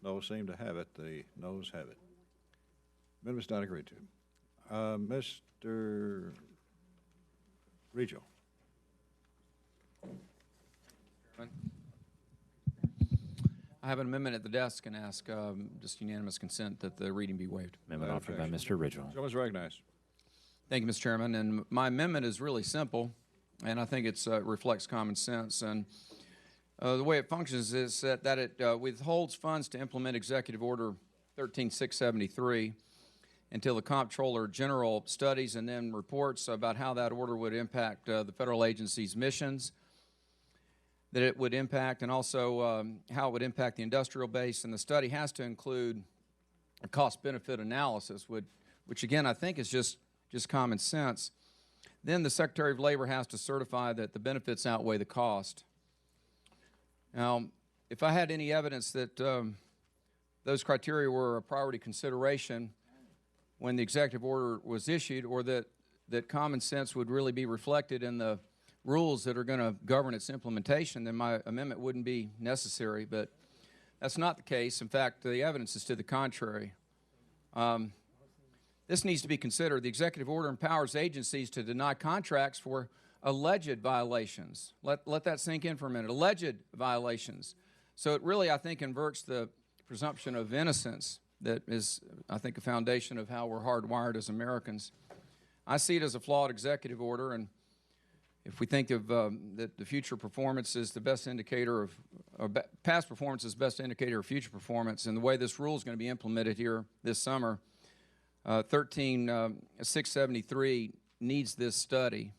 No seem to have it. The noes have it. Amendment's not agreed to. Mr. Reggio. I have an amendment at the desk and ask just unanimous consent that the reading be waived. Amendment offered by Mr. Ridgel. Gentleman's recognized. Thank you, Mr. Chairman. And my amendment is really simple, and I think it reflects common sense. And the way it functions is that it withholds funds to implement Executive Order 13673 until the Comptroller General studies and then reports about how that order would impact the federal agency's missions, that it would impact, and also how it would impact the industrial base. And the study has to include a cost-benefit analysis, which again I think is just common sense. Then the Secretary of Labor has to certify that the benefits outweigh the cost. Now, if I had any evidence that those criteria were a priority consideration when the executive order was issued, or that common sense would really be reflected in the rules that are going to govern its implementation, then my amendment wouldn't be necessary. But that's not the case. In fact, the evidence is to the contrary. This needs to be considered. The executive order empowers agencies to deny contracts for alleged violations. Let that sink in for a minute. Alleged violations. So it really, I think, inverts the presumption of innocence that is, I think, a foundation of how we're hardwired as Americans. I see it as a flawed executive order, and if we think of that the future performance is the best indicator of, or past performance is the best indicator of future performance, and the way this rule is going to be implemented here this summer, 13673 needs this study,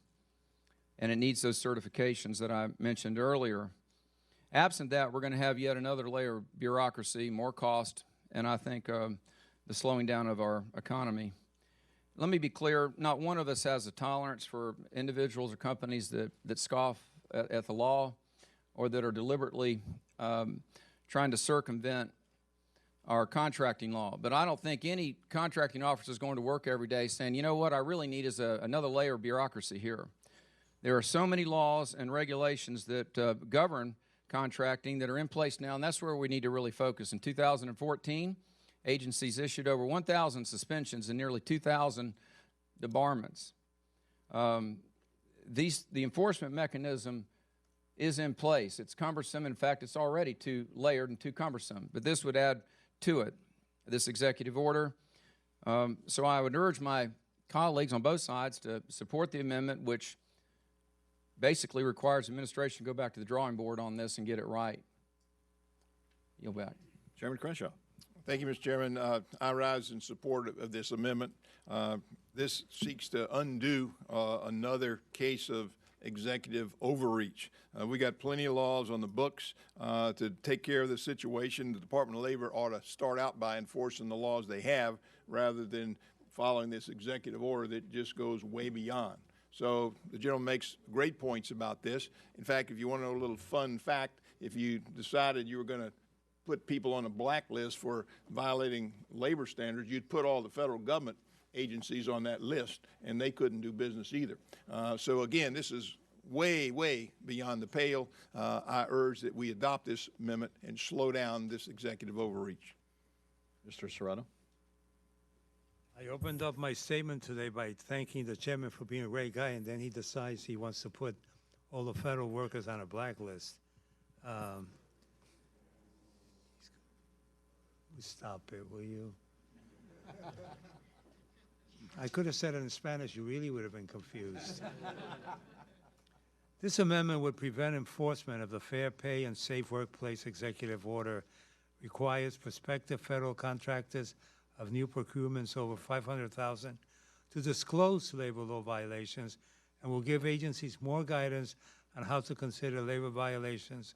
and it needs those certifications that I mentioned earlier. Absent that, we're going to have yet another layer of bureaucracy, more cost, and I think the slowing down of our economy. Let me be clear, not one of us has a tolerance for individuals or companies that scoff at the law or that are deliberately trying to circumvent our contracting law. But I don't think any contracting officer is going to work every day saying, you know what I really need is another layer of bureaucracy here. There are so many laws and regulations that govern contracting that are in place now, and that's where we need to really focus. In 2014, agencies issued over 1,000 suspensions and nearly 2,000 debarments. The enforcement mechanism is in place. It's cumbersome. In fact, it's already too layered and too cumbersome. But this would add to it, this executive order. So I would urge my colleagues on both sides to support the amendment, which basically requires administration to go back to the drawing board on this and get it right. Yield back. Chairman Crenshaw. Thank you, Mr. Chairman. I rise in support of this amendment. This seeks to undo another case of executive overreach. We got plenty of laws on the books to take care of the situation. The Department of Labor ought to start out by enforcing the laws they have rather than following this executive order that just goes way beyond. So the gentleman makes great points about this. In fact, if you want to know a little fun fact, if you decided you were going to put people on a blacklist for violating labor standards, you'd put all the federal government agencies on that list, and they couldn't do business either. So again, this is way, way beyond the pale. I urge that we adopt this amendment and slow down this executive overreach. Mr. Serrano. I opened up my statement today by thanking the chairman for being a great guy, and then he decides he wants to put all the federal workers on a blacklist. Stop it, will you? I could have said it in Spanish. You really would have been confused. This amendment would prevent enforcement of the Fair Pay and Safe Workplace Executive Order, requires prospective federal contractors of new procurements over $500,000 to disclose labor law violations, and will give agencies more guidance on how to consider labor violations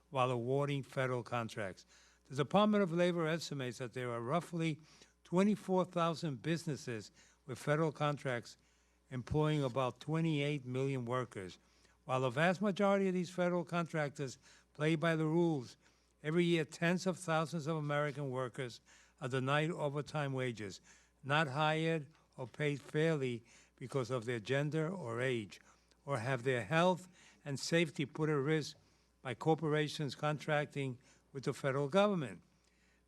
while awarding federal contracts. The Department of Labor estimates that there are roughly 24,000 businesses with federal contracts employing about 28 million workers. While the vast majority of these federal contractors play by the rules, every year tens of thousands of American workers are denied overtime wages, not hired or paid fairly because of their gender or age, or have their health and safety put at risk by corporations contracting with the federal government.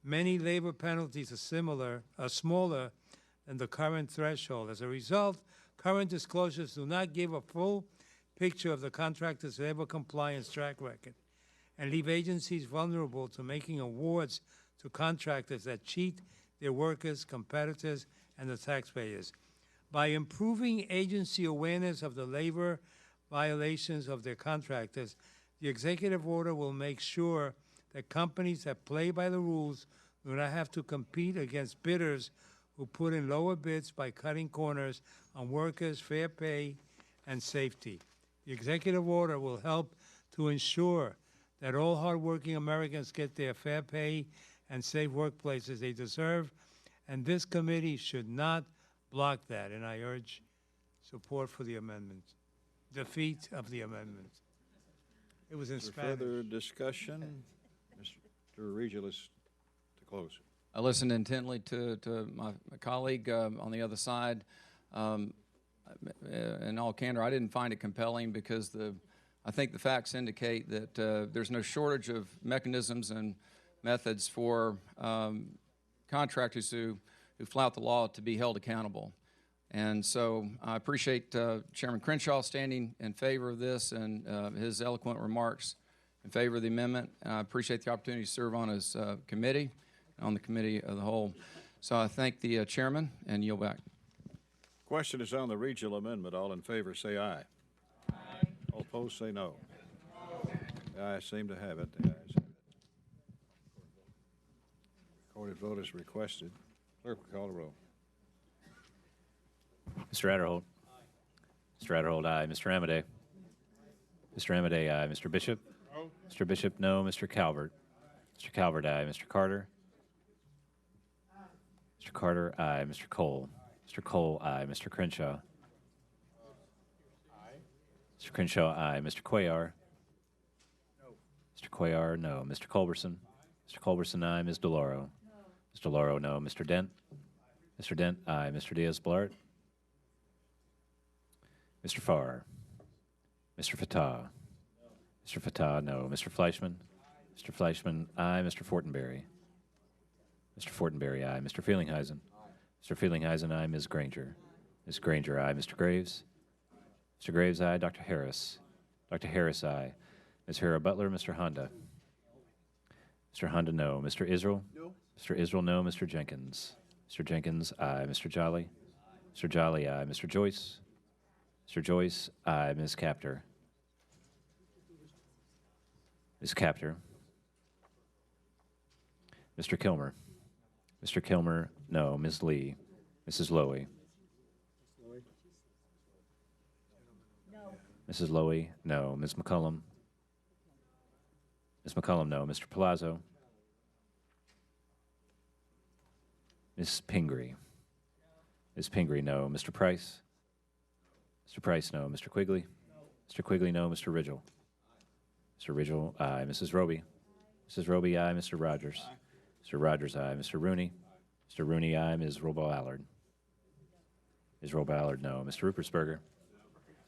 Many labor penalties are smaller than the current threshold. As a result, current disclosures do not give a full picture of the contractor's labor compliance track record and leave agencies vulnerable to making awards to contractors that cheat their workers, competitors, and the taxpayers. By improving agency awareness of the labor violations of their contractors, the executive order will make sure that companies that play by the rules do not have to compete against bidders who put in lower bids by cutting corners on workers' fair pay and safety. The executive order will help to ensure that all hardworking Americans get their fair pay and safe workplaces they deserve, and this committee should not block that, and I urge support for the amendment. Defeat of the amendment. It was in Spanish. Further discussion? Mr. Regis, to close. I listened intently to my colleague on the other side. In all candor, I didn't find it compelling because I think the facts indicate that there's no shortage of mechanisms and methods for contractors who flout the law to be held accountable. And so I appreciate Chairman Crenshaw standing in favor of this and his eloquent remarks in favor of the amendment. And I appreciate the opportunity to serve on his committee, on the committee of the whole. So I thank the chairman and yield back. Question is on the regional amendment. All in favor say aye. Aye. All opposed say no. The ayes seem to have it. The ayes have it. Recorded vote is requested. Clerk will call the roll. Mr. Adderholt. Mr. Adderholt, aye. Mr. Amadei. Mr. Amadei, aye. Mr. Bishop. No. Mr. Bishop, no. Mr. Calvert. Mr. Calvert, aye. Mr. Carter. Mr. Carter, aye. Mr. Cole. Mr. Cole, aye. Mr. Crenshaw. Aye. Mr. Crenshaw, aye. Mr. Cuellar. No. Mr. Cuellar, no. Mr. Culberson. Mr. Culberson, aye. Ms. DeLauro. No. Mr. DeLauro, no. Mr. Dent. Mr. Dent, aye. Mr. Diaz-Balart. Mr. Farr. Mr. Fatah. Mr. Fatah, no. Mr. Fleischman. Mr. Fleischman, aye. Mr. Fortenberry. Mr. Fortenberry, aye. Mr. Feelinghuisen. Mr. Feelinghuisen, aye. Ms. Granger. Ms. Granger, aye. Mr. Graves. Mr. Graves, aye. Dr. Harris. Dr. Harris, aye. Ms. Hera Butler. Mr. Honda. Mr. Honda, no. Mr. Israel. No. Mr. Israel, no. Mr. Jenkins. Mr. Jenkins, aye. Mr. Jolly. Mr. Jolly, aye. Mr. Joyce. Mr. Joyce, aye. Ms. Capter. Ms. Capter. Mr. Kilmer. Mr. Kilmer, no. Ms. Lee. Mrs. Lowy. No. Mrs. Lowy, no. Ms. McCullum. Ms. McCullum, no. Mr. Palazzo. Ms. Pingree. Ms. Pingree, no. Mr. Price. Mr. Price, no. Mr. Quigley. Mr. Quigley, no. Mr. Ridgel. Mr. Ridgel, aye. Mrs. Roby. Mrs. Roby, aye. Mr. Rogers. Mr. Rogers, aye. Mr. Rooney. Mr. Rooney, aye. Ms. Robo-Allard. Ms. Robo-Allard, no. Mr. Ruppersberger.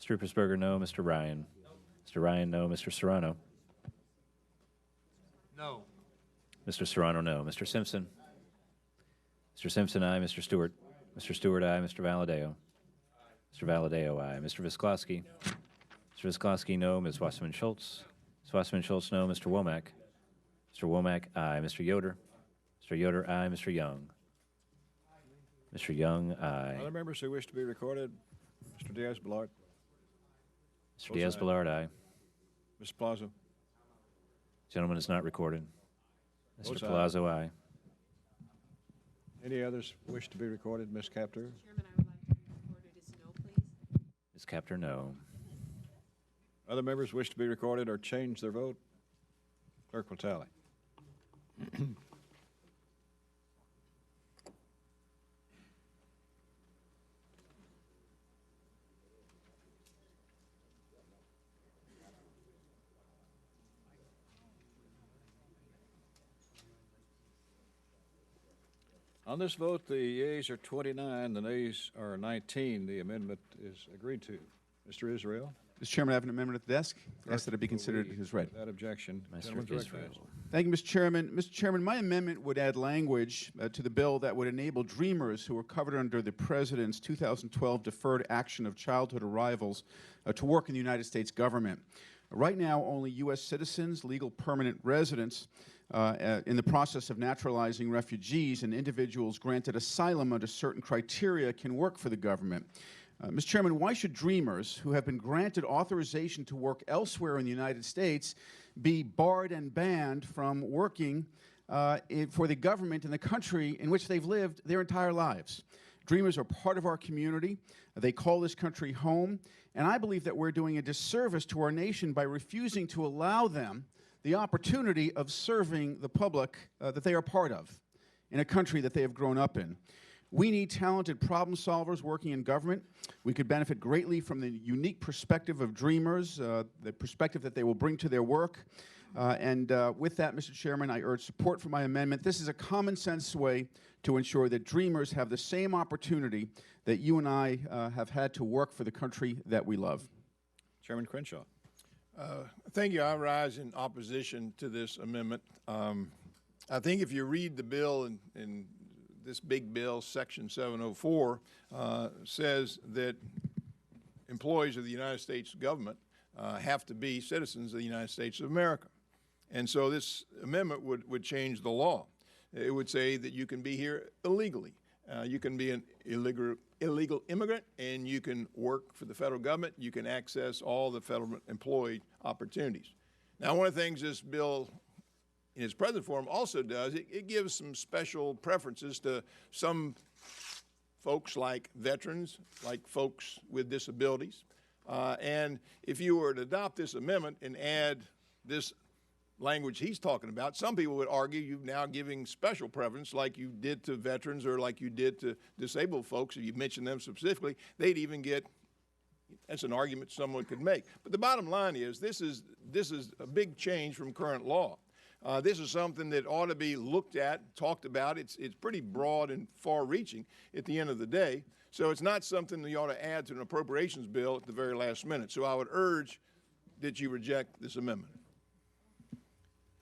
Mr. Ruppersberger, no. Mr. Ryan. Mr. Ryan, no. Mr. Serrano. No. Mr. Serrano, no. Mr. Simpson. Mr. Simpson, aye. Mr. Stewart. Mr. Stewart, aye. Mr. Valadeo. Mr. Valadeo, aye. Mr. Visklosky. Mr. Visklosky, no. Ms. Wasserman Schultz. Ms. Wasserman Schultz, no. Mr. Womack. Mr. Womack, aye. Mr. Yoder. Mr. Yoder, aye. Mr. Young. Mr. Young, aye. Other members who wish to be recorded, Mr. Diaz-Balart. Mr. Diaz-Balart, aye. Mr. Plaza. Gentleman is not recorded. Mr. Both aye. Palazzo, aye. Any others wish to be recorded, Ms. Capter? Chairman, I would like to be recorded as no, please. Ms. Capter, no. Other members wish to be recorded or change their vote? Clerk will tally. On this vote, the yeas are 29, the nays are 19. The amendment is agreed to. Mr. Israel? Mr. Chairman, I have an amendment at the desk. Ask that it be considered as read. Without objection. Mr. Gentleman's Israel. recognized. Thank you, Mr. Chairman. Mr. Chairman, my amendment would add language to the bill that would enable dreamers who are covered under the President's 2012 Deferred Action of Childhood Arrivals to work in the United States government. Right now, only U.S. citizens, legal permanent residents, in the process of naturalizing refugees and individuals granted asylum under certain criteria can work for the government. Mr. Chairman, why should dreamers who have been granted authorization to work elsewhere in the United States be barred and banned from working for the government in the country in which they've lived their entire lives? Dreamers are part of our community. They call this country home. And I believe that we're doing a disservice to our nation by refusing to allow them the opportunity of serving the public that they are part of in a country that they have grown up in. We need talented problem solvers working in government. We could benefit greatly from the unique perspective of dreamers, the perspective that they will bring to their work. With that, Mr. Chairman, I urge support for my amendment. This is a common sense way to ensure that dreamers have the same opportunity that you and I have had to work for the country that we love. Chairman Crenshaw. Thank you. I rise in opposition to this amendment. I think if you read the bill in this big bill, Section 704, says that employees of the United States government have to be citizens of the United States of America. And so this amendment would change the law. It would say that you can be here illegally. You can be an illegal immigrant, and you can work for the federal government. You can access all the federal employee opportunities. Now, one of the things this bill in its present form also does, it gives some special preferences to some folks like veterans, like folks with disabilities. And if you were to adopt this amendment and add this language he's talking about, some people would argue you're now giving special preference like you did to veterans or like you did to disabled folks. If you mention them specifically, they'd even get, that's an argument someone could make. But the bottom line is this is a big change from current law. This is something that ought to be looked at, talked about. It's pretty broad and far-reaching at the end of the day. So it's not something that you ought to add to an appropriations bill at the very last minute. So I would urge that you reject this amendment.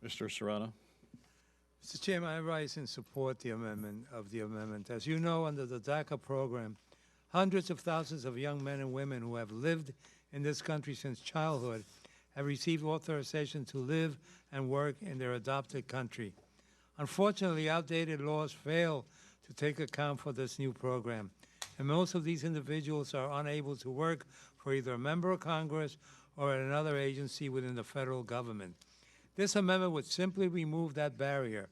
Mr. Serrano. Mr. Chairman, I rise in support of the amendment. As you know, under the DACA program, hundreds of thousands of young men and women who have lived in this country since childhood have received authorization to live and work in their adopted country. Unfortunately, outdated laws fail to take account for this new program, and most of these individuals are unable to work for either a member of Congress or at another agency within the federal government. This amendment would simply remove that barrier.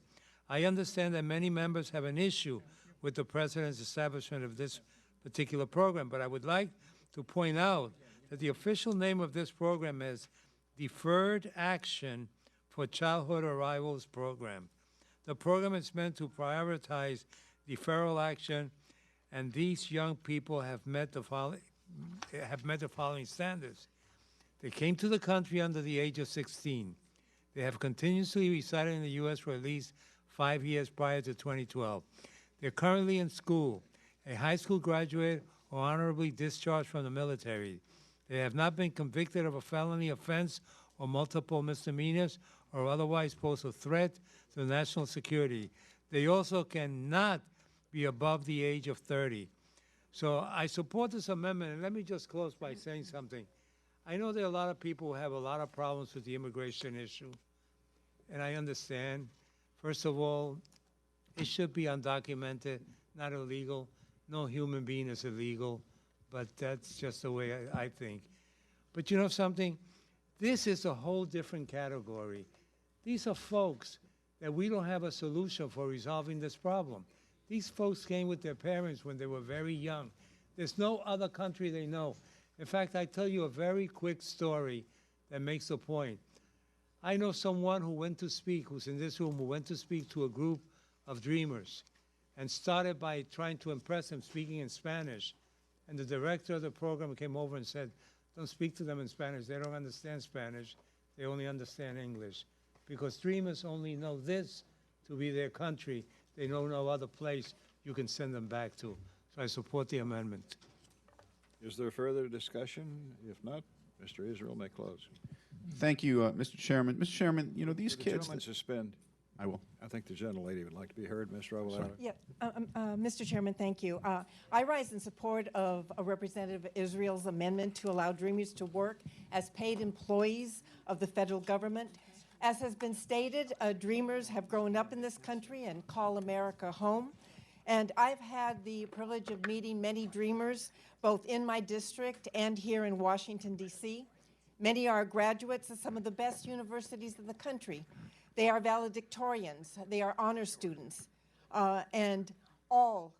I understand that many members have an issue with the President's establishment of this particular program, but I would like to point out that the official name of this program is Deferred Action for Childhood Arrivals Program. The program is meant to prioritize deferral action, and these young people have met the following standards. They came to the country under the age of 16. They have continuously resided in the U.S. for at least 5 years prior to 2012. They're currently in school, a high school graduate or honorably discharged from the military. They have not been convicted of a felony offense or multiple misdemeanors or otherwise pose a threat to national security. They also cannot be above the age of 30. So I support this amendment, and let me just close by saying something. I know there are a lot of people who have a lot of problems with the immigration issue, and I understand. First of all, It should be undocumented, not illegal. No human being is illegal, but that's just the way I think. But you know something? This is a whole different category. These are folks that we don't have a solution for resolving this problem. These folks came with their parents when they were very young. There's no other country they know. In fact, I tell you a very quick story that makes a point. I know someone who went to speak, who's in this room, who went to speak to a group of dreamers and started by trying to impress them speaking in Spanish. And the director of the program came over and said, don't speak to them in Spanish. They don't understand Spanish. They only understand English. Because dreamers only know this to be their country. They know no other place you can send them back to. So I support the amendment. Is there further discussion? If not, Mr. Israel may close. Thank you, Mr. Chairman. Mr. Chairman, you know, these Would the kids... gentleman suspend? I will. I think the gentlelady would like to be heard, Ms. Robillard. Yeah, Mr. Chairman, thank you. I rise in support of a Representative Israel's amendment to allow Dreamers to work as paid employees of the federal government. As has been stated, Dreamers have grown up in this country and call America home. And I've had the privilege of meeting many Dreamers, both in my district and here in Washington, D.C. Many are graduates of some of the best universities in the country. They are valedictorians, they are honor students, and all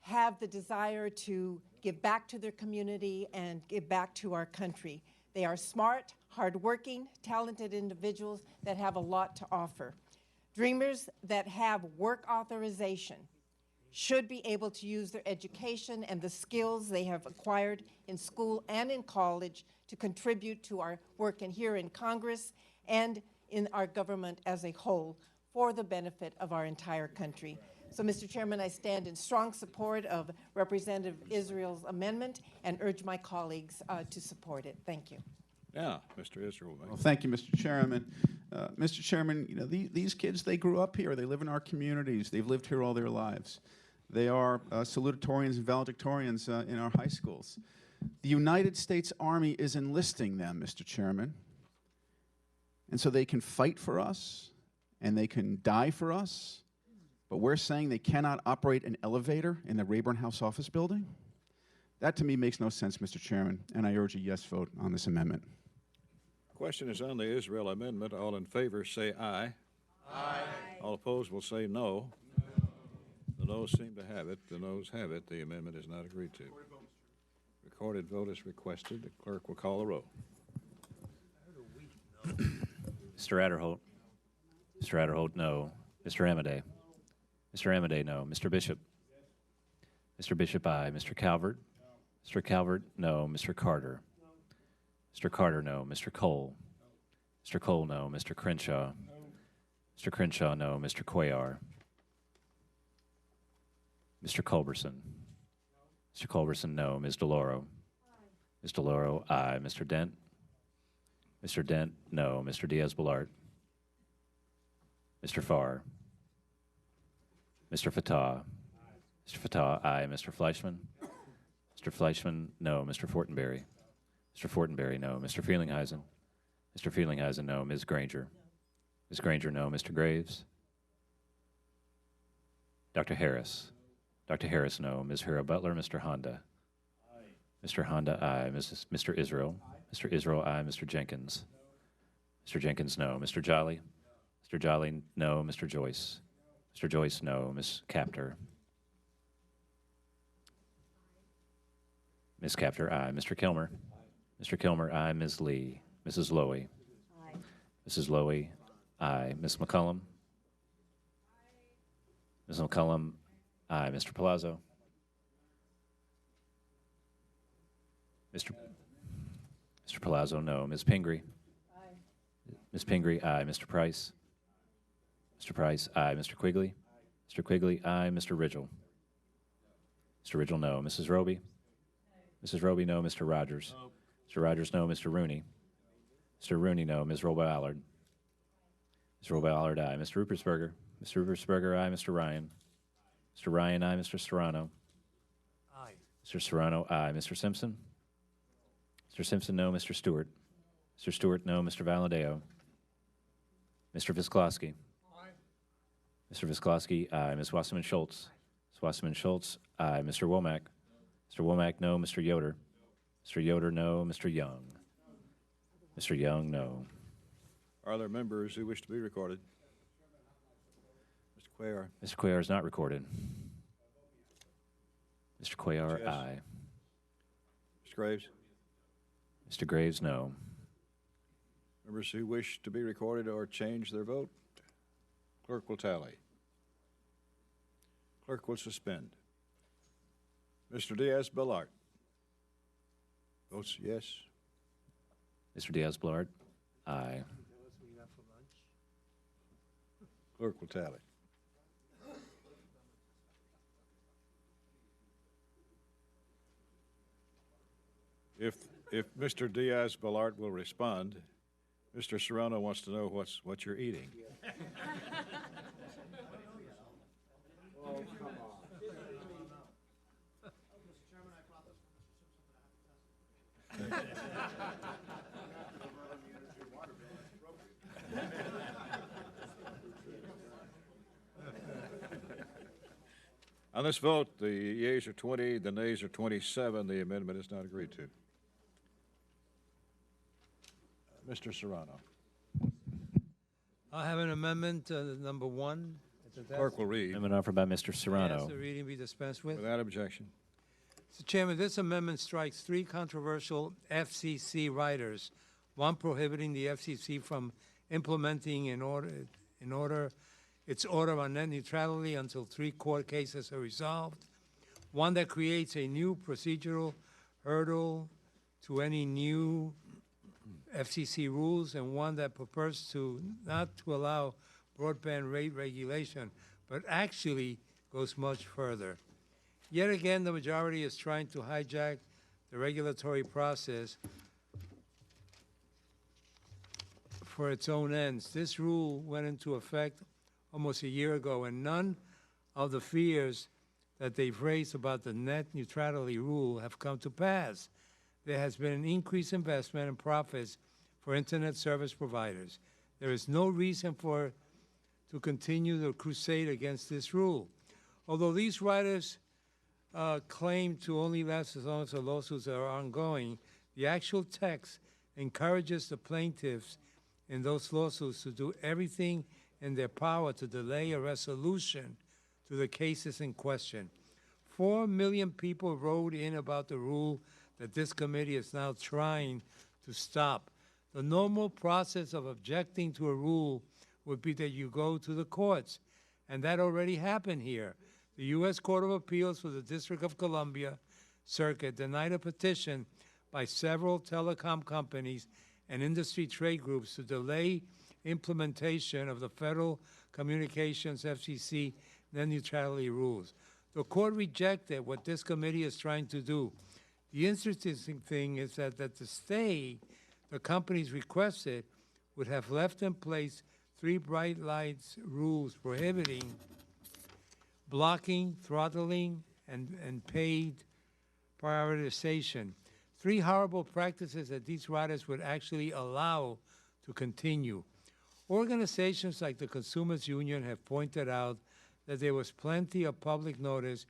have the desire to give back to their community and give back to our country. They are smart, hardworking, talented individuals that have a lot to offer. Dreamers that have work authorization should be able to use their education and the skills they have acquired in school and in college to contribute to our work here in Congress and in our government as a whole for the benefit of our entire country. So, Mr. Chairman, I stand in strong support of Representative Israel's amendment and urge my colleagues to support it. Thank you. Now, Mr. Israel. Well, thank you, Mr. Chairman. Mr. Chairman, you know, these kids, they grew up here. They live in our communities. They've lived here all their lives. They are salutatorians and valedictorians in our high schools. The United States Army is enlisting them, Mr. Chairman. And so they can fight for us, and they can die for us, but we're saying they cannot operate an elevator in the Rayburn House office building? That, to me, makes no sense, Mr. Chairman, and I urge a yes vote on this amendment. Question is on the Israel amendment. All in favor say aye. Aye. All opposed will say no. The noes seem to have it. The noes have it. The amendment is not agreed to. Recorded vote is requested. The clerk will call the roll. Mr. Adderholt. Mr. Adderholt, no. Mr. Amade. Mr. Amade, no. Mr. Bishop. Mr. Bishop, aye. Mr. Calvert. Mr. Calvert, no. Mr. Carter. Mr. Carter, no. Mr. Cole. Mr. Cole, no. Mr. Crenshaw. Mr. Crenshaw, no. Mr. Cuellar. Mr. Culberson. Mr. Culberson, no. Ms. DeLauro. Ms. DeLauro, aye. Mr. Dent. Mr. Dent, no. Mr. Diaz-Balart. Mr. Farr. Mr. Fatah. Mr. Fatah, aye. Mr. Fleischman. Mr. Fleischman, no. Mr. Fortenberry. Mr. Fortenberry, no. Mr. Feelinghuisen. Mr. Feelinghuisen, no. Ms. Granger. Ms. Granger, no. Mr. Graves. Dr. Harris. Dr. Harris, no. Ms. Hera Butler. Mr. Honda. Aye. Mr. Honda, aye. Mr. Israel. Mr. Israel, aye. Mr. Jenkins. Mr. Jenkins, no. Mr. Jolly. Mr. Jolly, no. Mr. Joyce. Mr. Joyce, no. Ms. Capter. Ms. Capter, aye. Mr. Kilmer. Mr. Kilmer, aye. Ms. Lee. Mrs. Lowy. Aye. Mrs. Lowy, aye. Ms. McCullum. Ms. McCullum, aye. Mr. Palazzo. Mr. Palazzo, no. Ms. Pingree. Aye. Ms. Pingree, aye. Mr. Price. Mr. Price, aye. Mr. Quigley. Mr. Quigley, aye. Mr. Ridgel. Mr. Ridgel, no. Mrs. Roby. Mrs. Roby, no. Mr. Rogers. Mr. Rogers, no. Mr. Rooney. Mr. Rooney, no. Ms. Robo-Allard. Ms. Robo-Allard, aye. Mr. Rupersberger. Mr. Rupersberger, aye. Mr. Ryan. Mr. Ryan, aye. Mr. Serrano. Aye. Mr. Serrano, aye. Mr. Simpson. Mr. Simpson, no. Mr. Stewart. Mr. Stewart, no. Mr. Valadeo. Mr. Visklosky. Aye. Mr. Visklowski, aye. Ms. Wasserman Schultz. Ms. Wasserman Schultz, aye. Mr. Womack. Mr. Womack, no. Mr. Yoder. Mr. Yoder, no. Mr. Young. Mr. Young, no. Are there members who wish to be recorded? Mr. Cuellar. Mr. Cuellar is not recorded. Mr. Cuellar, Yes. aye. Mr. Graves? Mr. Graves, no. Members who wish to be recorded or change their vote? Clerk will tally. Clerk will suspend. Mr. Diaz-Balart. Votes yes. Mr. Diaz-Balart, aye. Clerk will tally. If Mr. Diaz-Balart will respond, Mr. Serrano wants to know what you're eating. On this vote, the yeas are 20, the nays are 27. The amendment is not agreed to. Mr. Serrano. I have an amendment, number 1. at the desk. Clerk will read. Amendment offered by Mr. Serrano. Ask the reading be dispensed with. Without objection. Mr. Chairman, this amendment strikes 3 controversial FCC riders, one prohibiting the FCC from implementing its order on net neutrality until 3 court cases are resolved, one that creates a new procedural hurdle to any new FCC rules, and one that purports to not to allow broadband rate regulation, but actually goes much further. Yet again, the majority is trying to hijack the regulatory process for its own ends. This rule went into effect almost a year ago, and none of the fears that they've raised about the net neutrality rule have come to pass. There has been an increased investment and profits for internet service providers. There is no reason to continue the crusade against this rule. Although these riders claim to only last as long as the lawsuits are ongoing, the actual text encourages the plaintiffs in those lawsuits to do everything in their power to delay a resolution to the cases in question. 4 million people wrote in about the rule that this committee is now trying to stop. The normal process of objecting to a rule would be that you go to the courts, and that already happened here. The U.S. Court of Appeals for the District of Columbia Circuit denied a petition by several telecom companies and industry trade groups to delay implementation of the Federal Communications FCC net neutrality rules. The court rejected what this committee is trying to do. The interesting thing is that the stay the companies requested would have left in place 3 bright lights rules prohibiting blocking, throttling, and paid prioritization. 3 horrible practices that these riders would actually allow to continue. Organizations like the Consumers Union have pointed out that there was plenty of public notice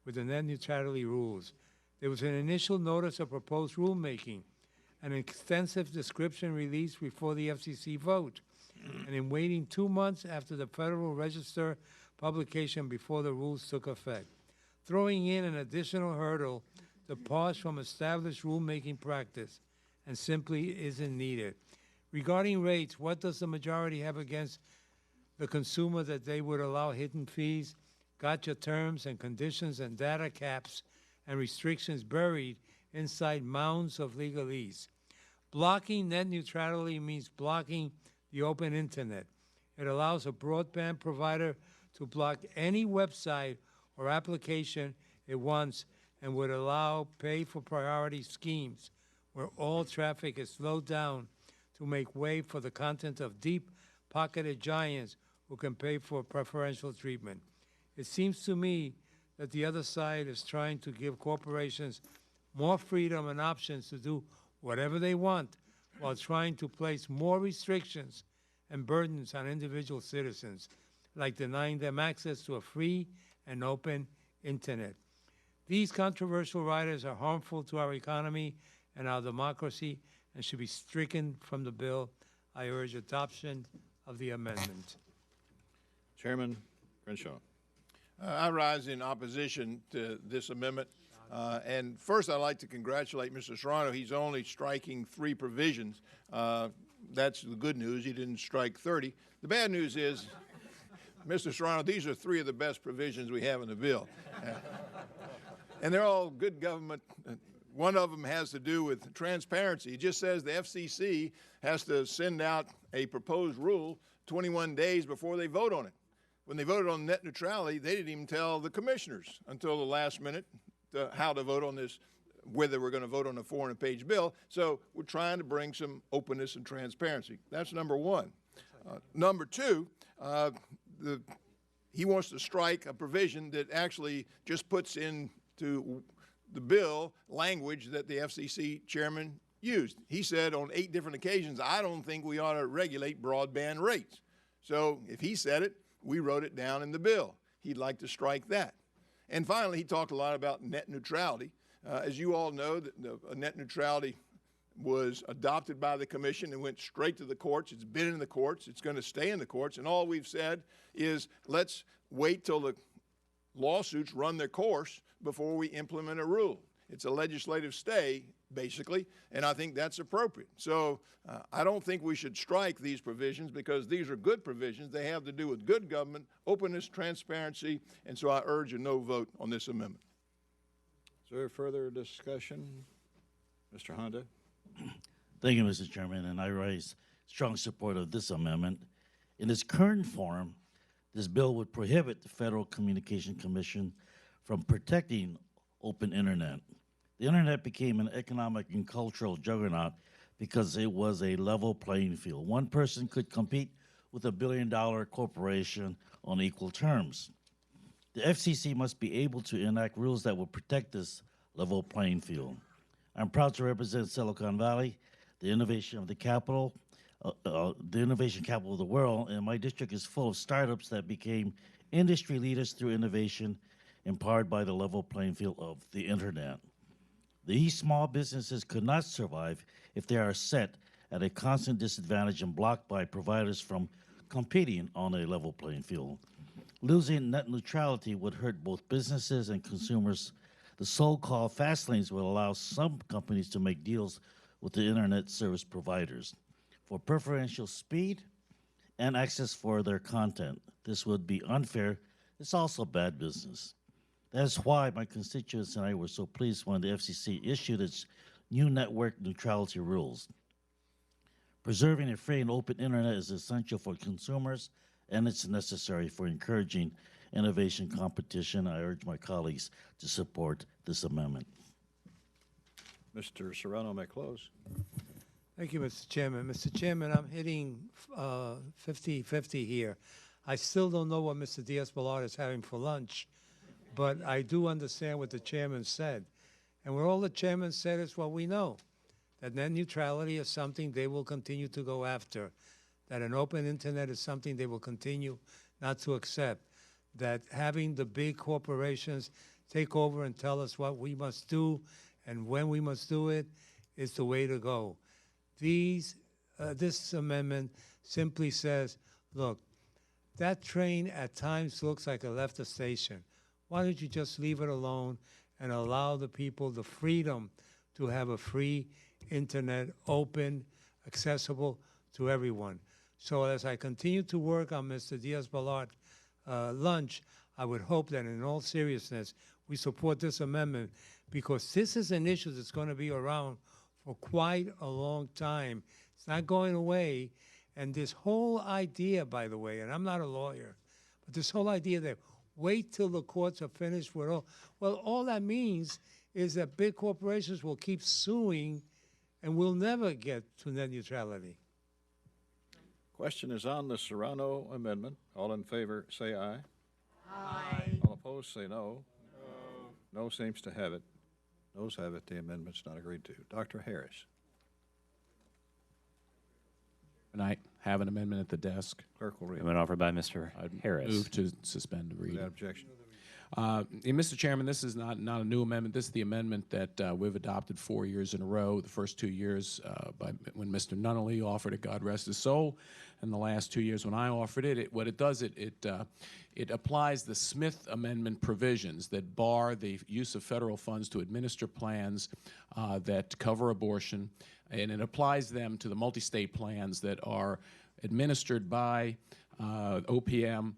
with the net neutrality rules. There was an initial notice of proposed rulemaking, an extensive description released before the FCC vote, and in waiting 2 months after the Federal Register publication before the rules took effect. Throwing in an additional hurdle departs from established rulemaking practice and simply isn't needed. Regarding rates, what does the majority have against the consumer that they would allow hidden fees, gotcha terms and conditions, and data caps and restrictions buried inside mounds of legalese? Blocking net neutrality means blocking the open internet. It allows a broadband provider to block any website or application it wants and would allow pay-for-priority schemes where all traffic is slowed down to make way for the content of deep-pocketed giants who can pay for preferential treatment. It seems to me that the other side is trying to give corporations more freedom and options to do whatever they want while trying to place more restrictions and burdens on individual citizens. like denying them access to a free and open internet. These controversial riders are harmful to our economy and our democracy and should be stricken from the bill. I urge adoption of the amendment. Chairman Crenshaw. I rise in opposition to this amendment. And first, I'd like to congratulate Mr. Serrano. He's only striking 3 provisions. That's the good news. He didn't strike 30. The bad news is, Mr. Serrano, these are 3 of the best provisions we have in the bill. And they're all good government. One of them has to do with transparency. It just says the FCC has to send out a proposed rule 21 days before they vote on it. When they voted on net neutrality, they didn't even tell the commissioners until the last minute how to vote on this, whether we're going to vote on a 400-page bill. So we're trying to bring some openness and transparency. That's number one. Number two, he wants to strike a provision that actually just puts into the bill language that the FCC chairman used. He said on 8 different occasions, I don't think we ought to regulate broadband rates. So if he said it, we wrote it down in the bill. He'd like to strike that. And finally, he talked a lot about net neutrality. As you all know, net neutrality was adopted by the commission and went straight to the courts. It's been in the courts. It's going to stay in the courts. And all we've said is let's wait till the lawsuits run their course before we implement a rule. It's a legislative stay, basically, and I think that's appropriate. So I don't think we should strike these provisions because these are good provisions. They have to do with good government, openness, transparency, and so I urge a no vote on this amendment. Is there further discussion? Mr. Honda? Thank you, Mr. Chairman, and I raise strong support of this amendment. In its current form, this bill would prohibit the Federal Communication Commission from protecting open internet. The internet became an economic and cultural juggernaut because it was a level playing field. One person could compete with a billion-dollar corporation on equal terms. The FCC must be able to enact rules that will protect this level playing field. I'm proud to represent Silicon Valley, the innovation of the capital, the innovation capital of the world, and my district is full of startups that became industry leaders through innovation empowered by the level playing field of the internet. These small businesses could not survive if they are set at a constant disadvantage and blocked by providers from competing on a level playing field. Losing net neutrality would hurt both businesses and consumers. The so-called fast lanes will allow some companies to make deals with the internet service providers for preferential speed and access for their content. This would be unfair. It's also bad business. That's why my constituents and I were so pleased when the FCC issued its new network neutrality rules. Preserving a free and open internet is essential for consumers, and it's necessary for encouraging innovation competition. I urge my colleagues to support this amendment. Mr. Serrano may close. Thank you, Mr. Chairman. Mr. Chairman, I'm hitting 50-50 here. I still don't know what Mr. Diaz-Balart is having for lunch, but I do understand what the chairman said. And what all the chairman said is what we know, that net neutrality is something they will continue to go after, that an open internet is something they will continue not to accept, that having the big corporations take over and tell us what we must do and when we must do it is the way to go. This amendment simply says, look, that train at times looks like it left the station. Why don't you just leave it alone and allow the people the freedom to have a free internet, open, accessible to everyone? So as I continue to work on Mr. Diaz-Balart lunch, I would hope that in all seriousness, we support this amendment because this is an issue that's going to be around for quite a long time. It's not going away. And this whole idea, by the way, and I'm not a lawyer, but this whole idea that wait till the courts are finished with all, well, all that means is that big corporations will keep suing and we'll never get to net neutrality. Question is on the Serrano amendment. All in favor, say aye. Aye. All opposed, say no. No. No seems to have it. Noes have it. The amendment's not agreed to. Dr. Harris. Good night. have an amendment at the desk. Clerk will read. Amendment offered by Mr. Harris. Move to suspend the reading. Without objection. Mr. Chairman, this is not a new amendment. This is the amendment that we've adopted 4 years in a row. The first 2 years when Mr. Nunnally offered it, God rest his soul, and the last 2 years when I offered it. What it does, it applies the Smith Amendment provisions that bar the use of federal funds to administer plans that cover abortion, and it applies them to the multi-state plans that are administered by OPM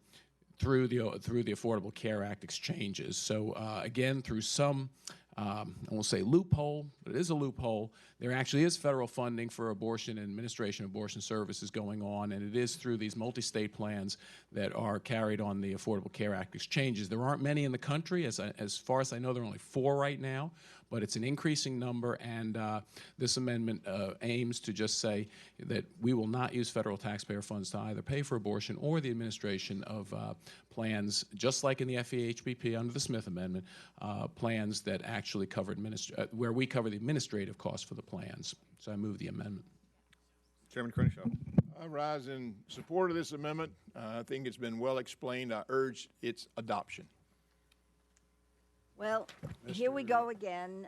through the Affordable Care Act exchanges. So again, through some, I won't say loophole, but it is a loophole, there actually is federal funding for abortion and administration of abortion services going on, and it is through these multi-state plans that are carried on the Affordable Care Act exchanges. There aren't many in the country. As far as I know, there are only 4 right now, but it's an increasing number, and this amendment aims to just say that we will not use federal taxpayer funds to either pay for abortion or the administration of plans, just like in the FEHBP under the Smith Amendment, plans that actually cover where we cover the administrative costs for the plans. So I move the amendment. Chairman Crenshaw. I rise in support of this amendment. I think it's been well explained. I urge its adoption. Well, here we go again.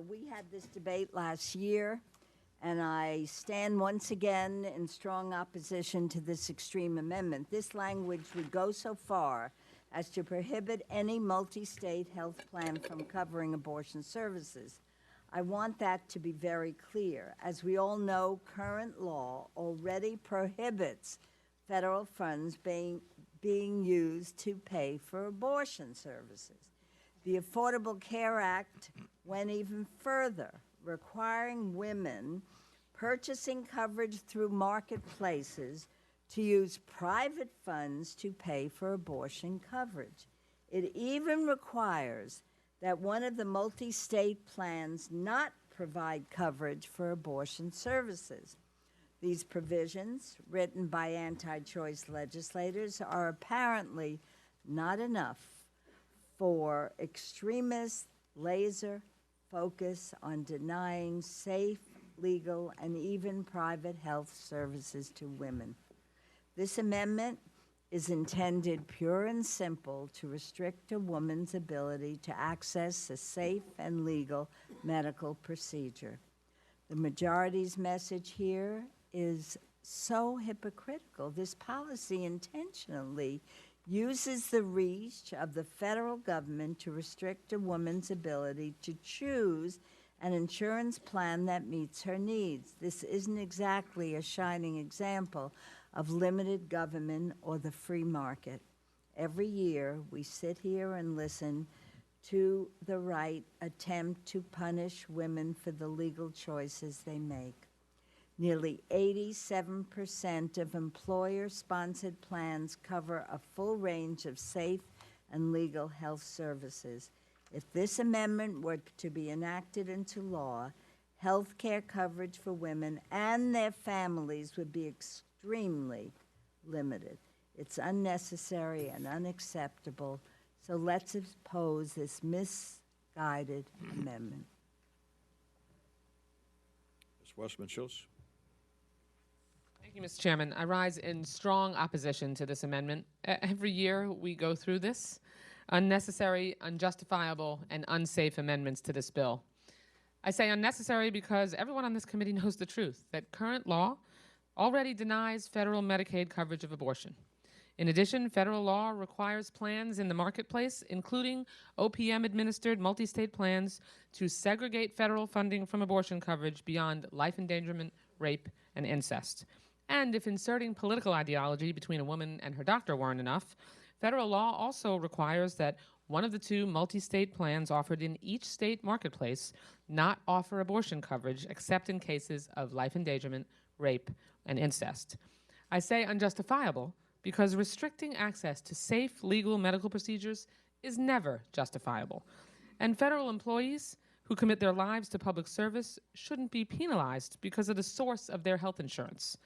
We had this debate last year, and I stand once again in strong opposition to this extreme amendment. This language would go so far as to prohibit any multi-state health plan from covering abortion services. I want that to be very clear. As we all know, current law already prohibits federal funds being used to pay for abortion services. The Affordable Care Act went even further, requiring women purchasing coverage through marketplaces to use private funds to pay for abortion coverage. It even requires that one of the multi-state plans not provide coverage for abortion services. These provisions, written by anti-choice legislators, are apparently not enough for extremist laser focus on denying safe, legal, and even private health services to women. This amendment is intended pure and simple to restrict a woman's ability to access a safe and legal medical procedure. The majority's message here is so hypocritical. This policy intentionally uses the reach of the federal government to restrict a woman's ability to choose an insurance plan that meets her needs. This isn't exactly a shining example of limited government or the free market. Every year, we sit here and listen to the right attempt to punish women for the legal choices they make. Nearly 87% of employer-sponsored plans cover a full range of safe and legal health services. If this amendment were to be enacted into law, health care coverage for women and their families would be extremely limited. It's unnecessary and unacceptable, so let's oppose this misguided amendment. Ms. Westman-Schultz. Thank you, Mr. Chairman. I rise in strong opposition to this amendment. Every year we go through this. Unnecessary, unjustifiable, and unsafe amendments to this bill. I say unnecessary because everyone on this committee knows the truth, that current law already denies federal Medicaid coverage of abortion. In addition, federal law requires plans in the marketplace, including OPM-administered multi-state plans, to segregate federal funding from abortion coverage beyond life endangerment, rape, and incest. And if inserting political ideology between a woman and her doctor weren't enough, federal law also requires that one of the 2 multi-state plans offered in each state marketplace not offer abortion coverage except in cases of life endangerment, rape, and incest. I say unjustifiable because restricting access to safe, legal medical procedures is never justifiable. And federal employees who commit their lives to public service shouldn't be penalized because of the source of their health insurance.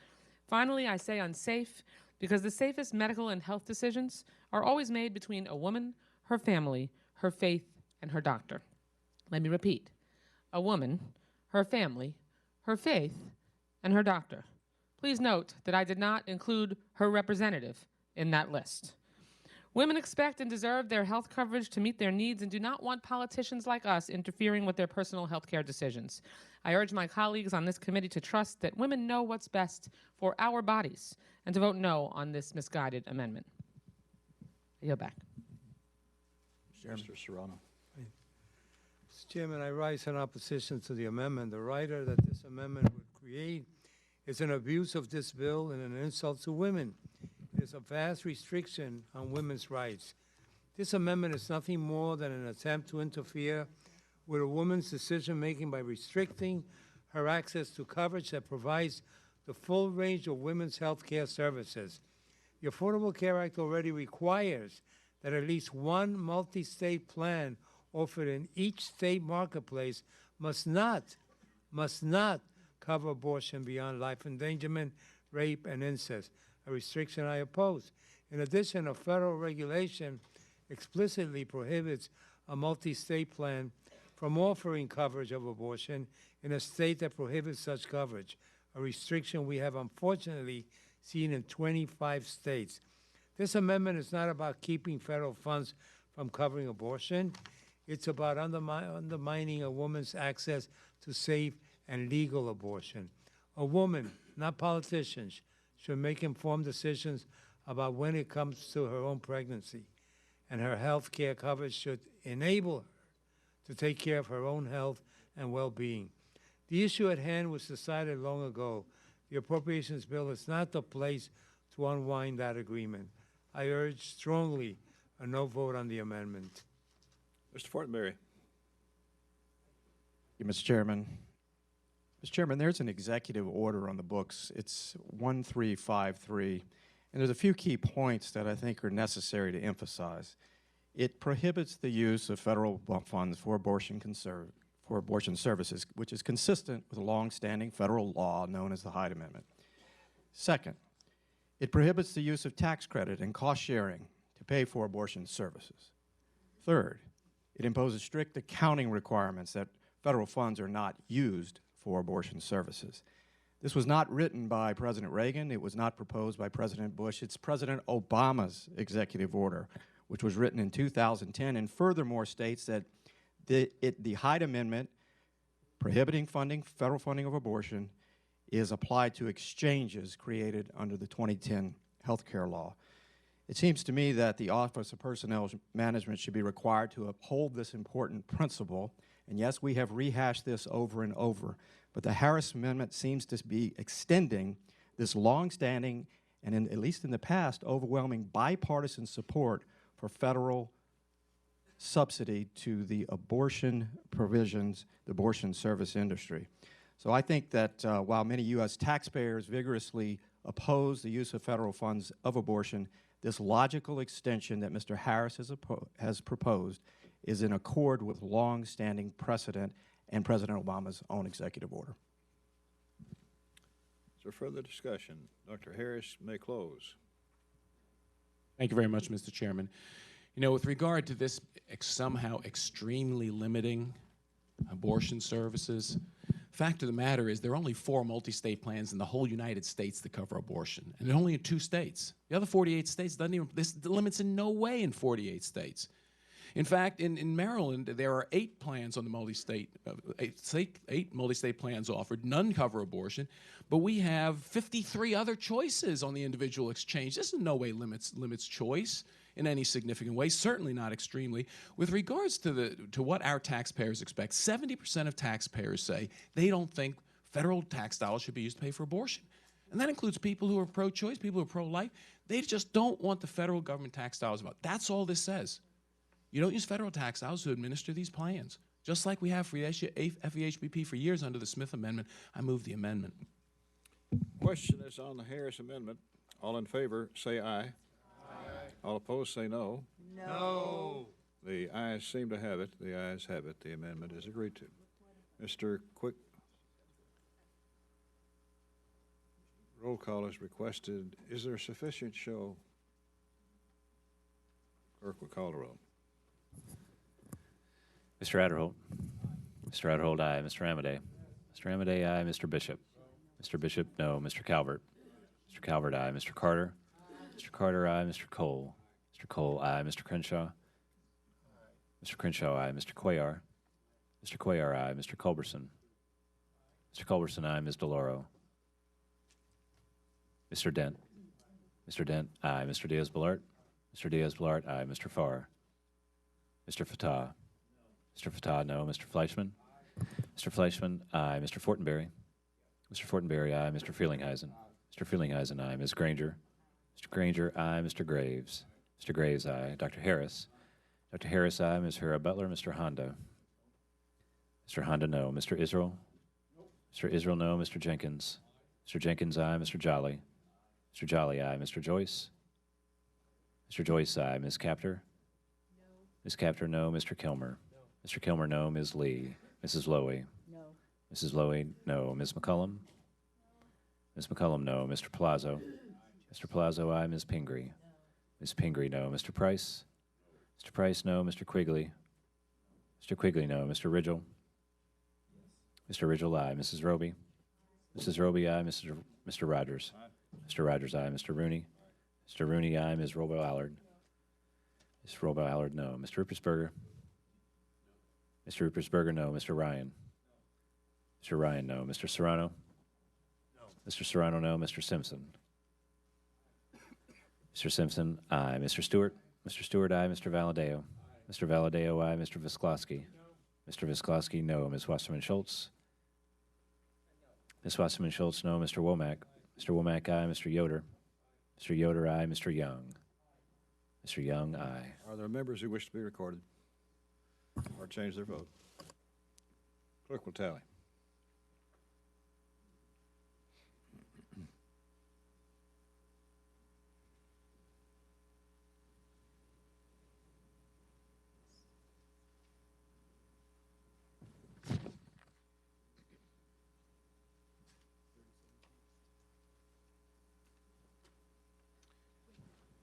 Finally, I say unsafe because the safest medical and health decisions are always made between a woman, her family, her faith, and her doctor. Let me repeat. A woman, her family, her faith, and her doctor. Please note that I did not include her representative in that list. Women expect and deserve their health coverage to meet their needs and do not want politicians like us interfering with their personal health care decisions. I urge my colleagues on this committee to trust that women know what's best for our bodies and to vote no on this misguided amendment. I yield back. Mr. Serrano. Mr. Chairman, I rise in opposition to the amendment. The writer that this amendment would create is an abuse of this bill and an insult to women. It is a vast restriction on women's rights. This amendment is nothing more than an attempt to interfere with a woman's decision-making by restricting her access to coverage that provides the full range of women's health care services. The Affordable Care Act already requires that at least one multi-state plan offered in each state marketplace must not cover abortion beyond life endangerment, rape, and incest, a restriction I oppose. In addition, a federal regulation explicitly prohibits a multi-state plan from offering coverage of abortion in a state that prohibits such coverage, a restriction we have unfortunately seen in 25 states. This amendment is not about keeping federal funds from covering abortion. It's about undermining a woman's access to safe and legal abortion. A woman, not politicians, should make informed decisions about when it comes to her own pregnancy, and her health care coverage should enable her to take care of her own health and well-being. The issue at hand was decided long ago. The Appropriations Bill is not the place to unwind that agreement. I urge strongly a no vote on the amendment. Mr. Fortenberry. Thank you, Mr. Chairman. Mr. Chairman, there's an executive order on the books. It's 1353, and there's a few key points that I think are necessary to emphasize. It prohibits the use of federal funds for abortion services, which is consistent with a long-standing federal law known as the Hyde Amendment. Second, it prohibits the use of tax credit and cost sharing to pay for abortion services. Third, it imposes strict accounting requirements that federal funds are not used for abortion services. This was not written by President Reagan. It was not proposed by President Bush. It's President Obama's executive order, which was written in 2010, and furthermore states that the Hyde Amendment prohibiting federal funding of abortion is applied to exchanges created under the 2010 health care law. It seems to me that the Office of Personnel Management should be required to uphold this important principle. And yes, we have rehashed this over and over, but the Harris Amendment seems to be extending this longstanding and, at least in the past, overwhelming bipartisan support for federal subsidy to the abortion provisions, the abortion service industry. So I think that while many U.S. taxpayers vigorously oppose the use of federal funds of abortion, this logical extension that Mr. Harris has proposed is in accord with long-standing precedent and President Obama's own executive order. Is there further discussion? Dr. Harris may close. Thank you very much, Mr. Chairman. You know, with regard to this somehow extremely limiting abortion services, fact of the matter is there are only 4 multi-state plans in the whole United States that cover abortion, and only in 2 states. The other 48 states doesn't even, this limits in no way in 48 states. In fact, in Maryland, there are 8 plans on the multi-state, 8 multi-state plans offered. None cover abortion, but we have 53 other choices on the individual exchange. This in no way limits choice in any significant way, certainly not extremely. With regards to what our taxpayers expect, 70% of taxpayers say they don't think federal tax dollars should be used to pay for abortion. And that includes people who are pro-choice, people who are pro-life. They just don't want the federal government tax dollars involved. That's all this says. You don't use federal tax dollars to administer these plans, just like we have for FEHBP for years under the Smith Amendment. I move the amendment. Question is on the Harris Amendment. All in favor, say aye. All opposed, say no. No. The ayes seem to have it. The ayes have it. The amendment is agreed to. Mr. Quick. Roll call is requested. Is there sufficient show? Clerk will call the roll. Mr. Adderholt. Mr. Adderholt, aye. Mr. Amadei. Mr. Amadei, aye. Mr. Bishop. Mr. Bishop, no. Mr. Calvert? Mr. Calvert, aye. Mr. Carter? Mr. Carter, aye. Mr. Cole? Mr. Cole, aye. Mr. Crenshaw? Mr. Crenshaw, aye. Mr. Cuellar? Mr. Cuellar, aye. Mr. Culberson? Mr. Culberson, aye. Ms. DeLauro? Mr. Dent? Mr. Dent, aye. Mr. Diaz-Balart? Mr. Diaz-Balart, aye. Mr. Farr? Mr. Fatah? Mr. Fatah, no. Mr. Fleischman? Mr. Fleischman, aye. Mr. Fortenberry? Mr. Fortenberry, aye. Mr. Frelinghuysen? Mr. Frelinghuysen, aye. Ms. Granger? Mr. Granger, aye. Mr. Graves? Mr. Graves, aye. Dr. Harris? Dr. Harris, aye. Ms. Hera Butler? Mr. Honda? Mr. Honda, no. Mr. Israel? Mr. Israel, no. Mr. Jenkins? Mr. Jenkins, aye. Mr. Jolly? Mr. Jolly, aye. Mr. Joyce? Mr. Joyce, aye. Ms. Capter? Ms. Capter, no. Mr. Kilmer? Mr. Kilmer, no. Ms. Lee? Mrs. Lowy? No. Mrs. Lowy, no. Ms. McCullum? Ms. McCullum, no. Mr. Palazzo? Mr. Palazzo, aye. Ms. Pingree? Ms. Pingree, no. Mr. Price? Mr. Price, no. Mr. Quigley? Mr. Quigley, no. Mr. Ridgel? Mr. Ridgel, aye. Mrs. Roby? Mrs. Roby, aye. Mr. Rogers? Mr. Rogers, aye. Mr. Rooney? Mr. Rooney, aye. Ms. Robo-Allard? Ms. Robo-Allard, no. Mr. Ruppersberger? Mr. Ruppersberger, no. Mr. Ryan? Mr. Ryan, no. Mr. Serrano? Mr. Serrano, no. Mr. Simpson? Mr. Simpson, aye. Mr. Stewart? Mr. Stewart, aye. Mr. Valadeo? Mr. Valadeo, aye. Mr. Visklosky? Mr. Visklosky, no. Ms. Wasserman Schultz? Ms. Wasserman Schultz, no. Mr. Womack? Mr. Womack, aye. Mr. Yoder? Mr. Yoder, aye. Mr. Young? Mr. Young, aye. Are there members who wish to be recorded or change their vote? Clerk will tally.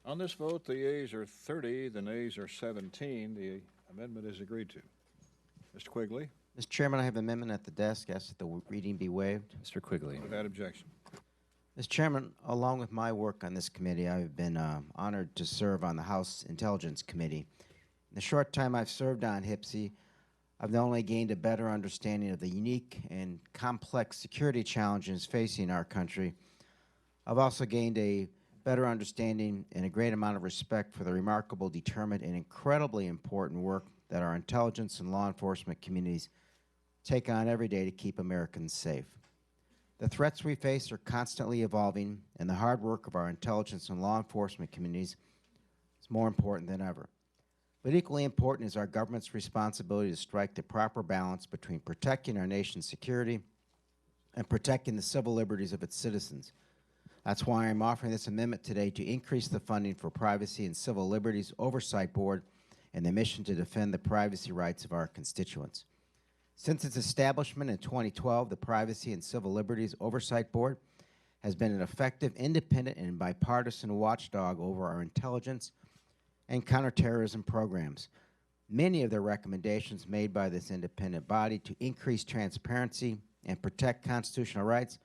On this vote, the yeas are 30, the nays are 17. The amendment is agreed to. Mr. Quigley? Mr. Chairman, I have an amendment at the desk. Ask that the reading be waived. Mr. Quigley. Without objection. Mr. Chairman, along with my work on this committee, I've been honored to serve on the House Intelligence Committee. In the short time I've served on HPSI, I've not only gained a better understanding of the unique and complex security challenges facing our country, I've also gained a better understanding and a great amount of respect for the remarkable, determined, and incredibly important work that our intelligence and law enforcement communities take on every day to keep Americans safe. The threats we face are constantly evolving, and the hard work of our intelligence and law enforcement communities is more important than ever. But equally important is our government's responsibility to strike the proper balance between protecting our nation's security and protecting the civil liberties of its citizens. That's why I'm offering this amendment today to increase the funding for Privacy and Civil Liberties Oversight Board and the mission to defend the privacy rights of our constituents. Since its establishment in 2012, the Privacy and Civil Liberties Oversight Board has been an effective, independent, and bipartisan watchdog over our intelligence and counterterrorism programs. Many of the recommendations made by this independent body to increase transparency and protect constitutional rights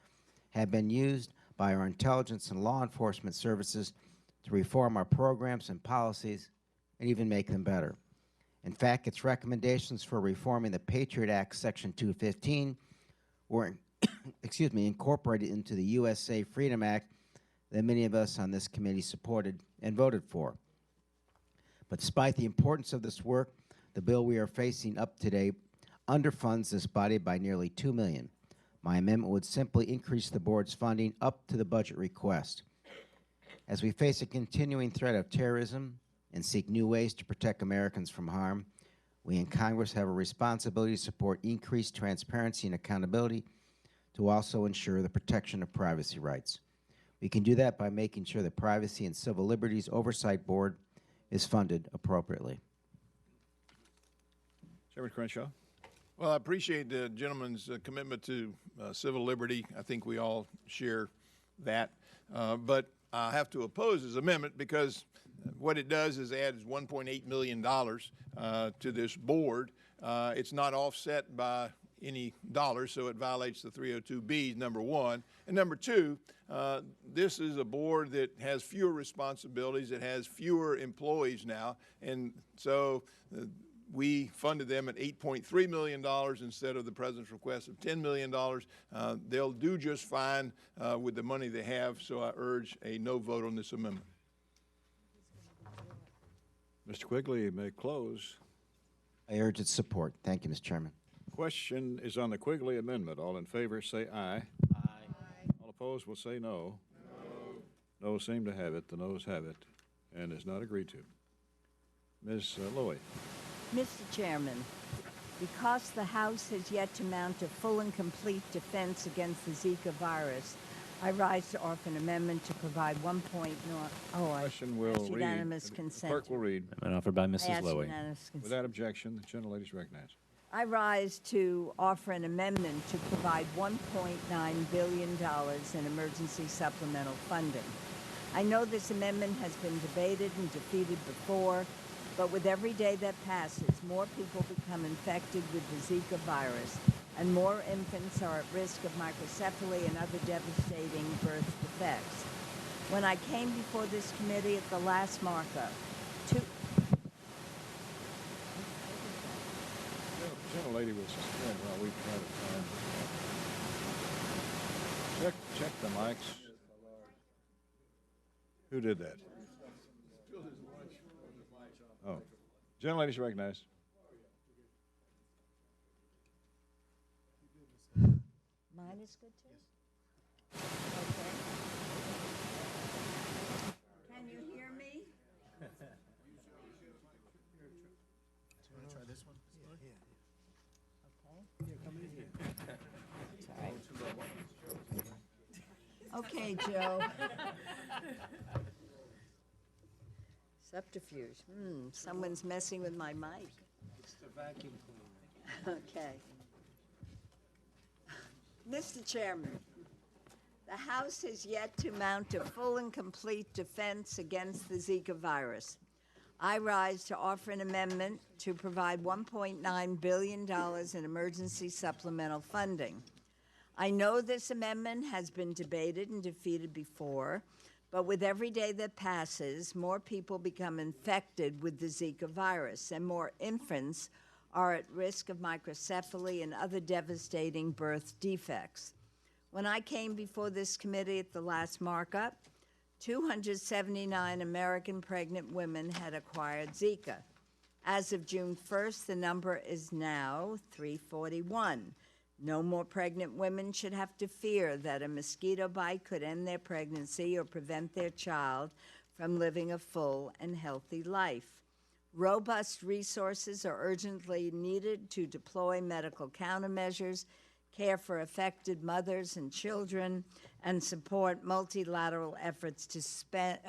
have been used by our intelligence and law enforcement services to reform our programs and policies and even make them better. In fact, its recommendations for reforming the Patriot Act Section 215 were incorporated into the USA Freedom Act that many of us on this committee supported and voted for. But despite the importance of this work, the bill we are facing up today underfunds this body by nearly $2 million. My amendment would simply increase the board's funding up to the budget request. As we face a continuing threat of terrorism and seek new ways to protect Americans from harm, we in Congress have a responsibility to support increased transparency and accountability to also ensure the protection of privacy rights. We can do that by making sure the Privacy and Civil Liberties Oversight Board is funded appropriately. Chairman Crenshaw. Well, I appreciate the gentleman's commitment to civil liberty. I think we all share that. But I have to oppose his amendment because what it does is adds $1.8 million to this board. It's not offset by any dollars, so it violates the 302Bs, number one. And number two, this is a board that has fewer responsibilities, it has fewer employees now, and so we funded them at $8.3 million instead of the president's request of $10 million. They'll do just fine with the money they have, so I urge a no vote on this amendment. Mr. Quigley, you may close. I urge its support. Thank you, Mr. Chairman. Question is on the Quigley amendment. All in favor say aye. All opposed will say no. No. Noes seem to have it. The noes have it and is not agreed to. Ms. Lowy. Mr. Chairman, because the House has yet to mount a full and complete defense against the Zika virus, I rise to offer an amendment to provide Question will read. unanimous The consent. clerk will read. Amendment offered by I Mrs. ask Lowy. unanimous consent. Without objection, the gentlelady is recognized. I rise to offer an amendment to provide $1.9 billion in emergency supplemental funding. I know this amendment has been debated and defeated before, but with every day that passes, more people become infected with the Zika virus, and more infants are at risk of microcephaly and other devastating birth defects. When I came before this committee at the last markup, The gentlelady will suspend while we try to find. Check the mics. Who did that? Oh, gentlelady's recognized. mine is good too? Okay. Can you hear me? Try this one? Okay, Joe. Subterfuge. Someone's messing with my mic. It's the vacuum cleaner. Okay. Mr. Chairman, the House has yet to mount a full and complete defense against the Zika virus. I rise to offer an amendment to provide $1.9 billion in emergency supplemental funding. I know this amendment has been debated and defeated before, but with every day that passes, more people become infected with the Zika virus, and more infants are at risk of microcephaly and other devastating birth defects. When I came before this committee at the last markup, 279 American pregnant women had acquired Zika. As of June 1st, the number is now 341. No more pregnant women should have to fear that a mosquito bite could end their pregnancy or prevent their child from living a full and healthy life. Robust resources are urgently needed to deploy medical countermeasures, care for affected mothers and children, and support multilateral efforts to stem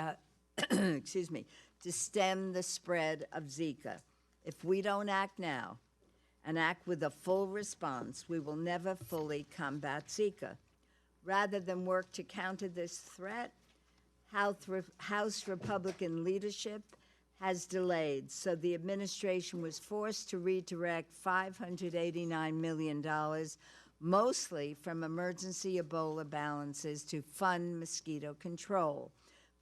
the spread of Zika. If we don't act now and act with a full response, we will never fully combat Zika. Rather than work to counter this threat, House Republican leadership has delayed, so the administration was forced to redirect $589 million, mostly from emergency Ebola balances, to fund mosquito control,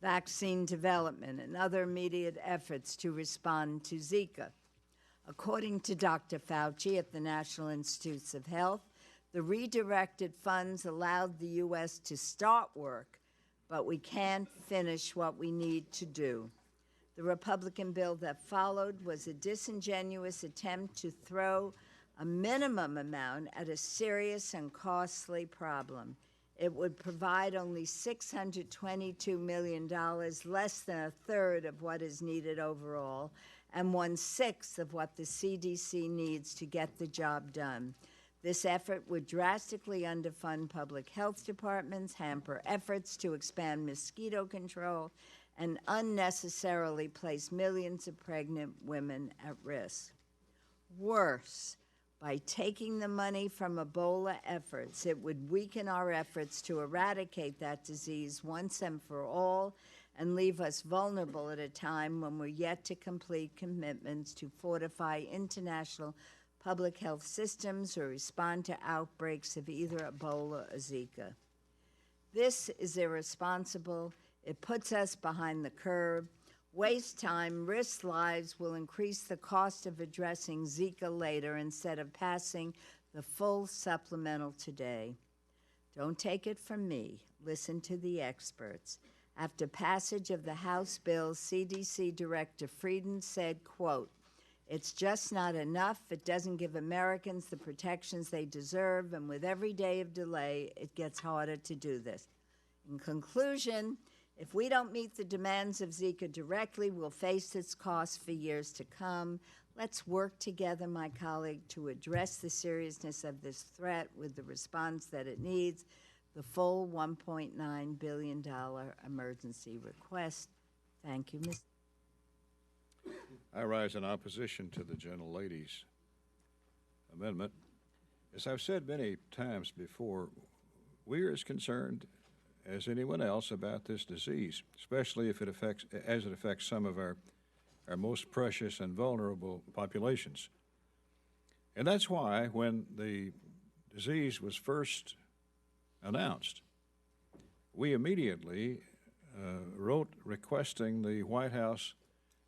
vaccine development, and other immediate efforts to respond to Zika. According to Dr. Fauci at the National Institutes of Health, the redirected funds allowed the U.S. to start work, but we can't finish what we need to do. The Republican bill that followed was a disingenuous attempt to throw a minimum amount at a serious and costly problem. It would provide only $622 million, less than a third of what is needed overall, and 1/6 of what the CDC needs to get the job done. This effort would drastically underfund public health departments, hamper efforts to expand mosquito control, and unnecessarily place millions of pregnant women at risk. Worse, by taking the money from Ebola efforts, it would weaken our efforts to eradicate that disease once and for all, and leave us vulnerable at a time when we're yet to complete commitments to fortify international public health systems or respond to outbreaks of either Ebola or Zika. This is irresponsible. It puts us behind the curve, wastes time, risks lives, will increase the cost of addressing Zika later instead of passing the full supplemental today. Don't take it from me. Listen to the experts. After passage of the House bill, CDC Director Frieden said, quote, "It's just not enough. It doesn't give Americans the protections they deserve, and with every day of delay, it gets harder to do this." In conclusion, if we don't meet the demands of Zika directly, we'll face its costs for years to come. Let's work together, my colleague, to address the seriousness of this threat with the response that it needs, the full $1.9 billion emergency request. Thank you, Mr. I rise in opposition to the gentlelady's amendment. As I've said many times before, we're as concerned as anyone else about this disease, especially if it affects some of our most precious and vulnerable populations. And that's why when the disease was first announced, we immediately wrote requesting the White House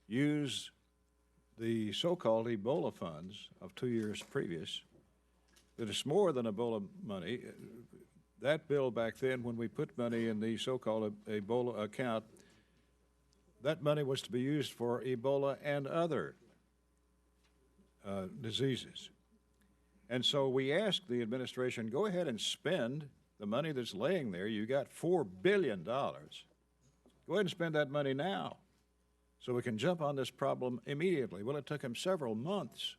use the so-called Ebola funds of 2 years previous. That it's more than Ebola money. That bill back then, when we put money in the so-called Ebola account, that money was to be used for Ebola and other diseases. And so we asked the administration, go ahead and spend the money that's laying there. You got $4 billion. Go ahead and spend that money now so we can jump on this problem immediately. Well, it took them several months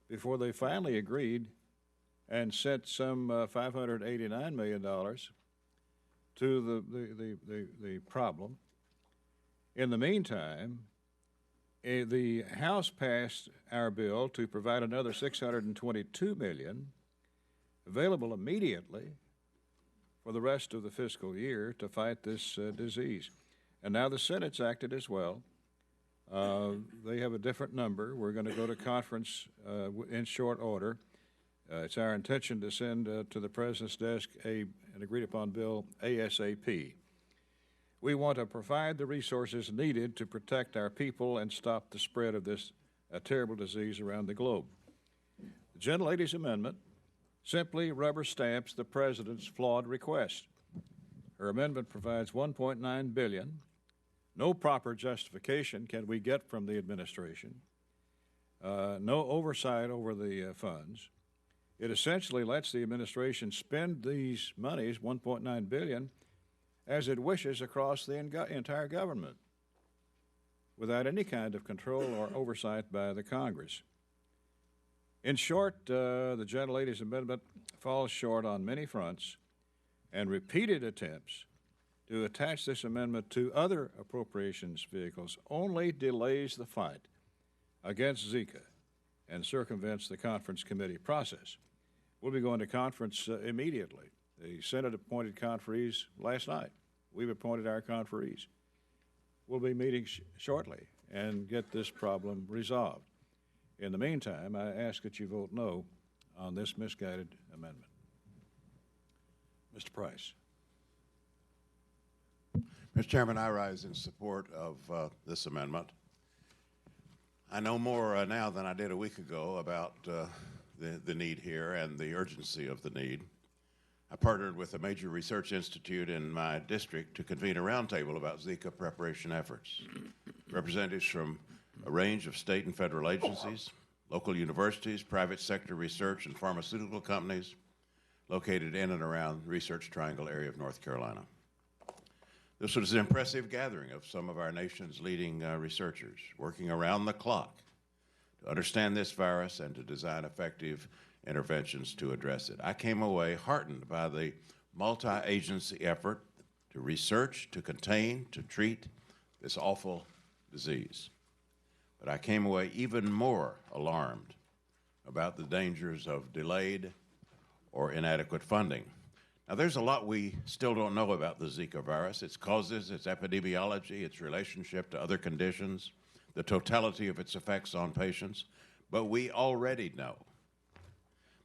before they finally agreed and sent some $589 million to the problem. In the meantime, the House passed our bill to provide another $622 million available immediately for the rest of the fiscal year to fight this disease. And now the Senate's acted as well. They have a different number. We're going to go to conference in short order. It's our intention to send to the President's desk an agreed-upon bill ASAP. We want to provide the resources needed to protect our people and stop the spread of this terrible disease around the globe. The gentlelady's amendment simply rubber stamps the President's flawed request. Her amendment provides $1.9 billion. No proper justification can we get from the administration. No oversight over the funds. It essentially lets the administration spend these monies, $1.9 billion, as it wishes across the entire government without any kind of control or oversight by the Congress. In short, the gentlelady's amendment falls short on many fronts, and repeated attempts to attach this amendment to other appropriations vehicles only delays the fight against Zika and circumvents the conference committee process. We'll be going to conference immediately. The Senate appointed conferees last night. We've appointed our conferees. We'll be meeting shortly and get this problem resolved. In the meantime, I ask that you vote no on this misguided amendment. Mr. Price. Mr. Chairman, I rise in support of this amendment. I know more now than I did a week ago about the need here and the urgency of the need. I partnered with a major research institute in my district to convene a roundtable about Zika preparation efforts. Representatives from a range of state and federal agencies, local universities, private sector research, and pharmaceutical companies located in and around Research Triangle area of North Carolina. This was an impressive gathering of some of our nation's leading researchers working around the clock to understand this virus and to design effective interventions to address it. I came away heartened by the multi-agency effort to research, to contain, to treat this awful disease. But I came away even more alarmed about the dangers of delayed or inadequate funding. Now, there's a lot we still don't know about the Zika virus, its causes, its epidemiology, its relationship to other conditions, the totality of its effects on patients. But we already know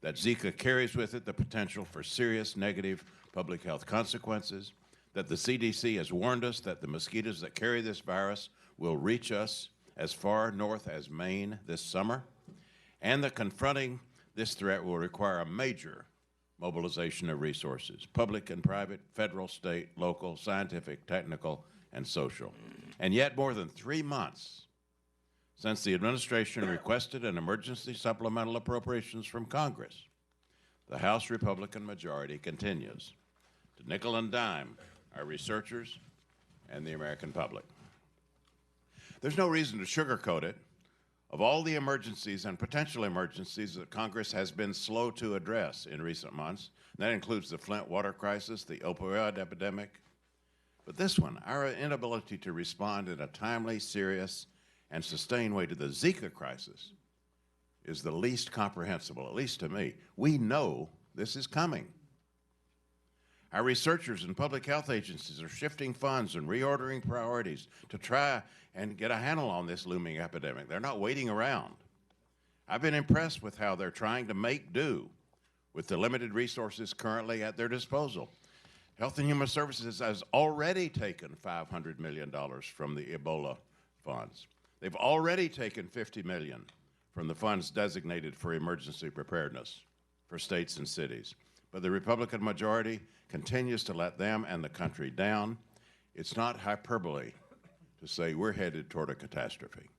that Zika carries with it the potential for serious negative public health consequences, that the CDC has warned us that the mosquitoes that carry this virus will reach us as far north as Maine this summer, and that confronting this threat will require a major mobilization of resources, public and private, federal, state, local, scientific, technical, and social. And yet more than 3 months since the administration requested an emergency supplemental appropriations from Congress, the House Republican majority continues to nickel and dime our researchers and the American public. There's no reason to sugarcoat it. Of all the emergencies and potential emergencies that Congress has been slow to address in recent months, and that includes the Flint water crisis, the opioid epidemic, but this one, our inability to respond in a timely, serious, and sustained way to the Zika crisis, is the least comprehensible, at least to me. We know this is coming. Our researchers and public health agencies are shifting funds and reordering priorities to try and get a handle on this looming epidemic. They're not waiting around. I've been impressed with how they're trying to make do with the limited resources currently at their disposal. Health and Human Services has already taken $500 million from the Ebola funds. They've already taken $50 million from the funds designated for emergency preparedness for states and cities. But the Republican majority continues to let them and the country down. It's not hyperbole to say we're headed toward a catastrophe.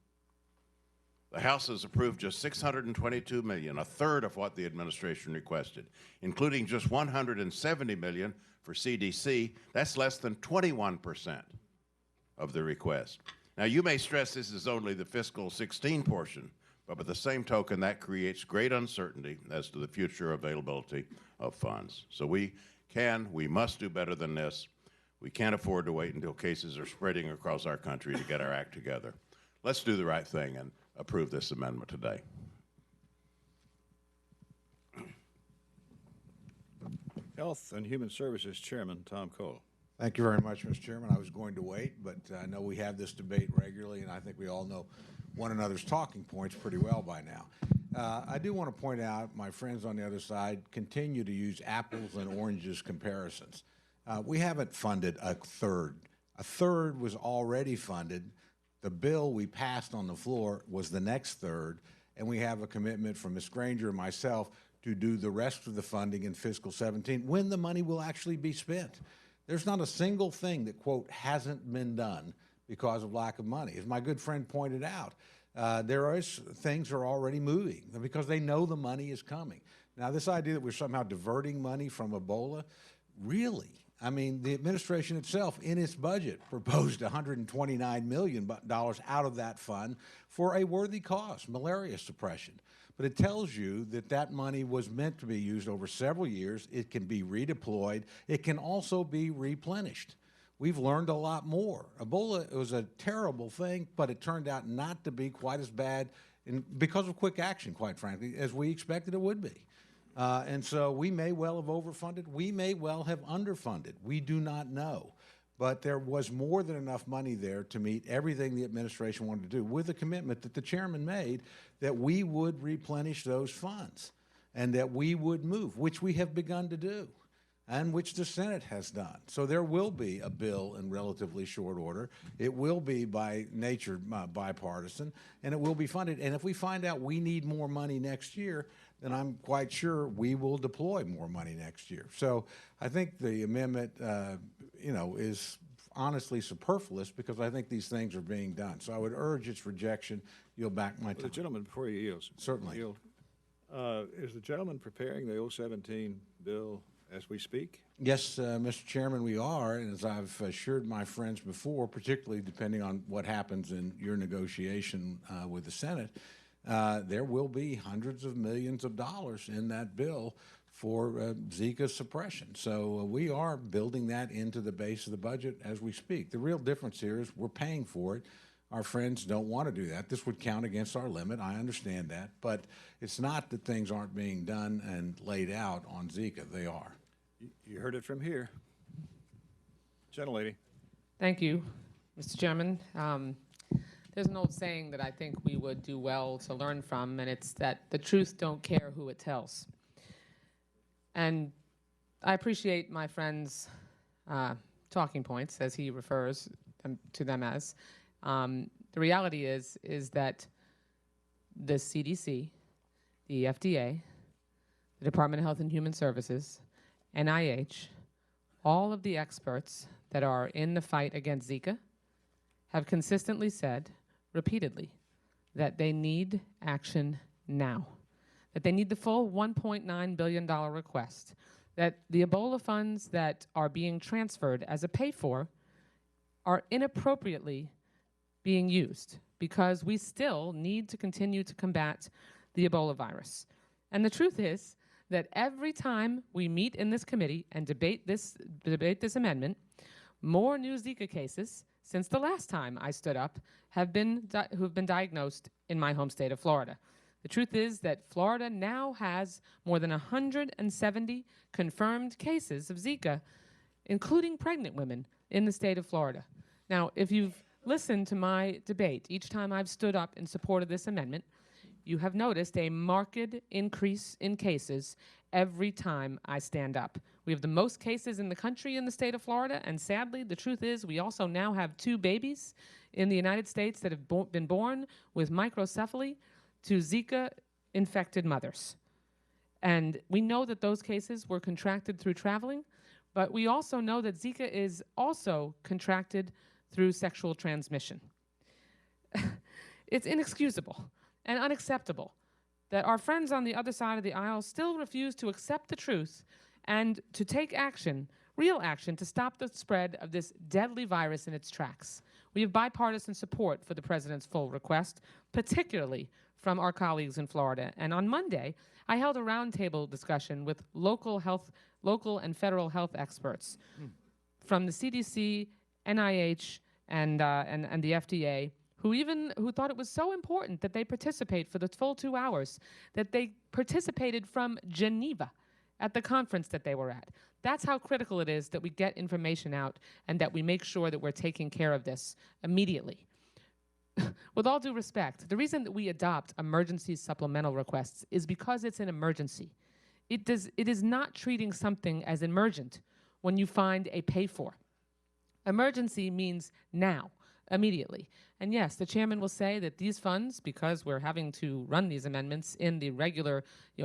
The House has approved just $622 million, a third of what the administration requested, including just $170 million for CDC. That's less than 21% of the request. Now, you may stress this is only the fiscal 16 portion, but by the same token, that creates great uncertainty as to the future availability of funds. So we must do better than this. We can't afford to wait until cases are spreading across our country to get our act together. Let's do the right thing and approve this amendment today. Health and Human Services Chairman Tom Cole. Thank you very much, Mr. Chairman. I was going to wait, but I know we have this debate regularly, and I think we all know one another's talking points pretty well by now. I do want to point out my friends on the other side continue to use apples and oranges comparisons. We haven't funded a third. A third was already funded. The bill we passed on the floor was the next third, and we have a commitment from Ms. Granger and myself to do the rest of the funding in fiscal 17 when the money will actually be spent. There's not a single thing that, quote, hasn't been done because of lack of money. As my good friend pointed out, things are already moving because they know the money is coming. Now, this idea that we're somehow diverting money from Ebola, really? I mean, the administration itself, in its budget, proposed $129 million out of that fund for a worthy cause, malaria suppression. But it tells you that that money was meant to be used over several years. It can be redeployed. It can also be replenished. We've learned a lot more. Ebola was a terrible thing, but it turned out not to be quite as bad because of quick action, quite frankly, as we expected it would be. And so we may well have overfunded. We may well have underfunded. We do not know. But there was more than enough money there to meet everything the administration wanted to do, with a commitment that the chairman made that we would replenish those funds and that we would move, which we have begun to do and which the Senate has done. So there will be a bill in relatively short order. It will be by nature bipartisan, and it will be funded. And if we find out we need more money next year, then I'm quite sure we will deploy more money next year. So I think the amendment, is honestly superfluous because I think these things are being done. So I would urge its rejection. You'll back my time. The gentleman before you yields. Certainly. Is the gentleman preparing the 017 bill as we speak? Yes, Mr. Chairman, we are. And as I've assured my friends before, particularly depending on what happens in your negotiation with the Senate, there will be hundreds of millions of dollars in that bill for Zika suppression. So we are building that into the base of the budget as we speak. The real difference here is we're paying for it. Our friends don't want to do that. This would count against our limit. I understand that. But it's not that things aren't being done and laid out on Zika. They are. You heard it from here. Gentlelady. Thank you, Mr. Chairman. There's an old saying that I think we would do well to learn from, and it's that the truth don't care who it tells. And I appreciate my friend's talking points, as he refers to them as. The reality is that the CDC, the FDA, the Department of Health and Human Services, NIH, all of the experts that are in the fight against Zika have consistently said, repeatedly, that they need action now, that they need the full $1.9 billion request, that the Ebola funds that are being transferred as a pay-for are inappropriately being used because we still need to continue to combat the Ebola virus. And the truth is that every time we meet in this committee and debate this amendment, more new Zika cases since the last time I stood up who have been diagnosed in my home state of Florida. The truth is that Florida now has more than 170 confirmed cases of Zika, including pregnant women, in the state of Florida. Now, if you've listened to my debate each time I've stood up in support of this amendment, you have noticed a marked increase in cases every time I stand up. We have the most cases in the country in the state of Florida, and sadly, the truth is we also now have 2 babies in the United States that have been born with microcephaly to Zika-infected mothers. And we know that those cases were contracted through traveling, but we also know that Zika is also contracted through sexual transmission. It's inexcusable and unacceptable that our friends on the other side of the aisle still refuse to accept the truth and to take action, real action, to stop the spread of this deadly virus in its tracks. We have bipartisan support for the President's full request, particularly from our colleagues in Florida. And on Monday, I held a roundtable discussion with local and federal health experts from the CDC, NIH, and the FDA, who thought it was so important that they participate for the full 2 hours, that they participated from Geneva at the conference that they were at. That's how critical it is that we get information out and that we make sure that we're taking care of this immediately. With all due respect, the reason that we adopt emergency supplemental requests is because it's an emergency. It is not treating something as emergent when you find a pay-for. Emergency means now, immediately. And yes, the chairman will say that these funds, because we're having to run these amendments in the regular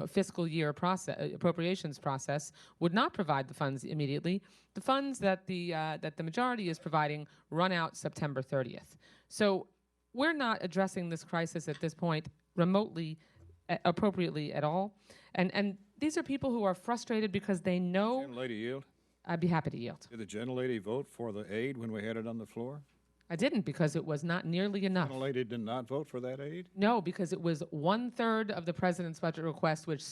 fiscal year appropriations process, would not provide the funds immediately. The funds that the majority is providing run out September 30th. So we're not addressing this crisis at this point remotely, appropriately at all. And these are people who are frustrated because they know... Gentlelady yield? I'd be happy to yield. Did the gentlelady vote for the aid when we had it on the floor? I didn't, because it was not nearly enough. The gentlelady did not vote for that aid? No, because it was 1/3 of the president's budget request, which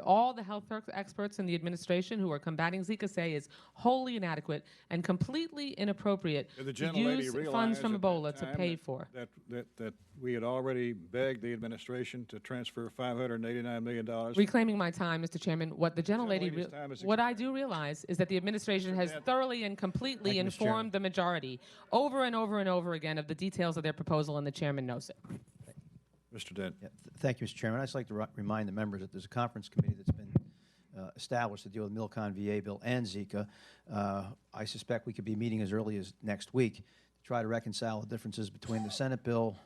all the health experts in the administration who are combating Zika say is wholly inadequate and completely inappropriate to use funds from Ebola to pay for. That we had already begged the administration to transfer $589 million. Reclaiming my time, Mr. Chairman, what the gentlelady, what I do realize is that the administration has thoroughly and completely informed the majority over and over and over again of the details of their proposal, and the chairman knows it. Mr. Dent. Yeah, thank you, Mr. Chairman. I'd just like to remind the members that there's a conference committee that's been established to deal with Milcon VA bill and Zika. I suspect we could be meeting as early as next week to try to reconcile the differences between the Senate bill,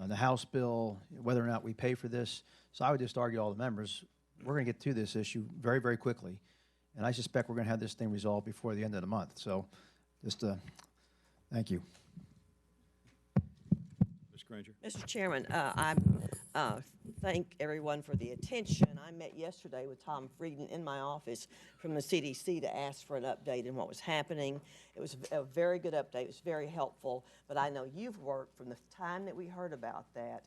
the House bill, whether or not we pay for this. So I would just argue to all the members, we're going to get to this issue very, very quickly. And I suspect we're going to have this thing resolved before the end of the month. So just thank you. Ms. Granger. Mr. Chairman, I thank everyone for the attention. I met yesterday with Tom Frieden in my office from the CDC to ask for an update on what was happening. It was a very good update. It was very helpful. But I know you've worked from the time that we heard about that,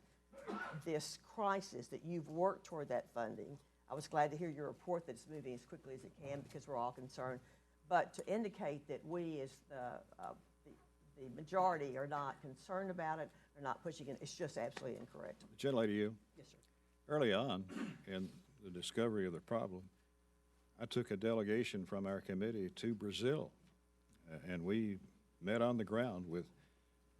this crisis, that you've worked toward that funding. I was glad to hear your report that it's moving as quickly as it can because we're all concerned. But to indicate that we as the majority are not concerned about it, are not pushing it, it's just absolutely incorrect. Gentlelady, you? Yes, sir. Early on in the discovery of the problem, I took a delegation from our committee to Brazil, and we met on the ground with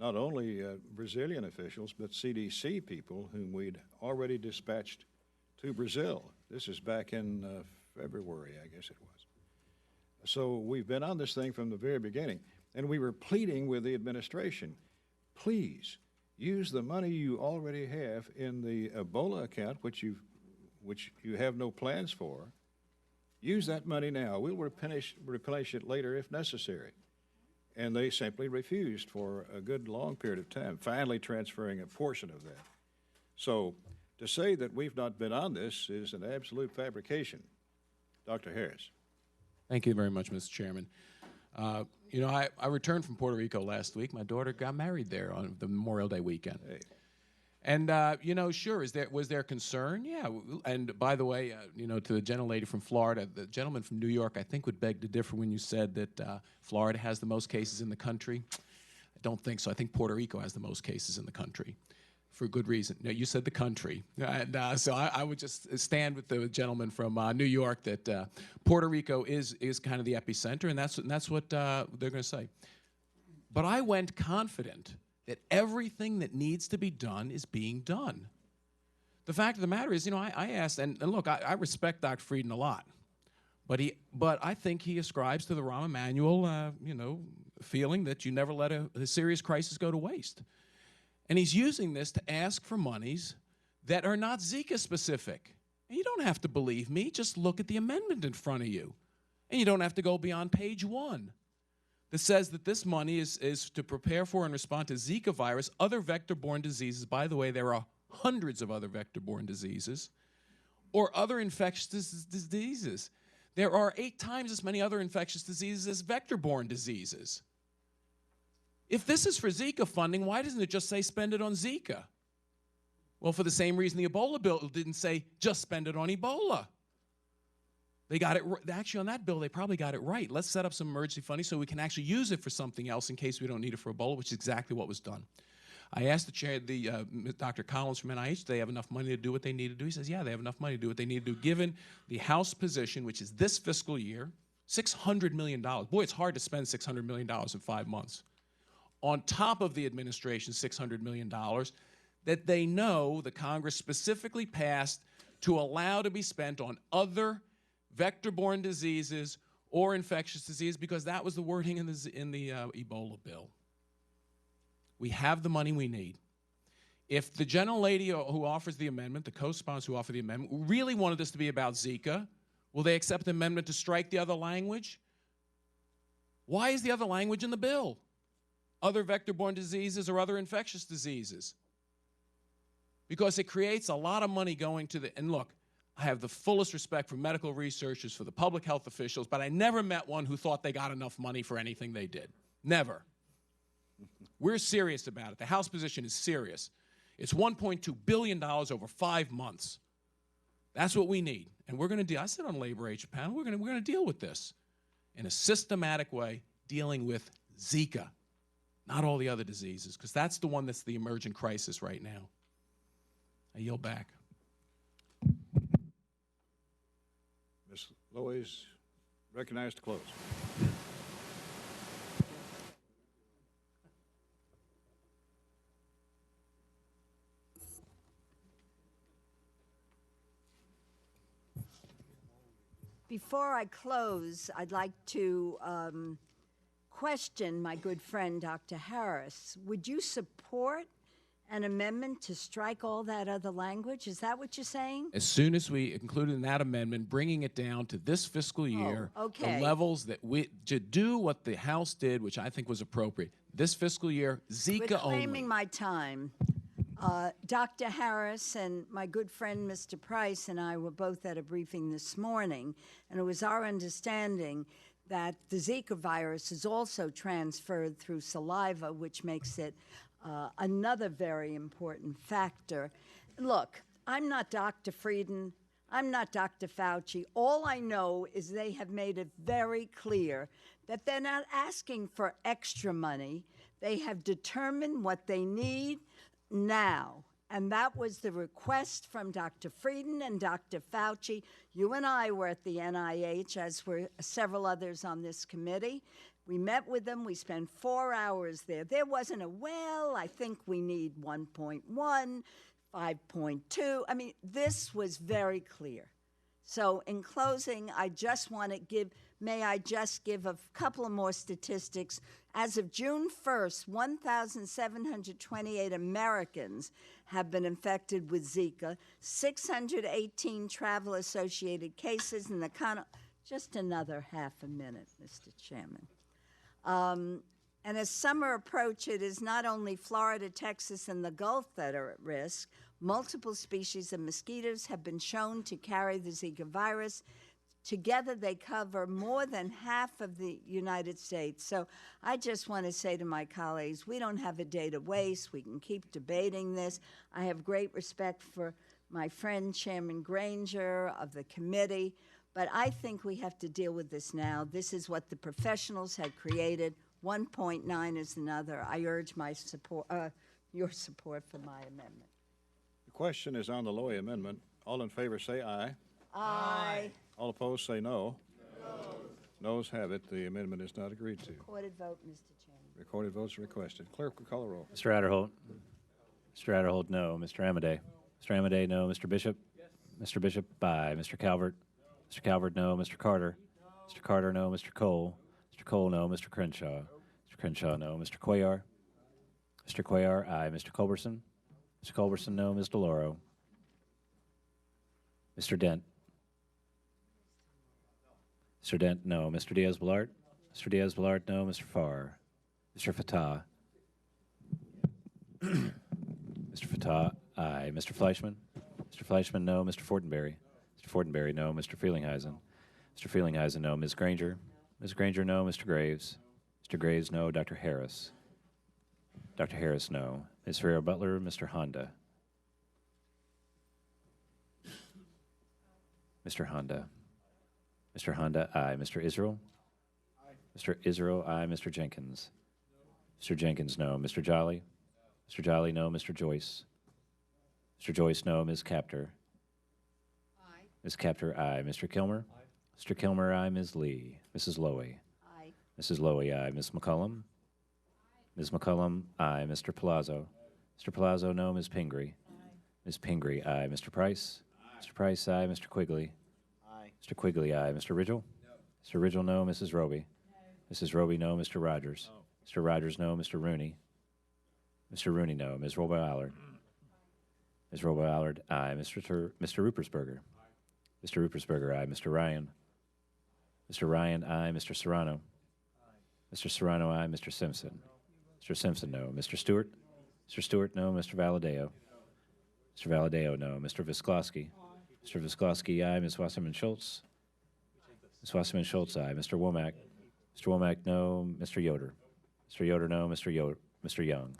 not only Brazilian officials, but CDC people whom we'd already dispatched to Brazil. This is back in February, I guess it was. So we've been on this thing from the very beginning, and we were pleading with the administration, please use the money you already have in the Ebola account, which you have no plans for. Use that money now. We'll replenish it later if necessary. And they simply refused for a good long period of time, finally transferring a portion of that. So to say that we've not been on this is an absolute fabrication. Dr. Harris. Thank you very much, Mr. Chairman. You know, I returned from Puerto Rico last week. My daughter got married there on the Memorial Day weekend. Hey. And, you know, sure, was there concern? Yeah. And by the way, you know, to the gentlelady from Florida, the gentleman from New York, I think would beg to differ when you said that Florida has the most cases in the country. I don't think so. I think Puerto Rico has the most cases in the country for good reason. No, you said the country. And so I would just stand with the gentleman from New York that Puerto Rico is kind of the epicenter, and that's what they're going to say. But I went confident that everything that needs to be done is being done. The fact of the matter is, you know, I asked, and look, I respect Dr. Frieden a lot, but I think he ascribes to the Rahm Emanuel, you know, feeling that you never let a serious crisis go to waste. And he's using this to ask for monies that are not Zika specific. And you don't have to believe me, just look at the amendment in front of you. And you don't have to go beyond page 1. That says that this money is to prepare for and respond to Zika virus, other vector-borne diseases. By the way, there are hundreds of other vector-borne diseases, or other infectious diseases. There are 8 times as many other infectious diseases as vector-borne diseases. If this is for Zika funding, why doesn't it just say spend it on Zika? Well, for the same reason the Ebola bill didn't say just spend it on Ebola. They got it, actually on that bill, they probably got it right. Let's set up some emergency funding so we can actually use it for something else in case we don't need it for Ebola, which is exactly what was done. I asked the chair, Dr. Collins from NIH, do they have enough money to do what they need to do? He says, yeah, they have enough money to do what they need to do, given the House position, which is this fiscal year, $600 million. Boy, it's hard to spend $600 million in 5 months. On top of the administration's $600 million that they know the Congress specifically passed to allow to be spent on other vector-borne diseases or infectious disease, because that was the wording in the Ebola bill. We have the money we need. If the gentlelady who offers the amendment, the co-sponsor who offered the amendment, really wanted this to be about Zika, will they accept the amendment to strike the other language? Why is the other language in the bill? Other vector-borne diseases or other infectious diseases? Because it creates a lot of money going to the, and look, I have the fullest respect for medical researchers, for the public health officials, but I never met one who thought they got enough money for anything they did. Never. We're serious about it. The House position is serious. It's $1.2 billion over 5 months. That's what we need. And we're going to deal, I said on Labor Age panel, we're going to deal with this in a systematic way, dealing with Zika, not all the other diseases, because that's the one that's the emergent crisis right now. I yield back. Ms. Lois, recognized to close. Before I close, I'd like to question my good friend, Dr. Harris. Would you support an amendment to strike all that other language? Is that what you're saying? As soon as we included in that amendment, bringing it down to this fiscal year, okay. the levels that to do what the House did, which I think was appropriate. This fiscal year, Zika only. Reclaiming my time. Dr. Harris and my good friend, Mr. Price, and I were both at a briefing this morning, and it was our understanding that the Zika virus is also transferred through saliva, which makes it another very important factor. Look, I'm not Dr. Frieden. I'm not Dr. Fauci. All I know is they have made it very clear that they're not asking for extra money. They have determined what they need now. And that was the request from Dr. Frieden and Dr. Fauci. You and I were at the NIH, as were several others on this committee. We met with them. We spent 4 hours there. There wasn't a, well, I think we need 1.1, 5.2. I mean, this was very clear. So in closing, I just want to may I just give a couple of more statistics. As of June 1st, 1,728 Americans have been infected with Zika, 618 travel-associated cases, and just another half a minute, Mr. Chairman. And as summer approaches, it is not only Florida, Texas, and the Gulf that are at risk. Multiple species of mosquitoes have been shown to carry the Zika virus. Together, they cover more than half of the United States. So I just want to say to my colleagues, we don't have a day to waste. We can keep debating this. I have great respect for my friend, Chairman Granger of the committee, but I think we have to deal with this now. This is what the professionals had created. 1.9 is another. I urge my support, your support for my amendment. The question is on the Lowy amendment. All in favor say aye. Aye. All opposed say no. Noes have it. The amendment is not agreed to. Recorded vote, Mr. Chairman. Recorded votes requested. Clerk will call the roll. Mr. Adderholt. Mr. Adderholt, no. Mr. Amadei. Mr. Amadei, no. Mr. Bishop. Yes. Mr. Bishop, aye. Mr. Calvert. Mr. Calvert, no. Mr. Carter. No. Mr. Carter, no. Mr. Cole. Mr. Cole, no. Mr. Crenshaw. Mr. Crenshaw, no. Mr. Cuellar. Mr. Cuellar, aye. Mr. Culberson. Mr. Culberson, no. Ms. DeLauro. Mr. Dent. Mr. Dent, no. Mr. Diaz-Balart. Mr. Diaz-Balart, no. Mr. Farr. Mr. Fatah. Mr. Fatah, aye. Mr. Fleischman. Mr. Fleischman, no. Mr. Fortenberry. Mr. Fortenberry, no. Mr. Feelinghuisen. Mr. Feelinghuisen, no. Ms. Granger. Ms. Granger, no. Mr. Graves. Mr. Graves, no. Dr. Harris. Dr. Harris, no. Ms. Ferrer-Butler. Mr. Honda. Mr. Honda. Mr. Honda, aye. Mr. Israel? Aye. Mr. Israel, aye. Mr. Jenkins? Mr. Jenkins, no. Mr. Jolly? Mr. Jolly, no. Mr. Joyce? Mr. Joyce, no. Ms. Capter? Aye. Ms. Capter, aye. Mr. Kilmer? Aye. Mr. Kilmer, aye. Ms. Lee? Mrs. Lowy? Aye. Mrs. Lowy, aye. Ms. McCullum? Aye. Ms. McCullum, aye. Mr. Palazzo? Aye. Mr. Palazzo, no. Ms. Pingree? Aye. Ms. Pingree, aye. Mr. Price? Aye. Mr. Price, aye. Mr. Quigley? Mr. Quigley, aye. Mr. Ridgel? No. Mr. Ridgel, no. Mrs. Roby? No. Mrs. Roby, no. Mr. Rogers? No. Mr. Rogers, no. Mr. Rooney? Mr. Rooney, no. Ms. Robo-Allard? Ms. Robo-Allard, aye. Mr. Rupersberger? Aye. Mr. Rupersberger, aye. Mr. Ryan? Mr. Ryan, aye. Mr. Serrano? Aye. Mr. Serrano, aye. Mr. Simpson? No. Mr. Simpson, no. Mr. Stewart? Mr. Stewart, no. Mr. Valadeo? No. Mr. Valadeo, no. Mr. Visklosky? Mr. Visklosky, aye. Ms. Wasserman-Schultz? Ms. Wasserman-Schultz, aye. Mr. Womack? Mr. Womack, no. Mr. Yoder? Mr. Yoder, no. Mr. Young? Mr.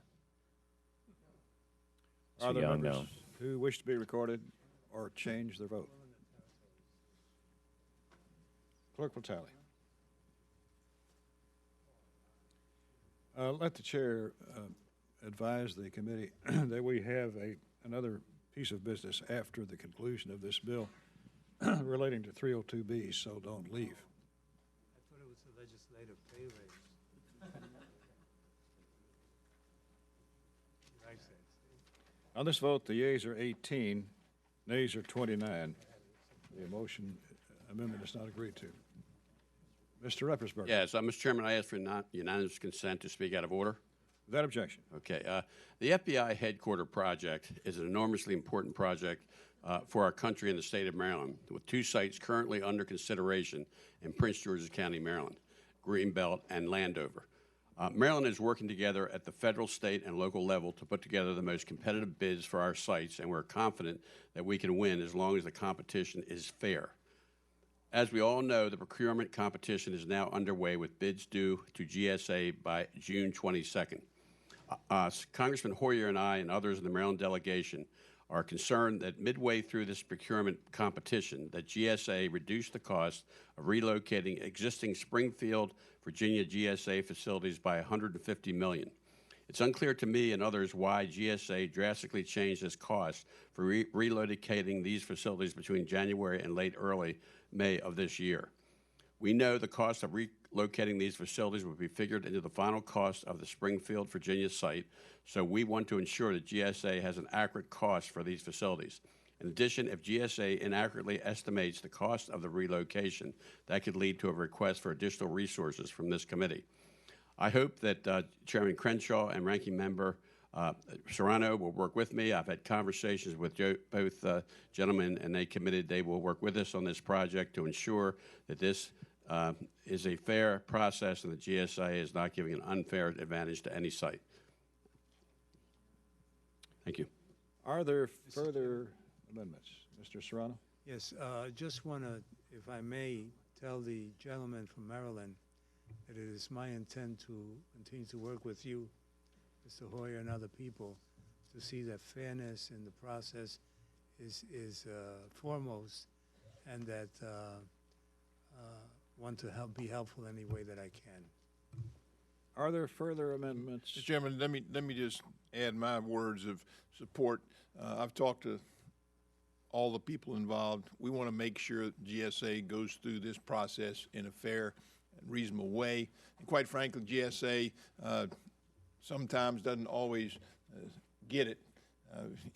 Are there Young, members no. who wish to be recorded or change their vote? Clerk will tally. Let the chair advise the committee that we have another piece of business after the conclusion of this bill relating to 302B, so don't leave. I thought it was a legislative pay raise. On this vote, the yeas are 18, nays are 29. The motion amendment is not agreed to. Mr. Rupersberger. Yes, Mr. Chairman, I ask for unanimous consent to speak out of order. Without objection. Okay. The FBI headquarter project is an enormously important project for our country and the state of Maryland, with 2 sites currently under consideration in Prince George's County, Maryland, Greenbelt and Landover. Maryland is working together at the federal, state, and local level to put together the most competitive bids for our sites, and we're confident that we can win as long as the competition is fair. As we all know, the procurement competition is now underway with bids due to GSA by June 22nd. Congressman Hoyer and I and others in the Maryland delegation are concerned that midway through this procurement competition that GSA reduced the cost of relocating existing Springfield, Virginia GSA facilities by $150 million. It's unclear to me and others why GSA drastically changed its cost for relocating these facilities between January and early May of this year. We know the cost of relocating these facilities will be figured into the final cost of the Springfield, Virginia site, so we want to ensure that GSA has an accurate cost for these facilities. In addition, if GSA inaccurately estimates the cost of the relocation, that could lead to a request for additional resources from this committee. I hope that Chairman Crenshaw and Ranking Member Serrano will work with me. I've had conversations with both gentlemen, and they committed they will work with us on this project to ensure that this is a fair process and the GSA is not giving an unfair advantage to any site. Thank you. Are there further amendments? Mr. Serrano? Yes, just want to, if I may, tell the gentleman from Maryland that it is my intent to continue to work with you, Mr. Hoyer, and other people to see that fairness in the process is foremost, and that want to be helpful any way that I can. Are there further amendments? Mr. Chairman, let me just add my words of support. I've talked to all the people involved. We want to make sure that GSA goes through this process in a fair and reasonable way. And quite frankly, GSA sometimes doesn't always get it.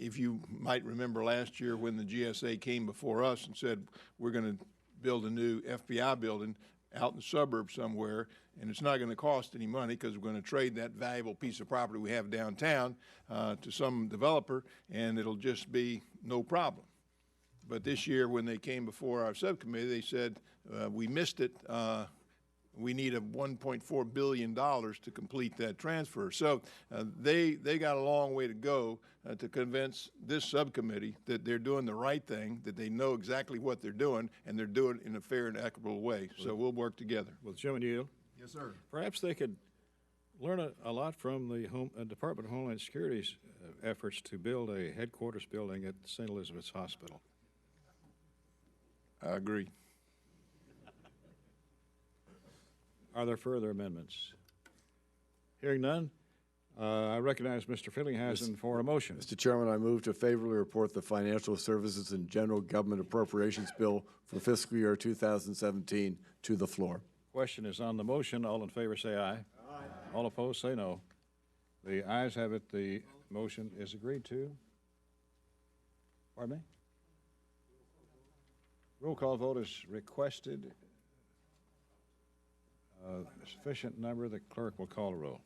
If you might remember last year when the GSA came before us and said, we're going to build a new FBI building out in the suburbs somewhere, and it's not going to cost any money because we're going to trade that valuable piece of property we have downtown to some developer, and it'll just be no problem. But this year, when they came before our subcommittee, they said, we missed it. We need a $1.4 billion to complete that transfer. So they got a long way to go to convince this subcommittee that they're doing the right thing, that they know exactly what they're doing, and they're doing it in a fair and equitable way. So we'll work together. Will the chairman yield? Yes, sir. Perhaps they could learn a lot from the Department of Homeland Security's efforts to build a headquarters building at St. Elizabeth's Hospital. I agree. Are there further amendments? Hearing none, I recognize Mr. Fieldinghazen for a motion. Mr. Chairman, I move to favorably report the Financial Services and General Government Appropriations Bill for fiscal year 2017 to the floor. Question is on the motion. All in favor say aye. Aye. All opposed say no. The ayes have it. The motion is agreed to. Pardon me? Roll call vote is requested. Sufficient number. The clerk will call a roll.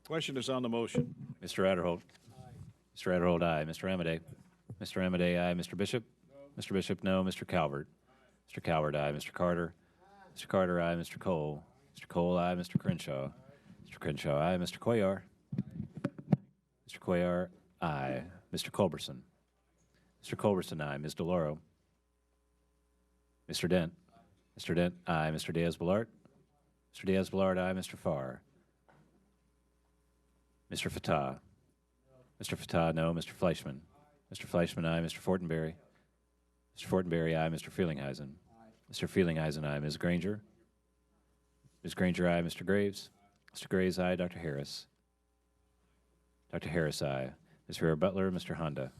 Question is on the motion. Mr. Adderholt. Aye. Mr. Adderholt, aye. Mr. Amadei. Mr. Amadei, aye. Mr. Bishop. Aye. Mr. Bishop, no. Mr. Calvert. Aye. Mr. Calvert, aye. Mr. Carter. Aye. Mr. Carter, aye. Mr. Cole. Aye. Mr. Cole, aye. Mr. Crenshaw. Aye. Mr. Crenshaw, aye. Mr. Cuellar. Aye. Mr. Cuellar, aye. Mr. Culberson. Mr. Culberson, aye. Ms. DeLauro. Mr. Dent. Mr. Dent, aye. Mr. Diaz-Balart. Mr. Diaz-Balart, aye. Mr. Farr. Mr. Fatah. Mr. Fatah, no. Mr. Fleischman. Mr. Fleischman, aye. Mr. Fortenberry. Mr. Fortenberry, aye. Mr. Fieldinghazen. Mr. Fieldinghazen, aye. Ms. Granger. Ms. Granger, aye. Mr. Graves. Mr. Graves, aye. Dr. Harris. Dr. Harris, aye. Ms. Vera Butler. Mr. Honda.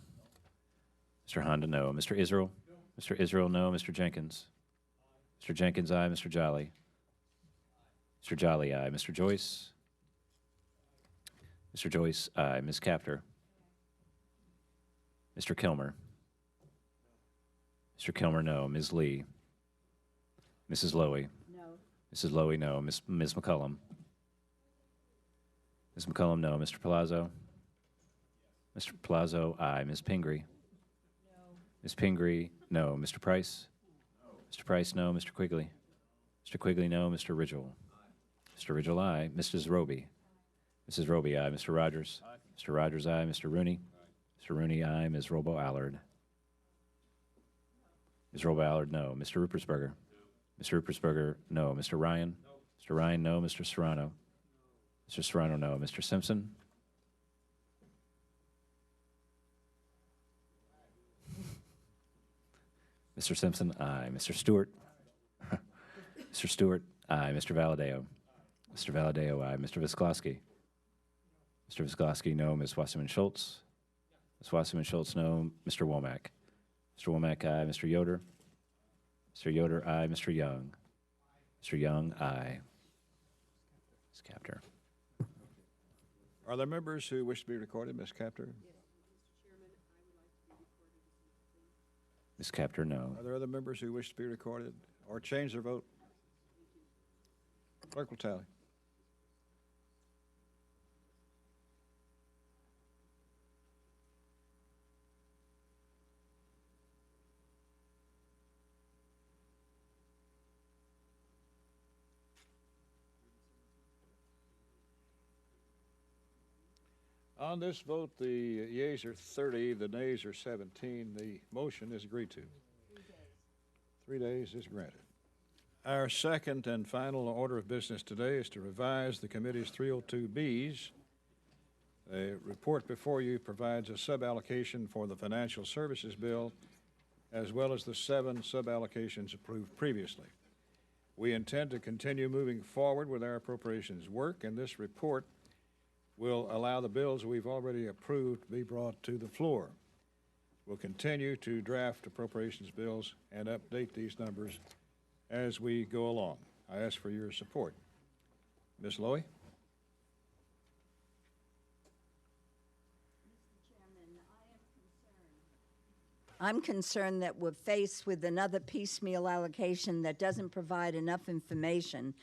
Mr. Honda, no. Mr. Israel. Mr. Israel, no. Mr. Jenkins. Mr. Jenkins, aye. Mr. Jolly. Mr. Jolly, aye. Mr. Joyce. Mr. Joyce, aye. Ms. Capter. Mr. Kilmer. Mr. Kilmer, no. Ms. Lee. Mrs. Lowy. No. Mrs. Lowy, no. Ms. McCullum. Ms. McCullum, no. Mr. Palazzo. Mr. Palazzo, aye. Ms. Pingree. No. Ms. Pingree, no. Mr. Price. Mr. Price, no. Mr. Quigley. Mr. Quigley, no. Mr. Ridgel. Mr. Ridgel, aye. Mrs. Roby. Mrs. Roby, aye. Mr. Rogers. Aye. Mr. Rogers, aye. Mr. Rooney. Aye. Mr. Rooney, aye. Ms. Robo-Allard. Ms. Robo-Allard, no. Mr. Rupersberger. No. Mr. Rupersberger, no. Mr. Ryan. No. Mr. Ryan, no. Mr. Serrano. No. Mr. Serrano, no. Mr. Simpson. Mr. Simpson, aye. Mr. Stewart. Mr. Stewart, aye. Mr. Valadeo. Mr. Valadeo, aye. Mr. Visklosky. Mr. Visklosky, no. Ms. Wasserman-Schultz. Ms. Wasserman-Schultz, no. Mr. Womack. Mr. Womack, aye. Mr. Yoder. Mr. Yoder, aye. Mr. Young. Mr. Young, aye. Ms. Capter. Are there members who wish to be recorded, Ms. Capter? Ms. Capter, no. Are there other members who wish to be recorded or change their vote? Clerk will tally. On this vote, the yeas are 30, the nays are 17. The motion is agreed to. 3 days is granted. Our second and final order of business today is to revise the committee's 302Bs. A report before you provides a suballocation for the financial services bill, as well as the 7 suballocations approved previously. We intend to continue moving forward with our appropriations work, and this report will allow the bills we've already approved to be brought to the floor. We'll continue to draft appropriations bills and update these numbers as we go along. I ask for your support. Ms. Lowy? I'm concerned that we're faced with another piecemeal allocation that doesn't provide enough information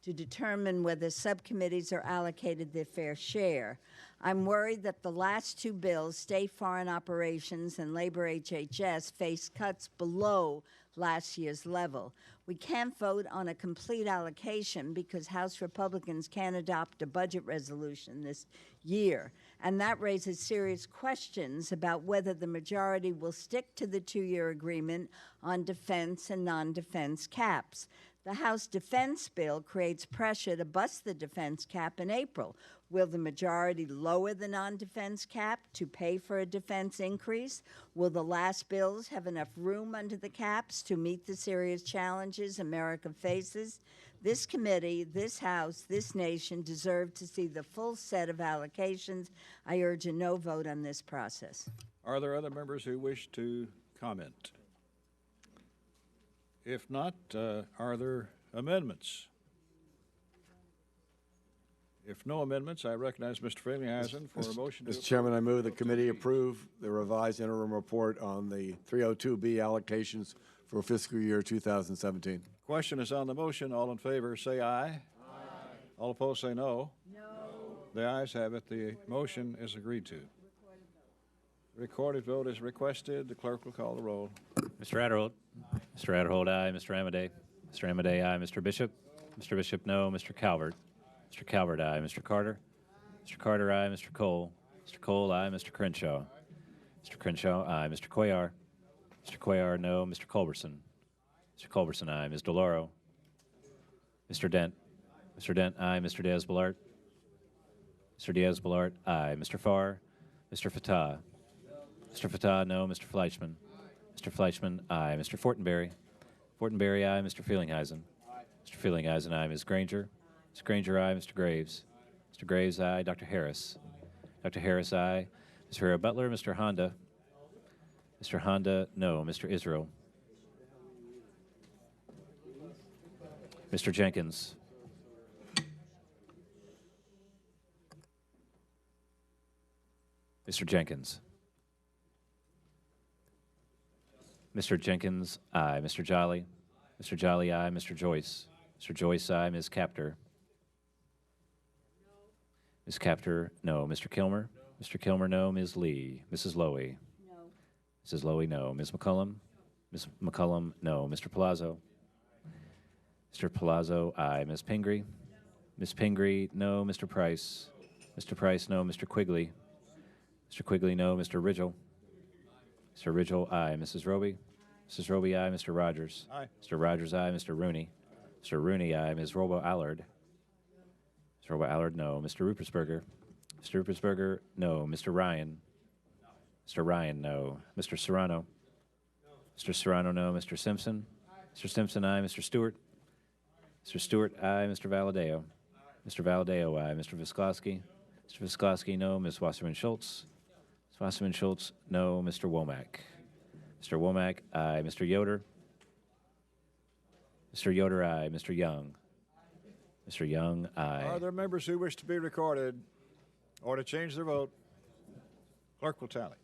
to determine whether subcommittees are allocated their fair share. I'm worried that the last 2 bills, State Foreign Operations and Labor HHS, face cuts below last year's level. We can't vote on a complete allocation because House Republicans can't adopt a budget resolution this year, and that raises serious questions about whether the majority will stick to the 2-year agreement on defense and non-defense caps. The House Defense Bill creates pressure to bust the defense cap in April. Will the majority lower the non-defense cap to pay for a defense increase? Will the last bills have enough room under the caps to meet the serious challenges America faces? This committee, this House, this nation deserve to see the full set of allocations. I urge a no vote on this process. Are there other members who wish to comment? If not, are there amendments? If no amendments, I recognize Mr. Frelinghuysen for a motion. Mr. Chairman, I move the committee approve the revised interim report on the 302B allocations for fiscal year 2017. Question is on the motion. All in favor say aye. Aye. All opposed say no. No. The ayes have it. The motion is agreed to. Recorded vote is requested. The clerk will call the roll. Mr. Adderholt. Mr. Adderholt, aye. Mr. Amadei. Mr. Amadei, aye. Mr. Bishop. Mr. Bishop, no. Mr. Calvert. Mr. Calvert, aye. Mr. Carter. Mr. Carter, aye. Mr. Cole. Mr. Cole, aye. Mr. Crenshaw. Mr. Crenshaw, aye. Mr. Cuellar. Mr. Cuellar, no. Mr. Culberson. Mr. Culberson, aye. Ms. DeLauro. Mr. Dent. Mr. Dent, aye. Mr. Diaz-Balart. Mr. Diaz-Balart, aye. Mr. Farr. Mr. Fatah. Mr. Fatah, no. Mr. Fleischman. Mr. Fleischman, aye. Mr. Fortenberry. Fortenberry, aye. Mr. Frelinghuysen. Mr. Frelinghuysen, aye. Ms. Granger. Ms. Granger, aye. Mr. Graves. Mr. Graves, aye. Dr. Harris. Dr. Harris, aye. Ms. Herrera Butler. Mr. Honda. Mr. Honda, no. Mr. Israel. Mr. Jenkins. Mr. Jenkins. Mr. Jenkins, aye. Mr. Jolly. Mr. Jolly, aye. Mr. Joyce. Mr. Joyce, aye. Ms. Capter. Ms. Capter, no. Mr. Kilmer. Mr. Kilmer, no. Ms. Lee. Mrs. Lowy. No. Mrs. Lowy, no. Ms. McCullum. Ms. McCullum, no. Mr. Palazzo. Mr. Palazzo, aye. Ms. Pingree. Ms. Pingree, no. Mr. Price. Mr. Price, no. Mr. Quigley. Mr. Quigley, no. Mr. Ridgel. Mr. Ridgel, aye. Mrs. Roby. Mrs. Roby, aye. Mr. Rogers. Aye. Mr. Rogers, aye. Mr. Rooney. Mr. Rooney, aye. Ms. Robo-Allard. Mr. Robo-Allard, no. Mr. Rupersberger. Mr. Rupersberger, no. Mr. Ryan. Mr. Ryan, no. Mr. Serrano. Mr. Serrano, no. Mr. Simpson. Mr. Simpson, aye. Mr. Stewart. Mr. Stewart, aye. Mr. Valadeo. Mr. Valadeo, aye. Mr. Visklosky. Mr. Visklosky, no. Ms. Wasserman-Schultz. Ms. Wasserman-Schultz, no. Mr. Womack. Mr. Womack, aye. Mr. Yoder. Mr. Yoder, aye. Mr. Young. Mr. Young, aye. Are there members who wish to be recorded or to change their vote? Clerk will tally.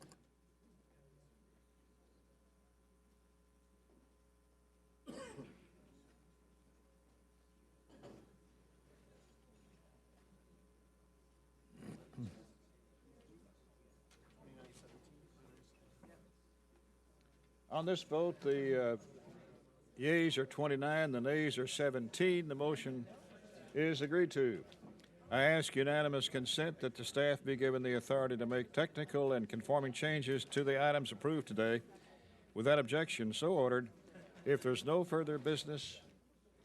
On this vote, the yeas are 29, the nays are 17. The motion is agreed to. I ask unanimous consent that the staff be given the authority to make technical and conforming changes to the items approved today. With that objection so ordered, if there's no further business,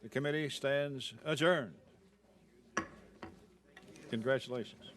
the committee stands adjourned. Congratulations.